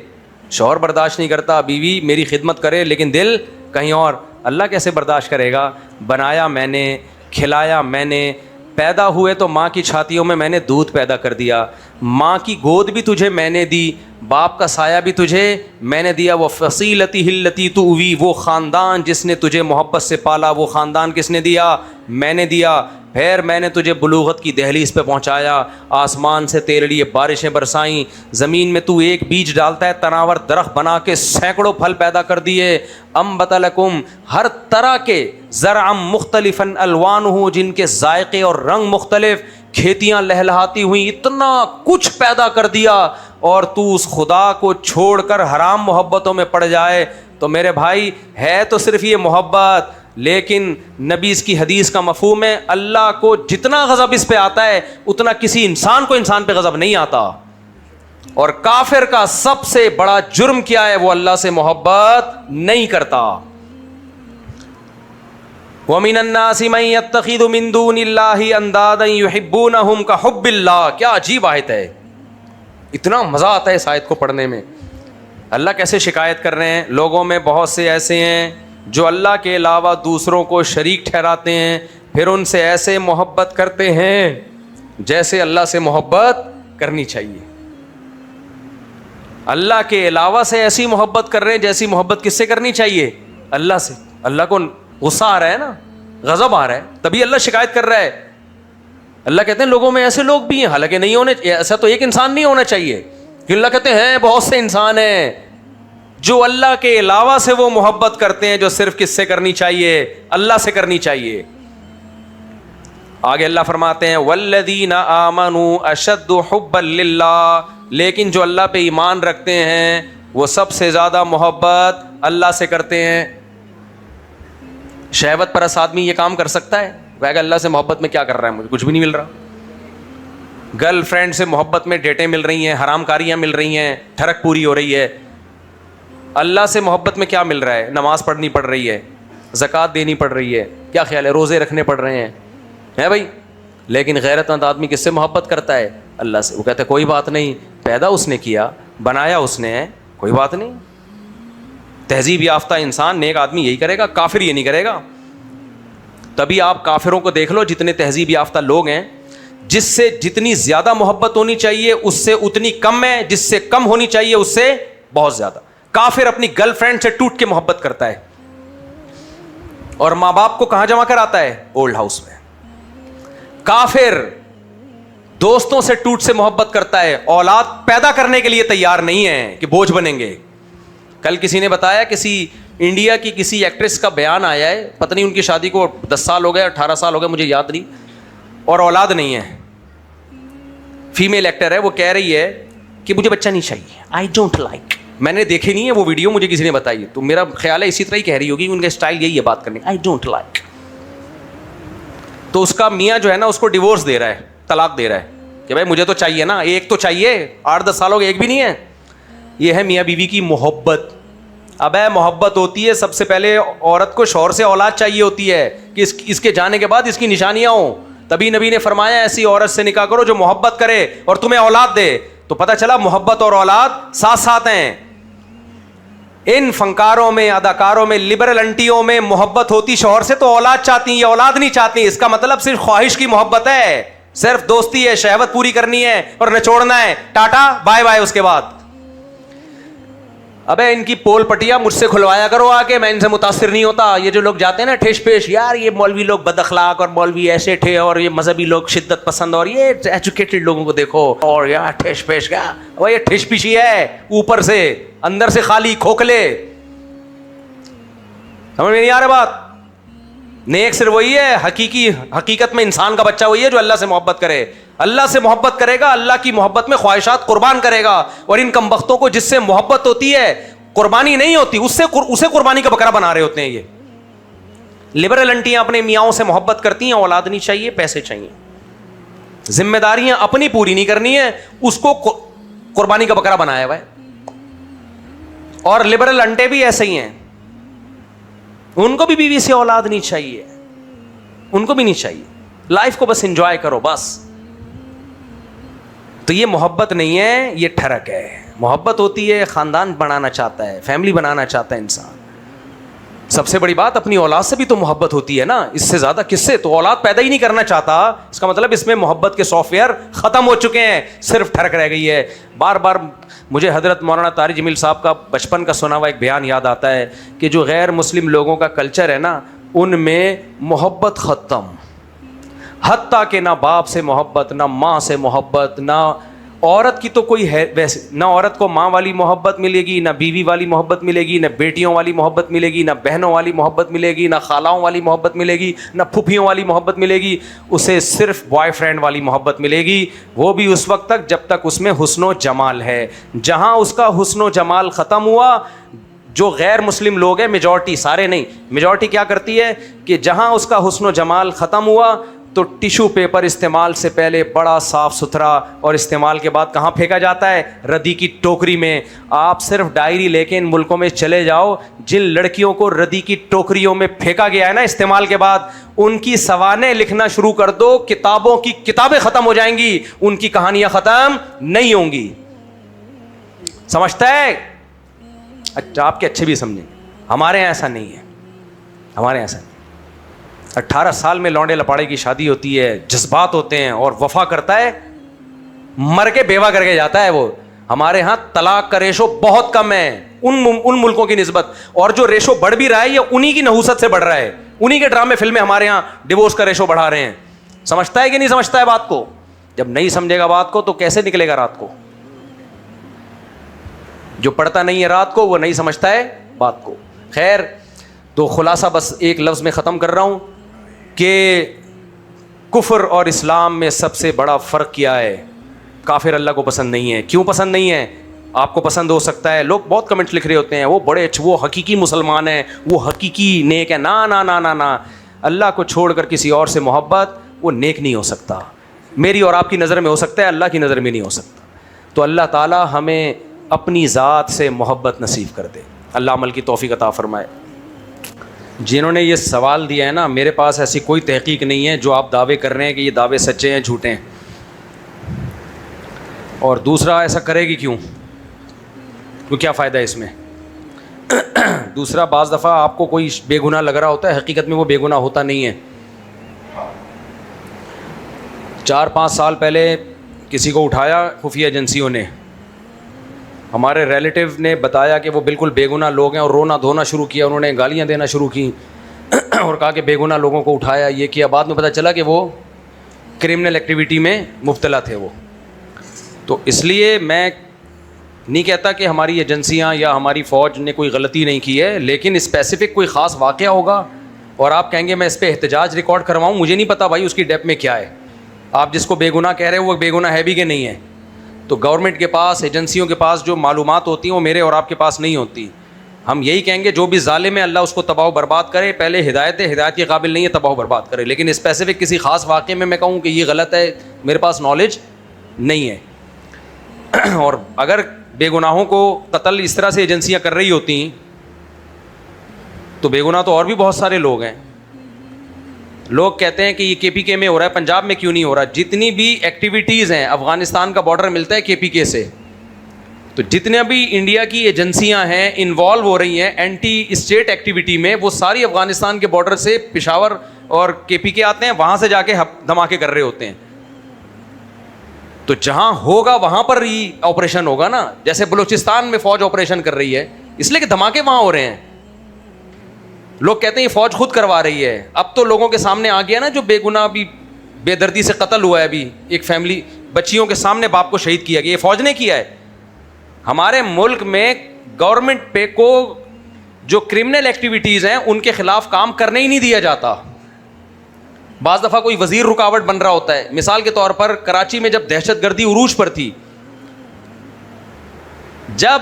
شوہر برداشت نہیں کرتا, بیوی میری خدمت کرے لیکن دل کہیں اور, اللہ کیسے برداشت کرے گا؟ بنایا میں نے, کھلایا میں نے, پیدا ہوئے تو ماں کی چھاتیوں میں نے دودھ پیدا کر دیا, ماں کی گود بھی تجھے میں نے دی, باپ کا سایہ بھی تجھے میں نے دیا. وہ فصیلتی ہلتی تؤوی, وہ خاندان جس نے تجھے محبت سے پالا, وہ خاندان کس نے دیا؟ میں نے دیا. پھر میں نے تجھے بلوغت کی دہلیز پہ پہنچایا, آسمان سے تیرے لیے بارشیں برسائیں, زمین میں تو ایک بیج ڈالتا ہے تناور درخت بنا کے سینکڑوں پھل پیدا کر دیے. انبت لکم, ہر طرح کے زرعا مختلفا الوانہ, جن کے ذائقے اور رنگ مختلف, کھیتیاں لہلہاتی ہوئیں, اتنا کچھ پیدا کر دیا. اور تو اس خدا کو چھوڑ کر حرام محبتوں میں پڑ جائے تو میرے بھائی ہے تو صرف یہ محبت, لیکن نبی اس کی حدیث کا مفہوم ہے اللہ کو جتنا غضب اس پہ آتا ہے اتنا کسی انسان کو انسان پہ غضب نہیں آتا. اور کافر کا سب سے بڑا جرم کیا ہے؟ وہ اللہ سے محبت نہیں کرتا. وَمِنَ النَّاسِ مَن يَتَّخِذُ مِن دُونِ اللَّهِ أَندَادًا يُحِبُّونَهُمْ كَحُبِّ اللَّهِ. کیا عجیب آیت ہے, اتنا مزہ آتا ہے اس آیت کو پڑھنے میں. اللہ کیسے شکایت کر رہے ہیں, لوگوں میں بہت سے ایسے ہیں جو اللہ کے علاوہ دوسروں کو شریک ٹھہراتے ہیں, پھر ان سے ایسے محبت کرتے ہیں جیسے اللہ سے محبت کرنی چاہیے. اللہ کے علاوہ سے ایسی محبت کر رہے ہیں جیسی محبت کس سے کرنی چاہیے؟ اللہ سے. اللہ کو غصہ آ رہا ہے نا, غضب آ رہا ہے, تبھی اللہ شکایت کر رہا ہے. اللہ کہتے ہیں لوگوں میں ایسے لوگ بھی ہیں, حالانکہ نہیں ہونے, ایسا تو ایک انسان نہیں ہونا چاہیے, کہ اللہ کہتے ہیں بہت سے انسان ہیں جو اللہ کے علاوہ سے وہ محبت کرتے ہیں جو صرف کس سے کرنی چاہیے؟ اللہ سے کرنی چاہیے. آگے اللہ فرماتے ہیں والذین آمنوا اشد حبا للہ, لیکن جو اللہ پہ ایمان رکھتے ہیں وہ سب سے زیادہ محبت اللہ سے کرتے ہیں. شہوت پرست آدمی یہ کام کر سکتا ہے؟ وہ اللہ سے محبت میں کیا کر رہا ہے, مجھے کچھ بھی نہیں مل رہا. گرل فرینڈ سے محبت میں ڈیٹیں مل رہی ہیں, حرام کاریاں مل رہی ہیں, ٹھڑک پوری ہو رہی ہے. اللہ سے محبت میں کیا مل رہا ہے؟ نماز پڑھنی پڑ رہی ہے, زکوٰۃ دینی پڑ رہی ہے, کیا خیال ہے, روزے رکھنے پڑ رہے ہیں بھائی. لیکن غیرت مند آدمی کس سے محبت کرتا ہے؟ اللہ سے. وہ کہتا ہے کوئی بات نہیں, پیدا اس نے کیا, بنایا اس نے ہے, کوئی بات نہیں. تہذیب یافتہ انسان نیک آدمی یہی کرے گا, کافر یہ نہیں کرے گا. تبھی آپ کافروں کو دیکھ لو، جتنے تہذیب یافتہ لوگ ہیں، جس سے جتنی زیادہ محبت ہونی چاہیے اس سے اتنی کم ہے، جس سے کم ہونی چاہیے اس سے بہت زیادہ. کافر اپنی گرل فرینڈ سے ٹوٹ کے محبت کرتا ہے، اور ماں باپ کو کہاں جمع کراتا ہے؟ اولڈ ہاؤس میں. کافر دوستوں سے ٹوٹ سے محبت کرتا ہے، اولاد پیدا کرنے کے لیے تیار نہیں ہے کہ بوجھ بنیں گے. کل کسی نے بتایا، کسی انڈیا کی کسی ایکٹریس کا بیان آیا ہے، پتہ نہیں ان کی شادی کو 10 سال ہو گئے 18 سال ہو گئے مجھے یاد نہیں، اور اولاد نہیں ہے. فیمیل ایکٹر ہے، وہ کہہ رہی ہے کہ مجھے بچہ نہیں چاہیے، آئی ڈونٹ لائک. میں نے دیکھی نہیں ہے وہ ویڈیو، مجھے کسی نے بتائی، تو میرا خیال ہے اسی طرح ہی کہہ رہی ہوگی، ان کا اسٹائل یہی ہے بات کرنے، آئی ڈونٹ لائک. تو اس کا میاں جو ہے نا اس کو ڈیورس دے رہا ہے، طلاق دے رہا ہے کہ بھائی مجھے تو چاہیے نا، ایک تو چاہیے، 8-10 سال ہو گئے ایک بھی نہیں ہے. یہ ہے میاں بیوی کی محبت. اب محبت ہوتی ہے سب سے پہلے عورت کو شوہر سے اولاد چاہیے ہوتی ہے کہ اس کے جانے کے بعد اس کی نشانیاں ہوں. تبھی نبی نے فرمایا ایسی عورت سے نکاح کرو جو محبت کرے اور تمہیں اولاد دے. تو پتہ چلا محبت اور اولاد ساتھ ساتھ ہیں. ان فنکاروں میں، اداکاروں میں، لبرل انٹیوں میں محبت ہوتی شوہر سے تو اولاد چاہتی ہیں، یہ اولاد نہیں چاہتی. اس کا مطلب صرف خواہش کی محبت ہے، صرف دوستی ہے، شہوت پوری کرنی ہے اور نچوڑنا ہے، ٹاٹا بائے بائے. اس کے بعد ابے ان کی پول پٹیا مجھ سے کھلوایا کرو آ کے، میں ان سے متاثر نہیں ہوتا. یہ جو لوگ جاتے ہیں نا ٹھیش پیش، یار یہ مولوی لوگ بد اخلاق اور مولوی ایسے تھے اور یہ مذہبی لوگ شدت پسند اور یہ ایجوکیٹڈ لوگوں کو دیکھو اور یار ٹھیش پیش کیا، وہ یہ ٹھیش پیشی ہے، اوپر سے اندر سے خالی کھوکھلے. سمجھ میں نہیں آ رہا بات؟ نیک صرف وہی ہے، حقیقت میں انسان کا بچہ وہی ہے جو اللہ سے محبت کرے. اللہ سے محبت کرے گا، اللہ کی محبت میں خواہشات قربان کرے گا. اور ان کم بختوں کو جس سے محبت ہوتی ہے قربانی نہیں ہوتی، اسے قربانی کا بکرا بنا رہے ہوتے ہیں. یہ لبرل انٹیاں اپنے میاں سے محبت کرتی ہیں، اولاد نہیں چاہیے، پیسے چاہیے، ذمہ داریاں اپنی پوری نہیں کرنی ہے، اس کو قربانی کا بکرا بنایا ہوا ہے. اور لبرل انٹے بھی ایسے ہی ہیں، ان کو بھی بیوی سے اولاد نہیں چاہیے، ان کو بھی نہیں چاہیے، لائف کو بس انجوائے کرو بس. تو یہ محبت نہیں ہے، یہ ٹھرک ہے. محبت ہوتی ہے خاندان بنانا چاہتا ہے، فیملی بنانا چاہتا ہے انسان. سب سے بڑی بات اپنی اولاد سے بھی تو محبت ہوتی ہے نا، اس سے زیادہ کس سے؟ تو اولاد پیدا ہی نہیں کرنا چاہتا، اس کا مطلب اس میں محبت کے سافٹ ویئر ختم ہو چکے ہیں، صرف ٹھرک رہ گئی ہے. بار بار مجھے حضرت مولانا طارق جمیل صاحب کا بچپن کا سنا ہوا ایک بیان یاد آتا ہے کہ جو غیر مسلم لوگوں کا کلچر ہے نا، ان میں محبت ختم، حتیٰ کہ نہ باپ سے محبت، نہ ماں سے محبت، نہ عورت کی تو کوئی ہے ویسے، نہ عورت کو ماں والی محبت ملے گی، نہ بیوی والی محبت ملے گی، نہ بیٹیوں والی محبت ملے گی، نہ بہنوں والی محبت ملے گی، نہ خالاؤں والی محبت ملے گی، نہ پھوپھیوں والی محبت ملے گی. اسے صرف بوائے فرینڈ والی محبت ملے گی، وہ بھی اس وقت تک جب تک اس میں حسن و جمال ہے. جہاں اس کا حسن و جمال ختم ہوا، جو غیر مسلم لوگ ہیں، میجورٹی، سارے نہیں، میجورٹی کیا کرتی ہے کہ جہاں اس کا حسن و جمال ختم ہوا تو ٹیشو پیپر استعمال سے پہلے بڑا صاف ستھرا، اور استعمال کے بعد کہاں پھینکا جاتا ہے؟ ردی کی ٹوکری میں. آپ صرف ڈائری لے کے ان ملکوں میں چلے جاؤ، جن لڑکیوں کو ردی کی ٹوکریوں میں پھینکا گیا ہے نا استعمال کے بعد، ان کی سوانح لکھنا شروع کر دو، کتابوں کی کتابیں ختم ہو جائیں گی، ان کی کہانیاں ختم نہیں ہوں گی. سمجھتا ہے؟ اچھا آپ کے اچھے بھی سمجھیں. ہمارے یہاں ایسا نہیں ہے، ہمارے یہاں ایسا نہیں. 18 سال میں لونڈے لپاڑے کی شادی ہوتی ہے، جذبات ہوتے ہیں، اور وفا کرتا ہے، مر کے بیوہ کر کے جاتا ہے وہ. ہمارے ہاں طلاق کا ریشو بہت کم ہے ان ملکوں کی نسبت، اور جو ریشو بڑھ بھی رہا ہے یہ انہی کی نحوست سے بڑھ رہا ہے. انہی کے ڈرامے فلمیں ہمارے ہاں ڈیورس کا ریشو بڑھا رہے ہیں. سمجھتا ہے کہ نہیں سمجھتا ہے بات کو؟ جب نہیں سمجھے گا بات کو تو کیسے نکلے گا رات کو؟ جو پڑھتا نہیں ہے رات کو وہ نہیں سمجھتا ہے بات کو. خیر، تو خلاصہ بس ایک لفظ میں ختم کر رہا ہوں کہ کفر اور اسلام میں سب سے بڑا فرق کیا ہے؟ کافر اللہ کو پسند نہیں ہے. کیوں پسند نہیں ہے؟ آپ کو پسند ہو سکتا ہے، لوگ بہت کمنٹ لکھ رہے ہوتے ہیں، وہ بڑے وہ حقیقی مسلمان ہیں، وہ حقیقی نیک ہے. نا نا نا نا نا، اللہ کو چھوڑ کر کسی اور سے محبت، وہ نیک نہیں ہو سکتا. میری اور آپ کی نظر میں ہو سکتا ہے، اللہ کی نظر میں نہیں ہو سکتا. تو اللہ تعالی ہمیں اپنی ذات سے محبت نصیب کر دے. اللہ عمل کی توفیق عطا فرمائے. جنہوں نے یہ سوال دیا ہے نا، میرے پاس ایسی کوئی تحقیق نہیں ہے جو آپ دعوے کر رہے ہیں کہ یہ دعوے سچے ہیں جھوٹے ہیں. اور دوسرا، ایسا کرے گی کیوں؟ کیا فائدہ ہے اس میں؟ دوسرا، بعض دفعہ آپ کو کوئی بے گناہ لگ رہا ہوتا ہے، حقیقت میں وہ بے گناہ ہوتا نہیں ہے. 4-5 سال پہلے کسی کو اٹھایا خفیہ ایجنسیوں نے, ہمارے ریلیٹیو نے بتایا کہ وہ بالکل بے گناہ لوگ ہیں, اور رونا دھونا شروع کیا, انہوں نے گالیاں دینا شروع کی اور کہا کہ بے گناہ لوگوں کو اٹھایا, یہ کیا. بعد میں پتہ چلا کہ وہ کرمنل ایکٹیویٹی میں مبتلا تھے وہ. تو اس لیے میں نہیں کہتا کہ ہماری ایجنسیاں یا ہماری فوج نے کوئی غلطی نہیں کی ہے, لیکن اسپیسیفک کوئی خاص واقعہ ہوگا اور آپ کہیں گے میں اس پہ احتجاج ریکارڈ کرواؤں, مجھے نہیں پتا بھائی اس کی ڈیپ میں کیا ہے. آپ جس کو بے گناہ کہہ رہے ہو وہ بے گناہ ہے بھی کہ نہیں ہے. تو گورنمنٹ کے پاس, ایجنسیوں کے پاس جو معلومات ہوتی ہیں وہ میرے اور آپ کے پاس نہیں ہوتی. ہم یہی کہیں گے جو بھی ظالم ہے اللہ اس کو تباہ و برباد کرے, پہلے ہدایت کے قابل نہیں ہے تباہ و برباد کرے. لیکن اسپیسیفک کسی خاص واقعے میں کہوں کہ یہ غلط ہے, میرے پاس نالج نہیں ہے. اور اگر بے گناہوں کو قتل اس طرح سے ایجنسیاں کر رہی ہوتی تو بے گناہ تو اور بھی بہت سارے لوگ ہیں. لوگ کہتے ہیں کہ یہ KPK میں ہو رہا ہے, پنجاب میں کیوں نہیں ہو رہا. جتنی بھی ایکٹیویٹیز ہیں, افغانستان کا بارڈر ملتا ہے KPK سے, تو جتنے بھی انڈیا کی ایجنسیاں ہیں انوالو ہو رہی ہیں اینٹی اسٹیٹ ایکٹیویٹی میں, وہ ساری افغانستان کے بارڈر سے پشاور اور KPK آتے ہیں, وہاں سے جا کے دھماکے کر رہے ہوتے ہیں. تو جہاں ہوگا وہاں پر ہی آپریشن ہوگا نا. جیسے بلوچستان میں فوج آپریشن کر رہی ہے اس لیے کہ دھماکے وہاں ہو رہے ہیں. لوگ کہتے ہیں یہ فوج خود کروا رہی ہے. اب تو لوگوں کے سامنے آ گیا نا جو بے گناہ بھی بے دردی سے قتل ہوا ہے. ابھی ایک فیملی بچیوں کے سامنے باپ کو شہید کیا گیا, یہ فوج نے کیا ہے. ہمارے ملک میں گورنمنٹ پہ کو جو کرمنل ایکٹیویٹیز ہیں ان کے خلاف کام کرنے ہی نہیں دیا جاتا. بعض دفعہ کوئی وزیر رکاوٹ بن رہا ہوتا ہے. مثال کے طور پر کراچی میں جب دہشت گردی عروج پر تھی, جب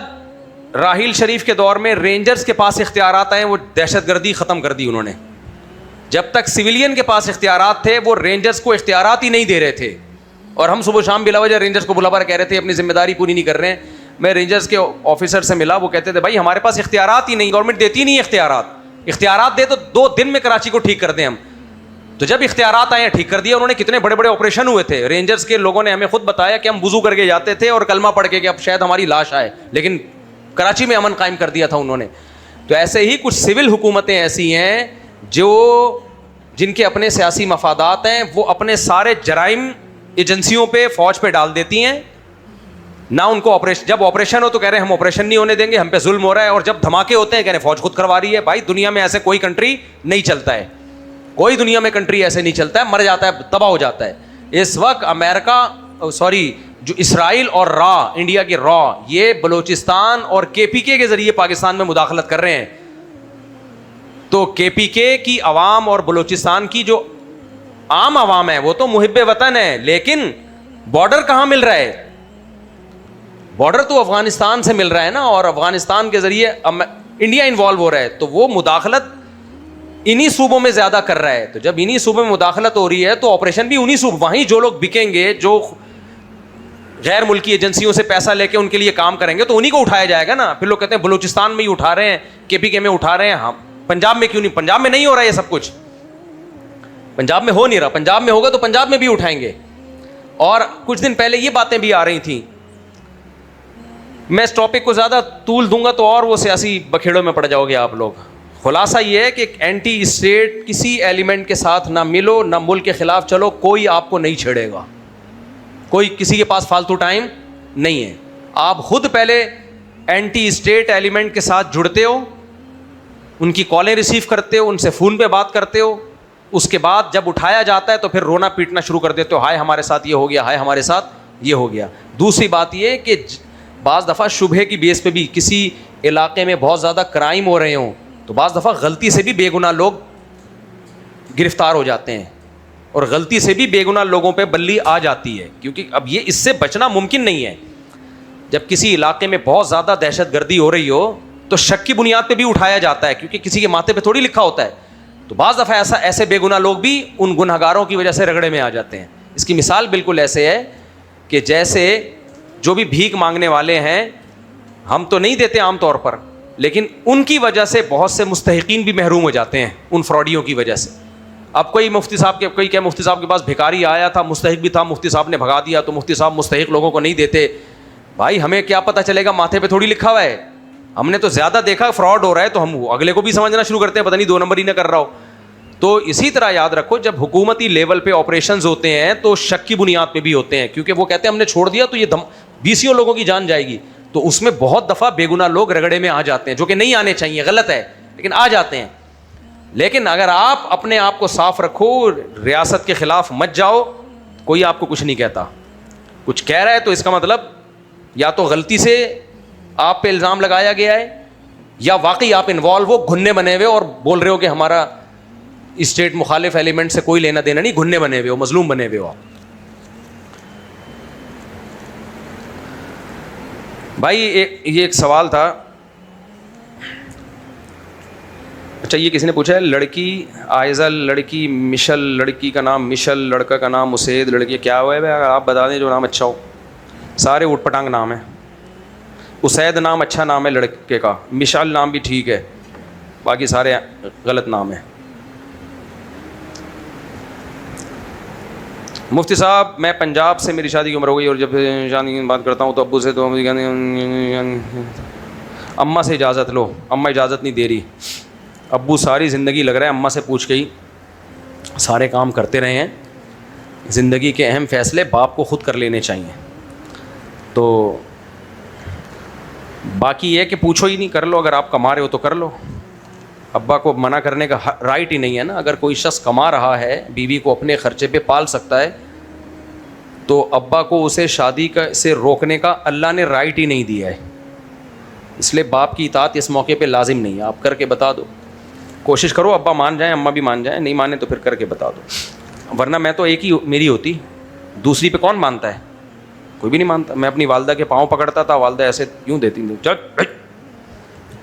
راحیل شریف کے دور میں رینجرز کے پاس اختیارات آئے, وہ دہشت گردی ختم کر دی انہوں نے. جب تک سویلین کے پاس اختیارات تھے وہ رینجرز کو اختیارات ہی نہیں دے رہے تھے, اور ہم صبح شام بلا وجہ رینجرز کو بلا بلا کہہ رہے تھے اپنی ذمہ داری پوری نہیں کر رہے ہیں. میں رینجرز کے آفیسر سے ملا, وہ کہتے تھے بھائی ہمارے پاس اختیارات ہی نہیں, گورنمنٹ دیتی نہیں اختیارات. اختیارات دے تو 2 دن میں کراچی کو ٹھیک کر دیں ہم. تو جب اختیارات آئے ٹھیک کر دیا انہوں نے. کتنے بڑے بڑے آپریشن ہوئے تھے. رینجرز کے لوگوں نے ہمیں خود بتایا کہ ہم وضو کر کے جاتے تھے اور کلمہ پڑھ کے کہ اب شاید ہماری لاش آئے, لیکن کراچی میں امن قائم کر دیا تھا انہوں نے. تو ایسے ہی کچھ سول حکومتیں ایسی ہیں جن کے اپنے سیاسی مفادات ہیں, وہ اپنے سارے جرائم ایجنسیوں پہ, فوج پہ ڈال دیتی ہیں. نہ ان کو آپریشن, جب آپریشن ہو تو کہہ رہے ہیں ہم آپریشن نہیں ہونے دیں گے, ہم پہ ظلم ہو رہا ہے. اور جب دھماکے ہوتے ہیں کہہ رہے ہیں فوج خود کروا رہی ہے. بھائی دنیا میں ایسے کوئی کنٹری نہیں چلتا ہے, کوئی دنیا میں کنٹری ایسے نہیں چلتا ہے. مر جاتا ہے, تباہ ہو جاتا ہے. اس وقت جو اسرائیل اور انڈیا کے یہ بلوچستان اور KPK کے ذریعے پاکستان میں مداخلت کر رہے ہیں. تو KPK کی عوام اور بلوچستان کی جو عام عوام ہے وہ تو محب وطن ہے, لیکن بارڈر کہاں مل رہا ہے؟ بارڈر تو افغانستان سے مل رہا ہے نا, اور افغانستان کے ذریعے انڈیا انوالو ہو رہا ہے. تو وہ مداخلت انہی صوبوں میں زیادہ کر رہا ہے. تو جب انہی صوبوں میں مداخلت ہو رہی ہے تو آپریشن بھی انہی صوبوں, وہیں جو لوگ بکیں گے, جو غیر ملکی ایجنسیوں سے پیسہ لے کے ان کے لیے کام کریں گے, تو انہی کو اٹھایا جائے گا نا. پھر لوگ کہتے ہیں بلوچستان میں ہی اٹھا رہے ہیں, KPK میں اٹھا رہے ہیں, ہم پنجاب میں کیوں نہیں؟ پنجاب میں نہیں ہو رہا یہ سب کچھ, پنجاب میں ہو نہیں رہا. پنجاب میں ہوگا تو پنجاب میں بھی اٹھائیں گے. اور کچھ دن پہلے یہ باتیں بھی آ رہی تھیں. میں اس ٹاپک کو زیادہ طول دوں گا تو اور وہ سیاسی بکھیڑوں میں پڑ جاؤ گے آپ لوگ. خلاصہ یہ ہے کہ اینٹی اسٹیٹ کسی ایلیمنٹ کے ساتھ نہ ملو, نہ ملک کے خلاف چلو, کوئی آپ کو نہیں چھیڑے گا. کوئی کسی کے پاس فالتو ٹائم نہیں ہے. آپ خود پہلے اینٹی اسٹیٹ ایلیمنٹ کے ساتھ جڑتے ہو, ان کی کالیں ریسیو کرتے ہو, ان سے فون پہ بات کرتے ہو. اس کے بعد جب اٹھایا جاتا ہے تو پھر رونا پیٹنا شروع کر دیتے ہو, ہائے ہمارے ساتھ یہ ہو گیا, ہائے ہمارے ساتھ یہ ہو گیا. دوسری بات یہ کہ بعض دفعہ شبہے کی بیس پہ بھی کسی علاقے میں بہت زیادہ کرائم ہو رہے ہوں تو بعض دفعہ غلطی سے بھی بے گناہ لوگ گرفتار ہو جاتے ہیں, اور غلطی سے بھی بے گناہ لوگوں پہ بلی آ جاتی ہے. کیونکہ اب یہ اس سے بچنا ممکن نہیں ہے. جب کسی علاقے میں بہت زیادہ دہشت گردی ہو رہی ہو تو شک کی بنیاد پہ بھی اٹھایا جاتا ہے, کیونکہ کسی کے ماتھے پہ تھوڑی لکھا ہوتا ہے. تو بعض دفعہ ایسے بے گناہ لوگ بھی ان گنہگاروں کی وجہ سے رگڑے میں آ جاتے ہیں. اس کی مثال بالکل ایسے ہے کہ جیسے جو بھی بھیک مانگنے والے ہیں, ہم تو نہیں دیتے عام طور پر, لیکن ان کی وجہ سے بہت سے مستحقین بھی محروم ہو جاتے ہیں ان فراڈیوں کی وجہ سے. اب کوئی مفتی صاحب کے پاس بھکاری آیا تھا, مستحق بھی تھا, مفتی صاحب نے بھگا دیا, تو مفتی صاحب مستحق لوگوں کو نہیں دیتے. بھائی ہمیں کیا پتہ چلے گا, ماتھے پہ تھوڑی لکھا ہوا ہے. ہم نے تو زیادہ دیکھا فراڈ ہو رہا ہے تو ہم اگلے کو بھی سمجھنا شروع کرتے ہیں پتہ نہیں 2 نمبر ہی نہ کر رہا ہو. تو اسی طرح یاد رکھو جب حکومتی لیول پہ آپریشنز ہوتے ہیں تو شک کی بنیاد پہ بھی ہوتے ہیں, کیونکہ وہ کہتے ہیں ہم نے چھوڑ دیا تو یہ 20 لوگوں کی جان جائے گی, تو اس میں بہت دفعہ بے گناہ لوگ رگڑے میں آ جاتے ہیں, جو کہ نہیں آنے چاہیے, غلط ہے, لیکن آ جاتے ہیں. لیکن اگر آپ اپنے آپ کو صاف رکھو, ریاست کے خلاف مت جاؤ, کوئی آپ کو کچھ نہیں کہتا. کچھ کہہ رہا ہے تو اس کا مطلب یا تو غلطی سے آپ پہ الزام لگایا گیا ہے, یا واقعی آپ انوالو ہو, گھننے بنے ہوئے اور بول رہے ہو کہ ہمارا اسٹیٹ مخالف ایلیمنٹ سے کوئی لینا دینا نہیں, گھننے بنے ہوئے ہو, مظلوم بنے ہوئے ہو آپ. بھائی یہ ایک سوال تھا, اچھا یہ کسی نے پوچھا ہے لڑکی آئزل, لڑکی مشل, لڑکی کا نام مشل, لڑکا کا نام اسید, لڑکی کیا ہوا ہے؟ آپ بتا دیں جو نام اچھا ہو. سارے اوٹ پٹانگ نام ہیں. اسید نام اچھا نام ہے لڑکے کا, مشل نام بھی ٹھیک ہے, باقی سارے غلط نام ہیں. مفتی صاحب میں پنجاب سے, میری شادی کی عمر ہو گئی, اور جب شادی کی بات کرتا ہوں تو ابو سے تو اماں سے اجازت لو, اماں اجازت نہیں دے رہی. ابو ساری زندگی لگ رہا ہے اماں سے پوچھ کے ہی سارے کام کرتے رہے ہیں. زندگی کے اہم فیصلے باپ کو خود کر لینے چاہیے. تو باقی یہ کہ پوچھو ہی نہیں, کر لو, اگر آپ کما رہے ہو تو کر لو. ابا کو منع کرنے کا رائٹ ہی نہیں ہے نا. اگر کوئی شخص کما رہا ہے, بیوی کو اپنے خرچے پہ پال سکتا ہے, تو ابا کو اسے شادی سے روکنے کا اللہ نے رائٹ ہی نہیں دیا ہے. اس لیے باپ کی اطاعت اس موقع پہ لازم نہیں ہے. آپ کر کے بتا دو, کوشش کرو ابا مان جائیں, اماں بھی مان جائیں, نہیں مانے تو پھر کر کے بتا دو. ورنہ میں تو ایک ہی میری ہوتی, دوسری پہ کون مانتا ہے؟ کوئی بھی نہیں مانتا. میں اپنی والدہ کے پاؤں پکڑتا تھا, والدہ ایسے یوں دیتی تھی, چل.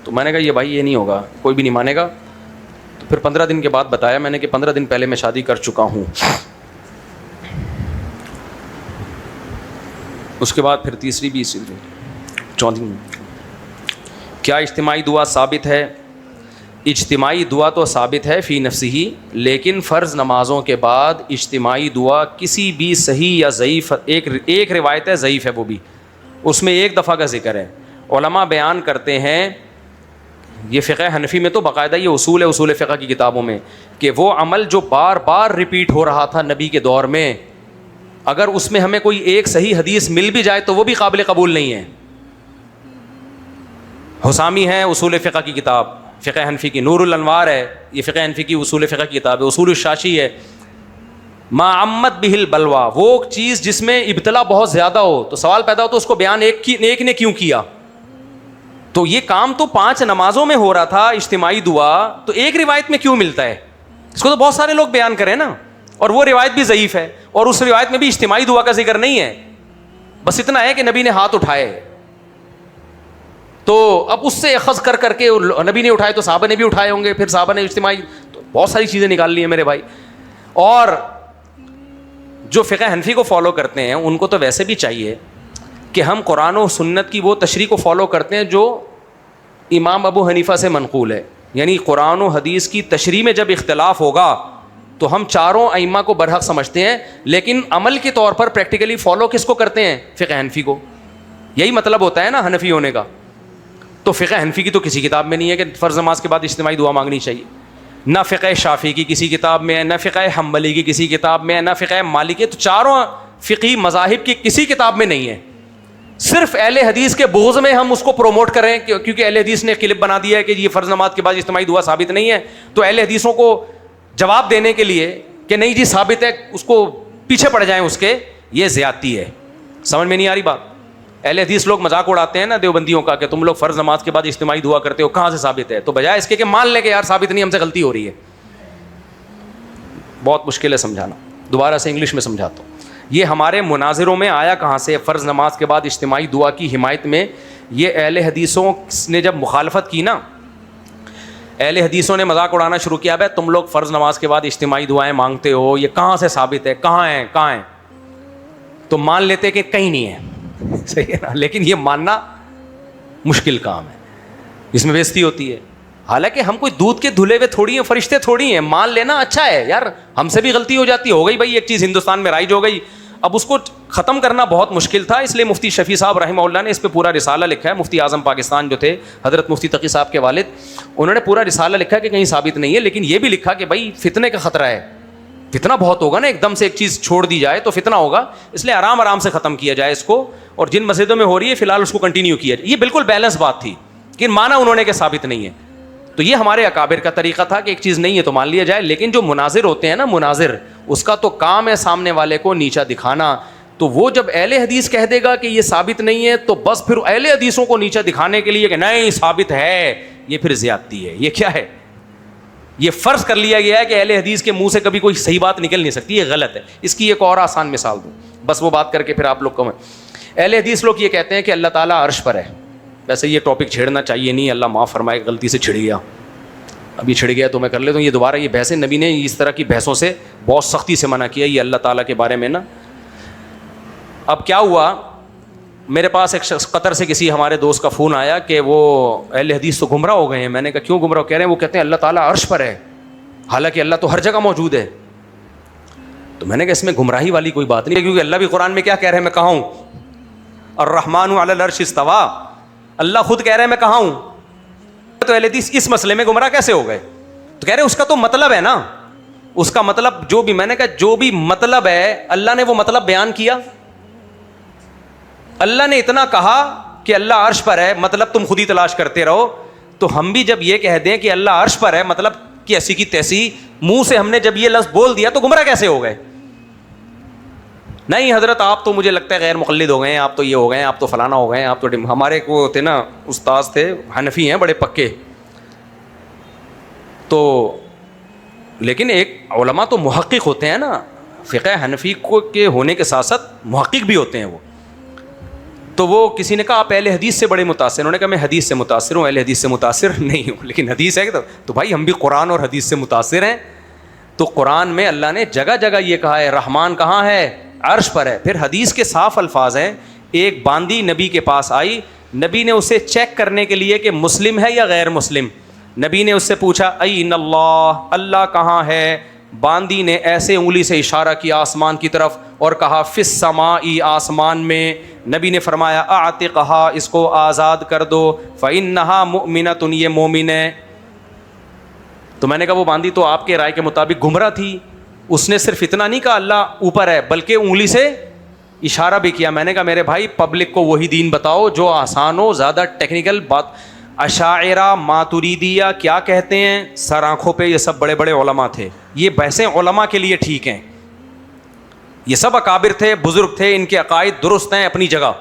تو میں نے کہا یہ بھائی یہ نہیں ہوگا, کوئی بھی نہیں مانے گا. تو پھر 15 دن کے بعد بتایا میں نے کہ 15 دن پہلے میں شادی کر چکا ہوں. اس کے بعد پھر تیسری بھی چوتھی. کیا اجتماعی دعا ثابت ہے؟ اجتماعی دعا تو ثابت ہے فی نفسی ہی, لیکن فرض نمازوں کے بعد اجتماعی دعا کسی بھی صحیح یا ضعیف, ایک روایت ہے ضعیف ہے وہ بھی, اس میں ایک دفعہ کا ذکر ہے. علماء بیان کرتے ہیں, یہ فقہ حنفی میں تو باقاعدہ یہ اصول ہے, اصول فقہ کی کتابوں میں, کہ وہ عمل جو بار بار ریپیٹ ہو رہا تھا نبی کے دور میں, اگر اس میں ہمیں کوئی ایک صحیح حدیث مل بھی جائے تو وہ بھی قابل قبول نہیں ہے. حسامی ہے اصول فقہ کی کتاب, فقہ حنفی کی نور الانوار ہے, یہ فقہ حنفی کی اصول فقہ کی کتاب ہے. اصول الشاشی ہے. ما عمت بہ البلوا, وہ چیز جس میں ابتلا بہت زیادہ ہو, تو سوال پیدا ہو تو اس کو بیان ایک نے کیوں کیا؟ تو یہ کام تو 5 نمازوں میں ہو رہا تھا اجتماعی دعا, تو ایک روایت میں کیوں ملتا ہے؟ اس کو تو بہت سارے لوگ بیان کریں نا, اور وہ روایت بھی ضعیف ہے, اور اس روایت میں بھی اجتماعی دعا کا ذکر نہیں ہے. بس اتنا ہے کہ نبی نے ہاتھ اٹھائے, تو اب اس سے اخذ کر کے نبی نے اٹھائے تو صحابہ نے بھی اٹھائے ہوں گے, پھر صحابہ نے اجتماعی, تو بہت ساری چیزیں نکال لی ہیں میرے بھائی. اور جو فقہ حنفی کو فالو کرتے ہیں ان کو تو ویسے بھی چاہیے کہ ہم قرآن و سنت کی وہ تشریح کو فالو کرتے ہیں جو امام ابو حنیفہ سے منقول ہے. یعنی قرآن و حدیث کی تشریح میں جب اختلاف ہوگا تو ہم چاروں ائمہ کو برحق سمجھتے ہیں, لیکن عمل کے طور پر پریکٹیکلی فالو کس کو کرتے ہیں؟ فقہ حنفی کو. یہی مطلب ہوتا ہے نا حنفی ہونے کا. تو فقہ حنفی کی تو کسی کتاب میں نہیں ہے کہ فرض نماز کے بعد اجتماعی دعا مانگنی چاہیے, نہ فقہ شافعی کی کسی کتاب میں ہے, نہ فقہ حنبلی کی کسی کتاب میں ہے, نہ فقہ مالکی. تو چاروں فقہی مذاہب کی کسی کتاب میں نہیں ہے. صرف اہل حدیث کے بغض میں ہم اس کو پروموٹ کر رہے ہیں, کیونکہ اہل حدیث نے کلپ بنا دیا ہے کہ یہ فرض نماز کے بعد اجتماعی دعا ثابت نہیں ہے, تو اہل حدیثوں کو جواب دینے کے لیے کہ نہیں جی ثابت ہے, اس کو پیچھے پڑ جائیں اس کے, یہ زیادتی ہے. سمجھ میں نہیں آ رہی بات؟ اہل حدیث لوگ مذاق اڑاتے ہیں نا دیوبندیوں کا کہ تم لوگ فرض نماز کے بعد اجتماعی دعا کرتے ہو, کہاں سے ثابت ہے؟ تو بجائے اس کے کہ مان لے کہ یار ثابت نہیں, ہم سے غلطی ہو رہی ہے. بہت مشکل ہے سمجھانا, دوبارہ سے انگلش میں سمجھاتا ہوں. یہ ہمارے مناظروں میں آیا کہاں سے فرض نماز کے بعد اجتماعی دعا کی حمایت میں؟ یہ اہل حدیثوں نے جب مخالفت کی نا, اہل حدیثوں نے مذاق اڑانا شروع کیا, بھائی تم لوگ فرض نماز کے بعد اجتماعی دعائیں مانگتے ہو, یہ کہاں سے ثابت ہے, کہاں ہیں؟ تو مان لیتے کہ کہیں نہیں ہے, صحیح ہے نا, لیکن یہ ماننا مشکل کام ہے, اس میں بےزتی ہوتی ہے. حالانکہ ہم کوئی دودھ کے دھلے ہوئے تھوڑی ہیں, فرشتے تھوڑی ہیں, مان لینا اچھا ہے یار, ہم سے بھی غلطی ہو جاتی, ہو گئی بھائی ایک چیز ہندوستان میں رائج ہو گئی, اب اس کو ختم کرنا بہت مشکل تھا, اس لیے مفتی شفیع صاحب رحمہ اللہ نے اس پہ پورا رسالہ لکھا ہے. مفتی اعظم پاکستان جو تھے حضرت مفتی تقی صاحب کے والد, انہوں نے پورا رسالہ لکھا کہ کہیں ثابت نہیں ہے, لیکن یہ بھی لکھا کہ بھائی فتنے کا خطرہ ہے, فتنہ بہت ہوگا نا, ایک دم سے ایک چیز چھوڑ دی جائے تو فتنہ ہوگا, اس لیے آرام آرام سے ختم کیا جائے اس کو, اور جن مسجدوں میں ہو رہی ہے فی الحال اس کو کنٹینیو کیا جائے. یہ بالکل بیلنس بات تھی, لیکن مانا انہوں نے کہ ثابت نہیں ہے. تو یہ ہمارے اکابر کا طریقہ تھا کہ ایک چیز نہیں ہے تو مان لیا جائے. لیکن جو مناظر ہوتے ہیں نا, مناظر, اس کا تو کام ہے سامنے والے کو نیچا دکھانا. تو وہ جب اہل حدیث کہہ دے گا کہ یہ ثابت نہیں ہے تو بس پھر اہل حدیثوں کو نیچا دکھانے کے لیے کہ نہیں ثابت ہے, یہ پھر زیادتی ہے. یہ کیا ہے؟ یہ فرض کر لیا گیا ہے کہ اہل حدیث کے منہ سے کبھی کوئی صحیح بات نکل نہیں سکتی. یہ غلط ہے. اس کی ایک اور آسان مثال دوں, بس وہ بات کر کے پھر آپ لوگ کو. اہل حدیث لوگ یہ کہتے ہیں کہ اللہ تعالیٰ عرش پر ہے. ویسے یہ ٹاپک چھیڑنا چاہیے نہیں, اللہ معاف فرمائے, غلطی سے چھڑ گیا, ابھی چھڑ گیا تو میں کر لیتا ہوں. یہ دوبارہ یہ بحثیں, نبی نے اس طرح کی بحثوں سے بہت سختی سے منع کیا, یہ اللہ تعالیٰ کے بارے میں نا. اب کیا ہوا, میرے پاس ایک شخص قطر سے کسی ہمارے دوست کا فون آیا کہ وہ اہل حدیث تو گمراہ ہو گئے ہیں. میں نے کہا کیوں گمراہ؟ کہہ رہے ہیں وہ کہتے ہیں اللہ تعالیٰ عرش پر ہے, حالانکہ اللہ تو ہر جگہ موجود ہے. تو میں نے کہا اس میں گمراہی والی کوئی بات نہیں, کیونکہ اللہ بھی قرآن میں کیا کہہ رہے ہیں, میں کہاں ہوں, الرحمن علی العرش استویٰ, اللہ خود کہہ رہے ہیں میں کہاں ہوں. تو اہل حدیث اس مسئلے میں گمراہ کیسے ہو گئے؟ تو کہہ رہے ہیں اس کا تو مطلب ہے نا, اس کا مطلب جو بھی, میں نے کہا جو بھی مطلب ہے اللہ نے وہ مطلب بیان کیا. اللہ نے اتنا کہا کہ اللہ عرش پر ہے, مطلب تم خود ہی تلاش کرتے رہو. تو ہم بھی جب یہ کہہ دیں کہ اللہ عرش پر ہے, مطلب کہ ایسی کی تیسی, منہ سے ہم نے جب یہ لفظ بول دیا تو گمراہ کیسے ہو گئے؟ نہیں حضرت آپ تو مجھے لگتا ہے غیر مقلد ہو گئے ہیں, آپ تو یہ ہو گئے ہیں, آپ تو فلانا ہو گئے ہیں, آپ تو ہمارے کو تھے نا استاذ تھے حنفی ہیں بڑے پکے. تو لیکن ایک علماء تو محقق ہوتے ہیں نا, فقہ حنفی کو کے ہونے کے ساتھ ساتھ محقق بھی ہوتے ہیں وہ. تو وہ کسی نے کہا آپ اہل حدیث سے بڑے متاثر, انہوں نے کہا میں حدیث سے متاثر ہوں, اہل حدیث سے متاثر نہیں ہوں, لیکن حدیث ہے کہ تو بھائی ہم بھی قرآن اور حدیث سے متاثر ہیں. تو قرآن میں اللہ نے جگہ جگہ یہ کہا ہے رحمان کہاں ہے, عرش پر ہے. پھر حدیث کے صاف الفاظ ہیں, ایک باندی نبی کے پاس آئی, نبی نے اسے چیک کرنے کے لیے کہ مسلم ہے یا غیر مسلم, نبی نے اس سے پوچھا این اللہ, اللہ کہاں ہے. باندی نے ایسے انگلی سے اشارہ کیا آسمان کی طرف اور کہا فی السماء, آسمان میں. نبی نے فرمایا اعتقھا, اس کو آزاد کر دو, فإنھا مؤمنۃ, یہ مومن ہے. تو میں نے کہا وہ باندی تو آپ کے رائے کے مطابق گمراہ تھی, اس نے صرف اتنا نہیں کہا اللہ اوپر ہے بلکہ انگلی سے اشارہ بھی کیا. میں نے کہا میرے بھائی پبلک کو وہی دین بتاؤ جو آسان ہو, زیادہ ٹیکنیکل بات. اشاعرہ ماتریدیہ کیا کہتے ہیں, سر آنکھوں پہ یہ سب بڑے بڑے علماء تھے, یہ بحثیں علماء کے لیے ٹھیک ہیں, یہ سب اکابر تھے, بزرگ تھے, ان کے عقائد درست ہیں اپنی جگہ.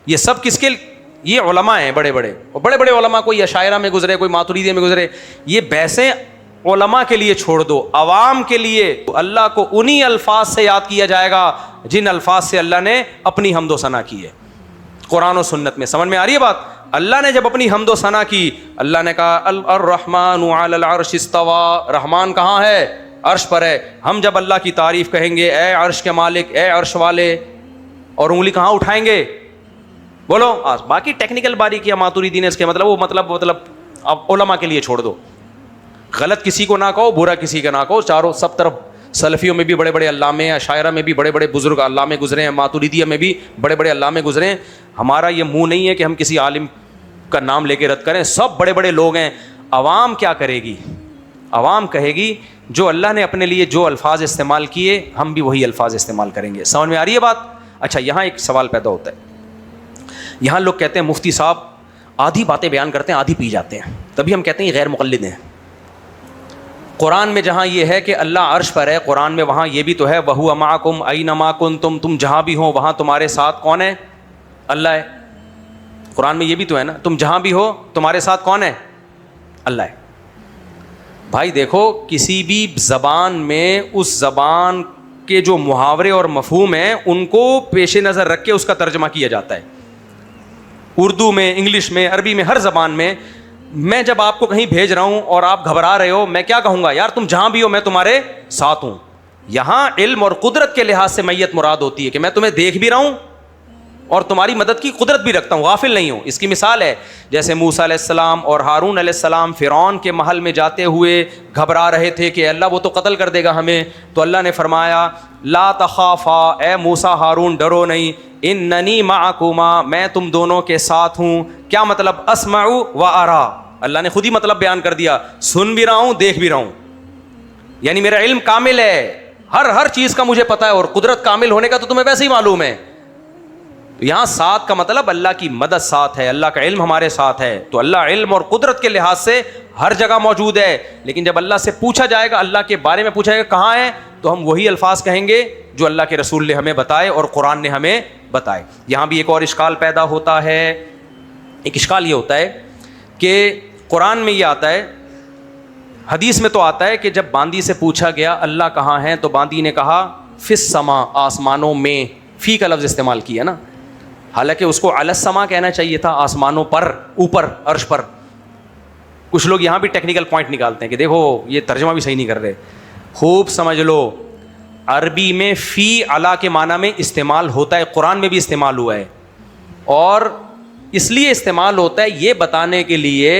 یہ سب کس کے, یہ علماء ہیں بڑے بڑے, اور بڑے بڑے علماء, کوئی اشاعرہ میں گزرے, کوئی ماتریدیہ میں گزرے. یہ بحثیں علماء کے لیے چھوڑ دو, عوام کے لیے اللہ کو انہی الفاظ سے یاد کیا جائے گا جن الفاظ سے اللہ نے اپنی حمد و ثنا کی ہے قرآن و سنت میں. سمجھ میں آ رہی ہے بات؟ اللہ نے جب اپنی حمد و ثنا کی, اللہ نے کہا الرحمن علی العرش استویٰ, رحمان کہاں ہے, عرش پر ہے. ہم جب اللہ کی تعریف کہیں گے اے عرش کے مالک, اے عرش والے, اور انگلی کہاں اٹھائیں گے, بولو. باقی ٹیکنیکل باریکیاں ماتریدی نے اس کے مطلب وہ مطلب اب علماء کے لیے چھوڑ دو. غلط کسی کو نہ کہو, برا کسی کا نہ کہو, چاروں سب طرف. سلفیوں میں بھی بڑے بڑے علامے ہیں, عشائرہ میں بھی بڑے بڑے بزرگ علامے گزرے ہیں, ماتریدیہ میں بھی بڑے بڑے علامے گزرے ہیں. ہمارا یہ منہ نہیں ہے کہ ہم کسی عالم کا نام لے کے رد کریں, سب بڑے بڑے لوگ ہیں. عوام کیا کرے گی, عوام کہے گی جو اللہ نے اپنے لیے جو الفاظ استعمال کیے ہم بھی وہی الفاظ استعمال کریں گے. سمجھ میں آ رہی ہے بات؟ اچھا یہاں ایک سوال پیدا ہوتا ہے, یہاں لوگ کہتے ہیں مفتی صاحب آدھی باتیں بیان کرتے ہیں آدھی پی جاتے ہیں, تبھی ہم کہتے ہیں یہ غیر مقلد ہیں. قرآن میں جہاں یہ ہے کہ اللہ عرش پر ہے, قرآن میں وہاں یہ بھی تو ہے وَهُوَ مَعَكُمْ أَيْنَمَا كُنْتُمْ, تم جہاں بھی ہو وہاں تمہارے ساتھ کون ہے, اللہ ہے. قرآن میں یہ بھی تو ہے نا, تم جہاں بھی ہو تمہارے ساتھ کون ہے, اللہ ہے. بھائی دیکھو کسی بھی زبان میں اس زبان کے جو محاورے اور مفہوم ہیں ان کو پیش نظر رکھ کے اس کا ترجمہ کیا جاتا ہے. اردو میں, انگلش میں, عربی میں, ہر زبان میں. میں جب آپ کو کہیں بھیج رہا ہوں اور آپ گھبرا رہے ہو, میں کیا کہوں گا, یار تم جہاں بھی ہو میں تمہارے ساتھ ہوں. یہاں علم اور قدرت کے لحاظ سے میت مراد ہوتی ہے کہ میں تمہیں دیکھ بھی رہا ہوں اور تمہاری مدد کی قدرت بھی رکھتا ہوں, غافل نہیں ہوں. اس کی مثال ہے جیسے موسیٰ علیہ السلام اور ہارون علیہ السلام فرعون کے محل میں جاتے ہوئے گھبرا رہے تھے کہ اللہ وہ تو قتل کر دے گا ہمیں, تو اللہ نے فرمایا لا تخافا, اے موسیٰ ہارون ڈرو نہیں, اننی معکما, میں تم دونوں کے ساتھ ہوں. کیا مطلب؟ اسمع و ارا, اللہ نے خود ہی مطلب بیان کر دیا, سن بھی رہا ہوں دیکھ بھی رہا ہوں, یعنی میرا علم کامل ہے, ہر چیز کا مجھے پتا ہے, اور قدرت کامل ہونے کا تو تمہیں ویسے ہی معلوم ہے. تو یہاں ساتھ کا مطلب اللہ کی مدد ساتھ ہے, اللہ کا علم ہمارے ساتھ ہے. تو اللہ علم اور قدرت کے لحاظ سے ہر جگہ موجود ہے, لیکن جب اللہ سے پوچھا جائے گا, اللہ کے بارے میں پوچھا جائے گا کہاں ہے, تو ہم وہی الفاظ کہیں گے جو اللہ کے رسول نے ہمیں بتائے اور قرآن نے ہمیں بتائے. یہاں بھی ایک اور اشکال پیدا ہوتا ہے. ایک اشکال یہ ہوتا ہے کہ قرآن میں یہ آتا ہے, حدیث میں تو آتا ہے کہ جب باندی سے پوچھا گیا اللہ کہاں ہے, تو باندی نے کہا فی السما, آسمانوں میں. فی کا لفظ استعمال کیا نا, حالانکہ اس کو علی السما کہنا چاہیے تھا, آسمانوں پر, اوپر, عرش پر. کچھ لوگ یہاں بھی ٹیکنیکل پوائنٹ نکالتے ہیں کہ دیکھو یہ ترجمہ بھی صحیح نہیں کر رہے. خوب سمجھ لو, عربی میں فی علی کے معنی میں استعمال ہوتا ہے, قرآن میں بھی استعمال ہوا ہے, اور اس لیے استعمال ہوتا ہے یہ بتانے کے لیے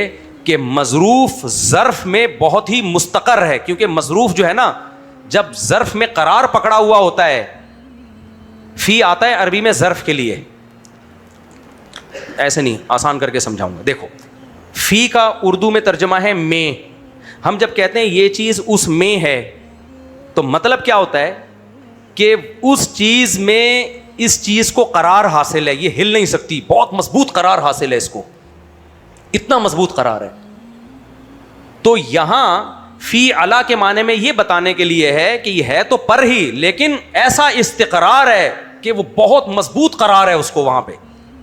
کہ مظروف ظرف میں بہت ہی مستقر ہے. کیونکہ مظروف جو ہے نا, جب ظرف میں قرار پکڑا ہوا ہوتا ہے, فی آتا ہے عربی میں ظرف کے لیے. ایسے نہیں, آسان کر کے سمجھاؤں گا. دیکھو, فی کا اردو میں ترجمہ ہے میں. ہم جب کہتے ہیں یہ چیز اس میں ہے, تو مطلب کیا ہوتا ہے کہ اس چیز میں اس چیز کو قرار حاصل ہے, یہ ہل نہیں سکتی, بہت مضبوط قرار حاصل ہے اس کو, اتنا مضبوط قرار ہے. تو یہاں فی علی کے معنی میں یہ بتانے کے لیے ہے کہ یہ ہے تو پر ہی, لیکن ایسا استقرار ہے کہ وہ بہت مضبوط قرار ہے اس کو وہاں پہ,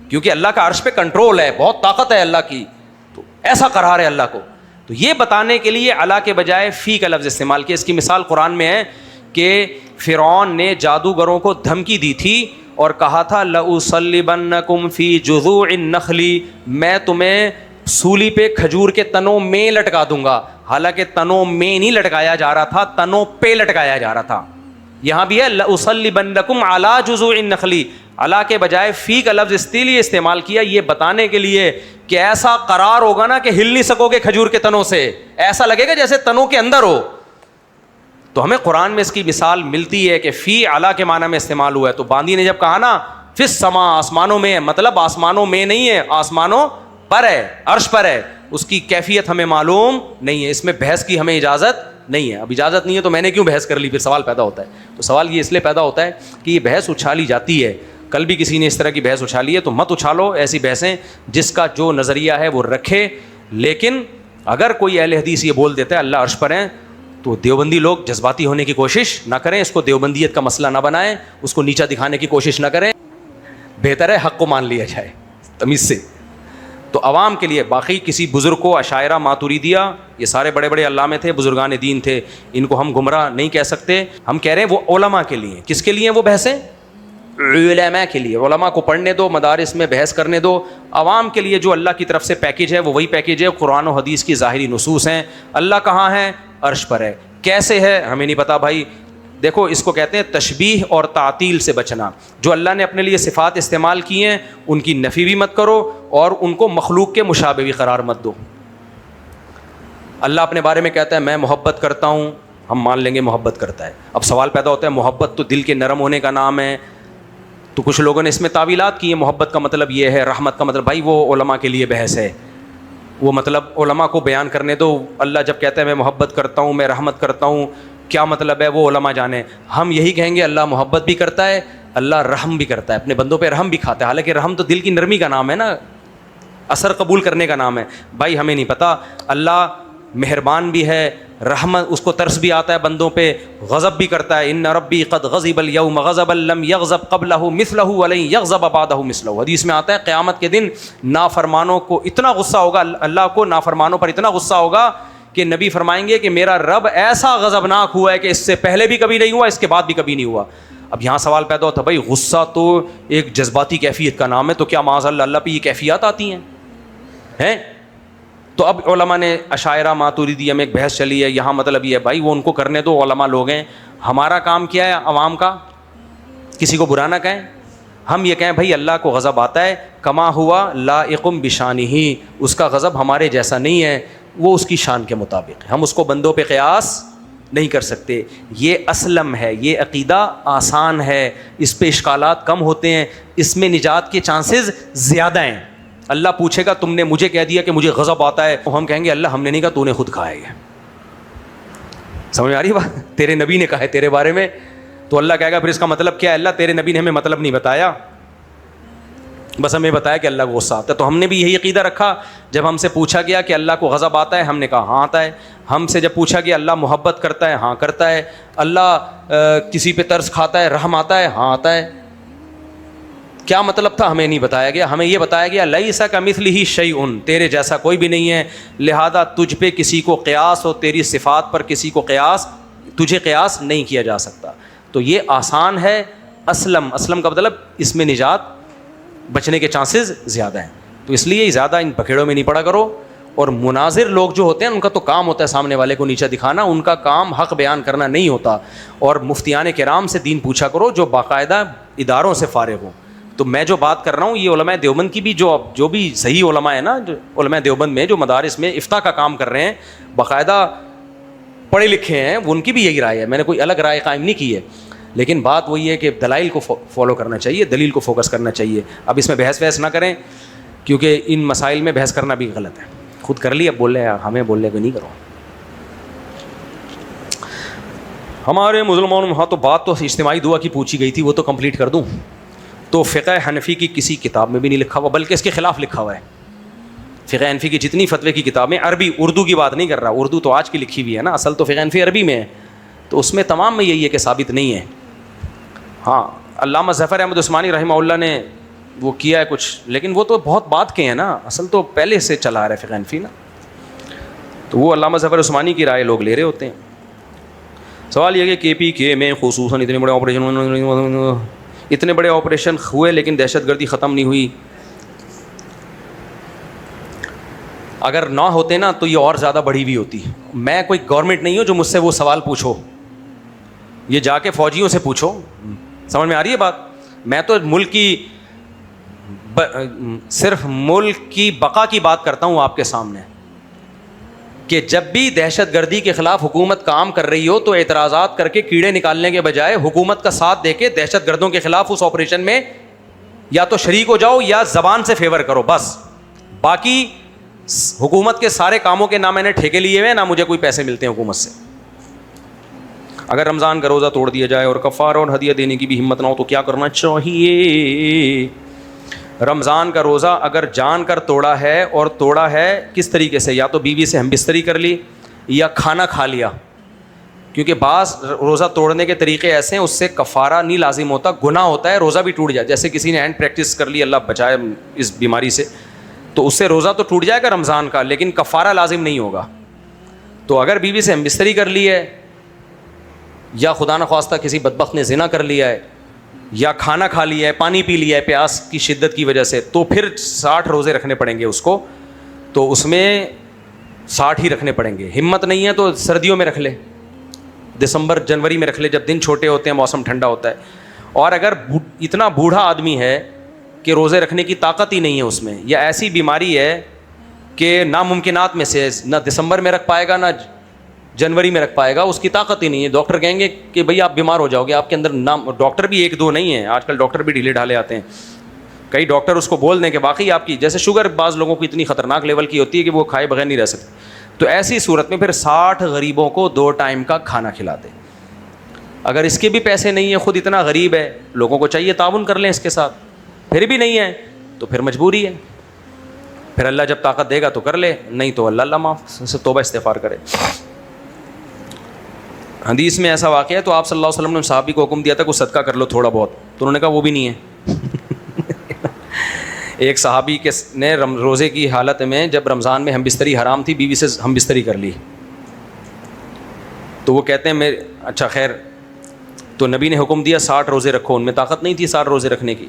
کیونکہ اللہ کا عرش پہ کنٹرول ہے, بہت طاقت ہے اللہ کی, تو ایسا قرار ہے اللہ کو. تو یہ بتانے کے لیے علی کے بجائے فی کا لفظ استعمال کیا. اس کی مثال قرآن میں ہے کہ فرعون نے جادوگروں کو دھمکی دی تھی اور کہا تھا لَأُصَلِّبَنَّكُمْ فِي جُذُوعِ النَّخْلِ, میں تمہیں سولی پہ کھجور کے تنوں میں لٹکا دوں گا. حالانکہ تنوں میں نہیں لٹکایا جا رہا تھا, تنوں پہ لٹکایا جا رہا تھا. یہاں بھی ہے لَأُصَلِّبَنَّكُمْ عَلَى جُذُوعِ النَّخْلِ, علا کے بجائے فی کا لفظ اس لیے استعمال کیا یہ بتانے کے لیے کہ ایسا قرار ہوگا نا کہ ہل نہیں سکو گے کھجور کے تنوں سے, ایسا لگے گا جیسے تنوں کے اندر ہو. تو ہمیں قرآن میں اس کی مثال ملتی ہے کہ فی علا کے معنی میں استعمال ہوا ہے. تو باندی نے جب کہا نا فی السما, آسمانوں میں ہے, مطلب آسمانوں میں نہیں ہے, آسمانوں پر ہے, عرش پر ہے. اس کی کیفیت ہمیں معلوم نہیں ہے, اس میں بحث کی ہمیں اجازت نہیں ہے. اب اجازت نہیں ہے تو میں نے کیوں بحث کر لی, پھر سوال پیدا ہوتا ہے. تو سوال یہ اس لیے پیدا ہوتا ہے کہ یہ بحث اچھالی جاتی ہے. کل بھی کسی نے اس طرح کی بحث اچھالی ہے, تو مت اچھالو ایسی بحثیں جس کا جو نظریہ ہے وہ رکھے. لیکن اگر کوئی اہل حدیث یہ بول دیتا ہے اللہ عرش پر ہیں, تو دیوبندی لوگ جذباتی ہونے کی کوشش نہ کریں, اس کو دیوبندیت کا مسئلہ نہ بنائیں, اس کو نیچا دکھانے کی کوشش نہ کریں. بہتر ہے حق کو مان لیا جائے تمیز سے. تو عوام کے لیے باقی کسی بزرگ کو عشائرہ ماتوریدیہ, یہ سارے بڑے بڑے علامے تھے, بزرگان دین تھے, ان کو ہم گمراہ نہیں کہہ سکتے. ہم کہہ رہے ہیں وہ علماء کے لیے. کس کے لیے وہ بحثیں؟ علماء کے لیے. علماء کو پڑھنے دو, مدارس میں بحث کرنے دو. عوام کے لیے جو اللہ کی طرف سے پیکیج ہے وہ وہی پیکیج ہے, قرآن و حدیث کی ظاہری نصوص ہیں. اللہ کہاں ہے؟ عرش پر ہے. کیسے ہے ہمیں نہیں پتا بھائی. دیکھو اس کو کہتے ہیں تشبیہ اور تعطیل سے بچنا. جو اللہ نے اپنے لیے صفات استعمال کی ہیں ان کی نفی بھی مت کرو اور ان کو مخلوق کے مشابہ بھی قرار مت دو. اللہ اپنے بارے میں کہتا ہے میں محبت کرتا ہوں, ہم مان لیں گے محبت کرتا ہے. اب سوال پیدا ہوتا ہے محبت تو دل کے نرم ہونے کا نام ہے, تو کچھ لوگوں نے اس میں تعویلات کی ہیں, محبت کا مطلب یہ ہے, رحمت کا مطلب. بھائی وہ علماء کے لیے بحث ہے, وہ مطلب علماء کو بیان کرنے دو. اللہ جب کہتا ہے میں محبت کرتا ہوں, میں رحمت کرتا ہوں, کیا مطلب ہے وہ علماء جانے. ہم یہی کہیں گے اللہ محبت بھی کرتا ہے, اللہ رحم بھی کرتا ہے, اپنے بندوں پہ رحم بھی کھاتا ہے. حالانکہ رحم تو دل کی نرمی کا نام ہے نا, اثر قبول کرنے کا نام ہے. بھائی ہمیں نہیں پتہ, اللہ مہربان بھی ہے, رحمت اس کو ترس بھی آتا ہے بندوں پہ, غضب بھی کرتا ہے. ان ربی قد غضب اليوم غضبا لم يغضب قبله مثله ولن يغضب بعده مثله. حدیث میں آتا ہے قیامت کے دن نافرمانوں کو اتنا غصہ ہوگا, اللہ کو نافرمانوں پر اتنا غصہ ہوگا کہ نبی فرمائیں گے کہ میرا رب ایسا غضبناک ہوا ہے کہ اس سے پہلے بھی کبھی نہیں ہوا, اس کے بعد بھی کبھی نہیں ہوا. اب یہاں سوال پیدا ہوتا ہے بھائی غصہ تو ایک جذباتی کیفیت کا نام ہے, تو کیا معاذ اللہ پہ یہ کیفیات آتی ہیں؟ تو اب علماء نے عشائرہ ماتوریدیہ میں ایک بحث چلی ہے. یہاں مطلب یہ ہے بھائی وہ ان کو کرنے دو, علماء لوگ ہیں. ہمارا کام کیا ہے عوام کا؟ کسی کو برا نہ کہیں, ہم یہ کہیں بھائی اللہ کو غضب آتا ہے، کما ہوا لائقم بشانہ، اس کا غضب ہمارے جیسا نہیں ہے، وہ اس کی شان کے مطابق ہے، ہم اس کو بندوں پہ قیاس نہیں کر سکتے. یہ اسلم ہے، یہ عقیدہ آسان ہے، اس پہ اشکالات کم ہوتے ہیں، اس میں نجات کے چانسز زیادہ ہیں. اللہ پوچھے گا تم نے مجھے کہہ دیا کہ مجھے غضب آتا ہے، تو ہم کہیں گے اللہ ہم نے نہیں کہا، تو نے خود کہا ہے. یہ سمجھ میں آ رہی ہے بات؟ تیرے نبی نے کہا ہے تیرے بارے میں. تو اللہ کہے گا پھر اس کا مطلب کیا ہے؟ اللہ تیرے نبی نے ہمیں مطلب نہیں بتایا، بس ہمیں بتایا کہ اللہ کو غصہ آتا ہے. تو ہم نے بھی یہی عقیدہ رکھا. جب ہم سے پوچھا گیا کہ اللہ کو غضب آتا ہے، ہم نے کہا ہاں آتا ہے. ہم سے جب پوچھا گیا اللہ محبت کرتا ہے، ہاں کرتا ہے. اللہ کسی پہ ترس کھاتا ہے، رحم آتا ہے، ہاں آتا ہے. کیا مطلب تھا ہمیں نہیں بتایا گیا. ہمیں یہ بتایا گیا لیس کمثلہ شیء، تیرے جیسا کوئی بھی نہیں ہے، لہذا تجھ پہ کسی کو قیاس اور تیری صفات پر کسی کو قیاس، تجھے قیاس نہیں کیا جا سکتا. تو یہ آسان ہے. اسلم کا مطلب اس میں نجات، بچنے کے چانسز زیادہ ہیں. تو اس لیے زیادہ ان پکڑوں میں نہیں پڑا کرو. اور مناظر لوگ جو ہوتے ہیں ان کا تو کام ہوتا ہے سامنے والے کو نیچا دکھانا، ان کا کام حق بیان کرنا نہیں ہوتا. اور مفتیان کرام سے دین پوچھا کرو جو باقاعدہ اداروں سے فارغ ہوں. تو میں جو بات کر رہا ہوں یہ علماء دیوبند کی بھی جو بھی صحیح علماء ہیں نا، جو علماء دیوبند میں جو مدارس میں افتاء کا کام کر رہے ہیں، باقاعدہ پڑھے لکھے ہیں، ان کی بھی یہی رائے ہے. میں نے کوئی الگ رائے قائم نہیں کی ہے، لیکن بات وہی ہے کہ دلائل کو فالو کرنا چاہیے، دلیل کو فوکس کرنا چاہیے. اب اس میں بحث نہ کریں، کیونکہ ان مسائل میں بحث کرنا بھی غلط ہے. خود کر لی، اب بول رہے ہیں ہمیں بولنے کو نہیں کرو. ہمارے مسلمانوں، ہاں تو بات تو اجتماعی دعا کی پوچھی گئی تھی، وہ تو کمپلیٹ کر دوں. تو فقہ حنفی کی کسی کتاب میں بھی نہیں لکھا ہوا، بلکہ اس کے خلاف لکھا ہوا ہے. فقہ حنفی کی جتنی فتوے کی کتابیں، عربی اردو کی بات نہیں کر رہا، اردو تو آج کی لکھی ہوئی ہے نا، اصل تو فقہ حنفی عربی میں ہے. تو اس میں تمام میں یہی ہے کہ ثابت نہیں ہے. ہاں علامہ ظفر احمد عثمانی رحمہ اللہ نے وہ کیا ہے کچھ، لیکن وہ تو بہت بعد کے ہیں نا، اصل تو پہلے سے چلا آ رہا ہے فقہ حنفی نا. تو وہ علامہ ظفر عثمانی کی رائے لوگ لے رہے ہوتے ہیں. سوال یہ کہ KPK میں خصوصاً اتنے بڑے آپریشن ہوئے لیکن دہشت گردی ختم نہیں ہوئی. اگر نہ ہوتے نا تو یہ اور زیادہ بڑھی ہوئی ہوتی. میں کوئی گورنمنٹ نہیں ہوں جو مجھ سے وہ سوال پوچھو، یہ جا کے فوجیوں سے پوچھو. سمجھ میں آ رہی ہے بات؟ میں تو ملک کی صرف ملک کی بقا کی بات کرتا ہوں آپ کے سامنے، کہ جب بھی دہشت گردی کے خلاف حکومت کام کر رہی ہو تو اعتراضات کر کے کیڑے نکالنے کے بجائے حکومت کا ساتھ دے کے دہشت گردوں کے خلاف اس آپریشن میں یا تو شریک ہو جاؤ یا زبان سے فیور کرو بس. باقی حکومت کے سارے کاموں کے نہ میں نے ٹھیکے لیے ہوئے، نہ مجھے کوئی پیسے ملتے ہیں حکومت سے. اگر رمضان کا روزہ توڑ دیا جائے اور کفارہ اور ہدیہ دینے کی بھی ہمت نہ ہو تو کیا کرنا چاہیے؟ رمضان کا روزہ اگر جان کر توڑا ہے، اور توڑا ہے کس طریقے سے؟ یا تو بیوی سے ہم بستری کر لی یا کھانا کھا لیا. کیونکہ بعض روزہ توڑنے کے طریقے ایسے ہیں اس سے کفارہ نہیں لازم ہوتا، گناہ ہوتا ہے، روزہ بھی ٹوٹ جائے. جیسے کسی نے ہینڈ پریکٹس کر لی، اللہ بچائے اس بیماری سے، تو اس سے روزہ تو ٹوٹ جائے گا رمضان کا، لیکن کفارہ لازم نہیں ہوگا. تو اگر بیوی سے ہم بستری کر لی ہے، یا خدا نخواستہ کسی بدبخت نے زنا کر لیا ہے، یا کھانا کھا لیا ہے، پانی پی لیا ہے پیاس کی شدت کی وجہ سے، تو پھر 60 روزے رکھنے پڑیں گے اس کو. تو اس میں 60 ہی رکھنے پڑیں گے. ہمت نہیں ہے تو سردیوں میں رکھ لے، دسمبر جنوری میں رکھ لے جب دن چھوٹے ہوتے ہیں، موسم ٹھنڈا ہوتا ہے. اور اگر اتنا بوڑھا آدمی ہے کہ روزے رکھنے کی طاقت ہی نہیں ہے اس میں، یا ایسی بیماری ہے کہ ناممکنات میں سے نہ دسمبر میں رکھ پائے گا نہ جنوری میں رکھ پائے گا، اس کی طاقت ہی نہیں ہے، ڈاکٹر کہیں گے کہ بھئی آپ بیمار ہو جاؤ گے، آپ کے اندر ڈاکٹر بھی 1-2 نہیں ہیں، آج کل ڈاکٹر بھی ڈھیلے ڈھالے آتے ہیں. کئی ڈاکٹر اس کو بول دیں کہ باقی آپ کی جیسے شوگر بعض لوگوں کو اتنی خطرناک لیول کی ہوتی ہے کہ وہ کھائے بغیر نہیں رہ سکتے. تو ایسی صورت میں پھر 60 غریبوں کو 2 ٹائم کا کھانا کھلاتے. اگر اس کے بھی پیسے نہیں ہیں، خود اتنا غریب ہے، لوگوں کو چاہیے تعاون کر لیں اس کے ساتھ، پھر بھی نہیں ہے تو پھر مجبوری ہے. پھر اللہ جب طاقت دے گا تو کر لے، نہیں تو اللہ معاف سے توبہ استغفار کرے. حدیث میں ایسا واقعہ ہے تو آپ صلی اللہ علیہ وسلم نے صحابی کو حکم دیا تھا کہ صدقہ کر لو تھوڑا بہت، تو انہوں نے کہا وہ بھی نہیں ہے. ایک صحابی نے روزے کی حالت میں جب رمضان میں ہم بستری حرام تھی، بیوی سے ہم بستری کر لی، تو وہ کہتے ہیں اچھا خیر، تو نبی نے حکم دیا 60 روزے رکھو. ان میں طاقت نہیں تھی 60 روزے رکھنے کی،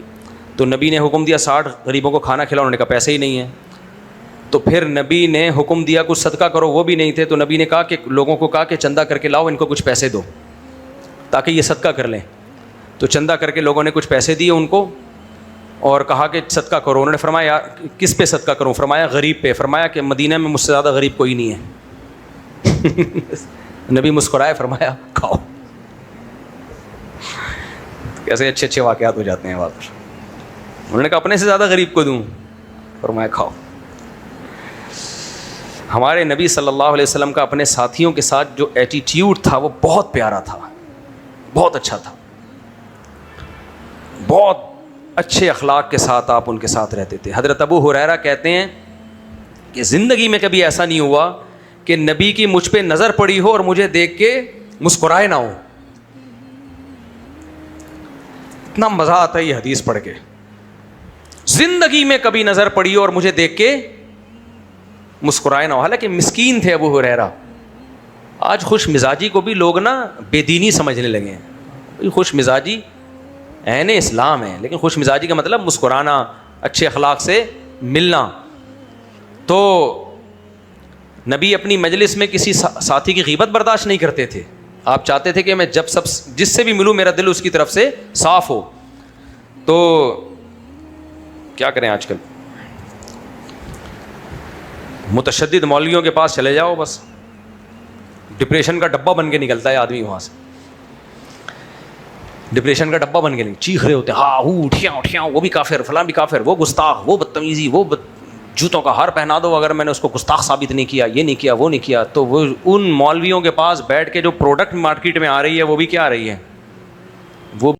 تو نبی نے حکم دیا 60 غریبوں کو کھانا کھلاؤ. انہوں نے کہا پیسے ہی نہیں ہیں. تو پھر نبی نے حکم دیا کچھ صدقہ کرو، وہ بھی نہیں تھے. تو نبی نے کہا کہ لوگوں کو کہا کہ چندہ کر کے لاؤ، ان کو کچھ پیسے دو تاکہ یہ صدقہ کر لیں. تو چندہ کر کے لوگوں نے کچھ پیسے دیے ان کو، اور کہا کہ صدقہ کرو. انہوں نے فرمایا کس پہ صدقہ کروں؟ فرمایا غریب پہ. فرمایا کہ مدینہ میں مجھ سے زیادہ غریب کوئی نہیں ہے. نبی مسکرائے, فرمایا کھاؤ. کیسے اچھے اچھے واقعات ہو جاتے ہیں وہاں پر. انہوں نے کہا اپنے سے زیادہ غریب کو دوں؟ فرمایا کھاؤ. ہمارے نبی صلی اللہ علیہ وسلم کا اپنے ساتھیوں کے ساتھ جو ایٹیٹیوڈ تھا وہ بہت پیارا تھا, بہت اچھا تھا. بہت اچھے اخلاق کے ساتھ آپ ان کے ساتھ رہتے تھے. حضرت ابو ہریرہ کہتے ہیں کہ زندگی میں کبھی ایسا نہیں ہوا کہ نبی کی مجھ پہ نظر پڑی ہو اور مجھے دیکھ کے مسکرائے نہ ہو. اتنا مزہ آتا ہے یہ حدیث پڑھ کے. زندگی میں کبھی نظر پڑی ہو اور مجھے دیکھ کے مسکرائے نہ ہو. حالانکہ مسکین تھے ابو ہریرہ. آج خوش مزاجی کو بھی لوگ نا بے دینی سمجھنے لگے ہیں. خوش مزاجی عین اسلام ہے, لیکن خوش مزاجی کا مطلب مسکرانا, اچھے اخلاق سے ملنا. تو نبی اپنی مجلس میں کسی ساتھی کی غیبت برداشت نہیں کرتے تھے. آپ چاہتے تھے کہ میں جب جس سے بھی ملوں میرا دل اس کی طرف سے صاف ہو. تو کیا کریں آج کل, متشدد مولویوں کے پاس چلے جاؤ, بس ڈپریشن کا ڈبہ بن کے نکلتا ہے آدمی وہاں سے. ڈپریشن کا ڈبہ بن کے نہیں, چیخ رہے ہوتے ہیں ہاں اٹھیاں اٹھیاں, وہ بھی کافر, فلاں بھی کافر, وہ گستاخ, وہ بدتمیزی, وہ جوتوں کا ہار پہنا دو اگر میں نے اس کو گستاخ ثابت نہیں کیا, یہ نہیں کیا, وہ نہیں کیا. تو وہ ان مولویوں کے پاس بیٹھ کے جو پروڈکٹ مارکیٹ میں آ رہی ہے وہ بھی کیا آ رہی ہے, وہ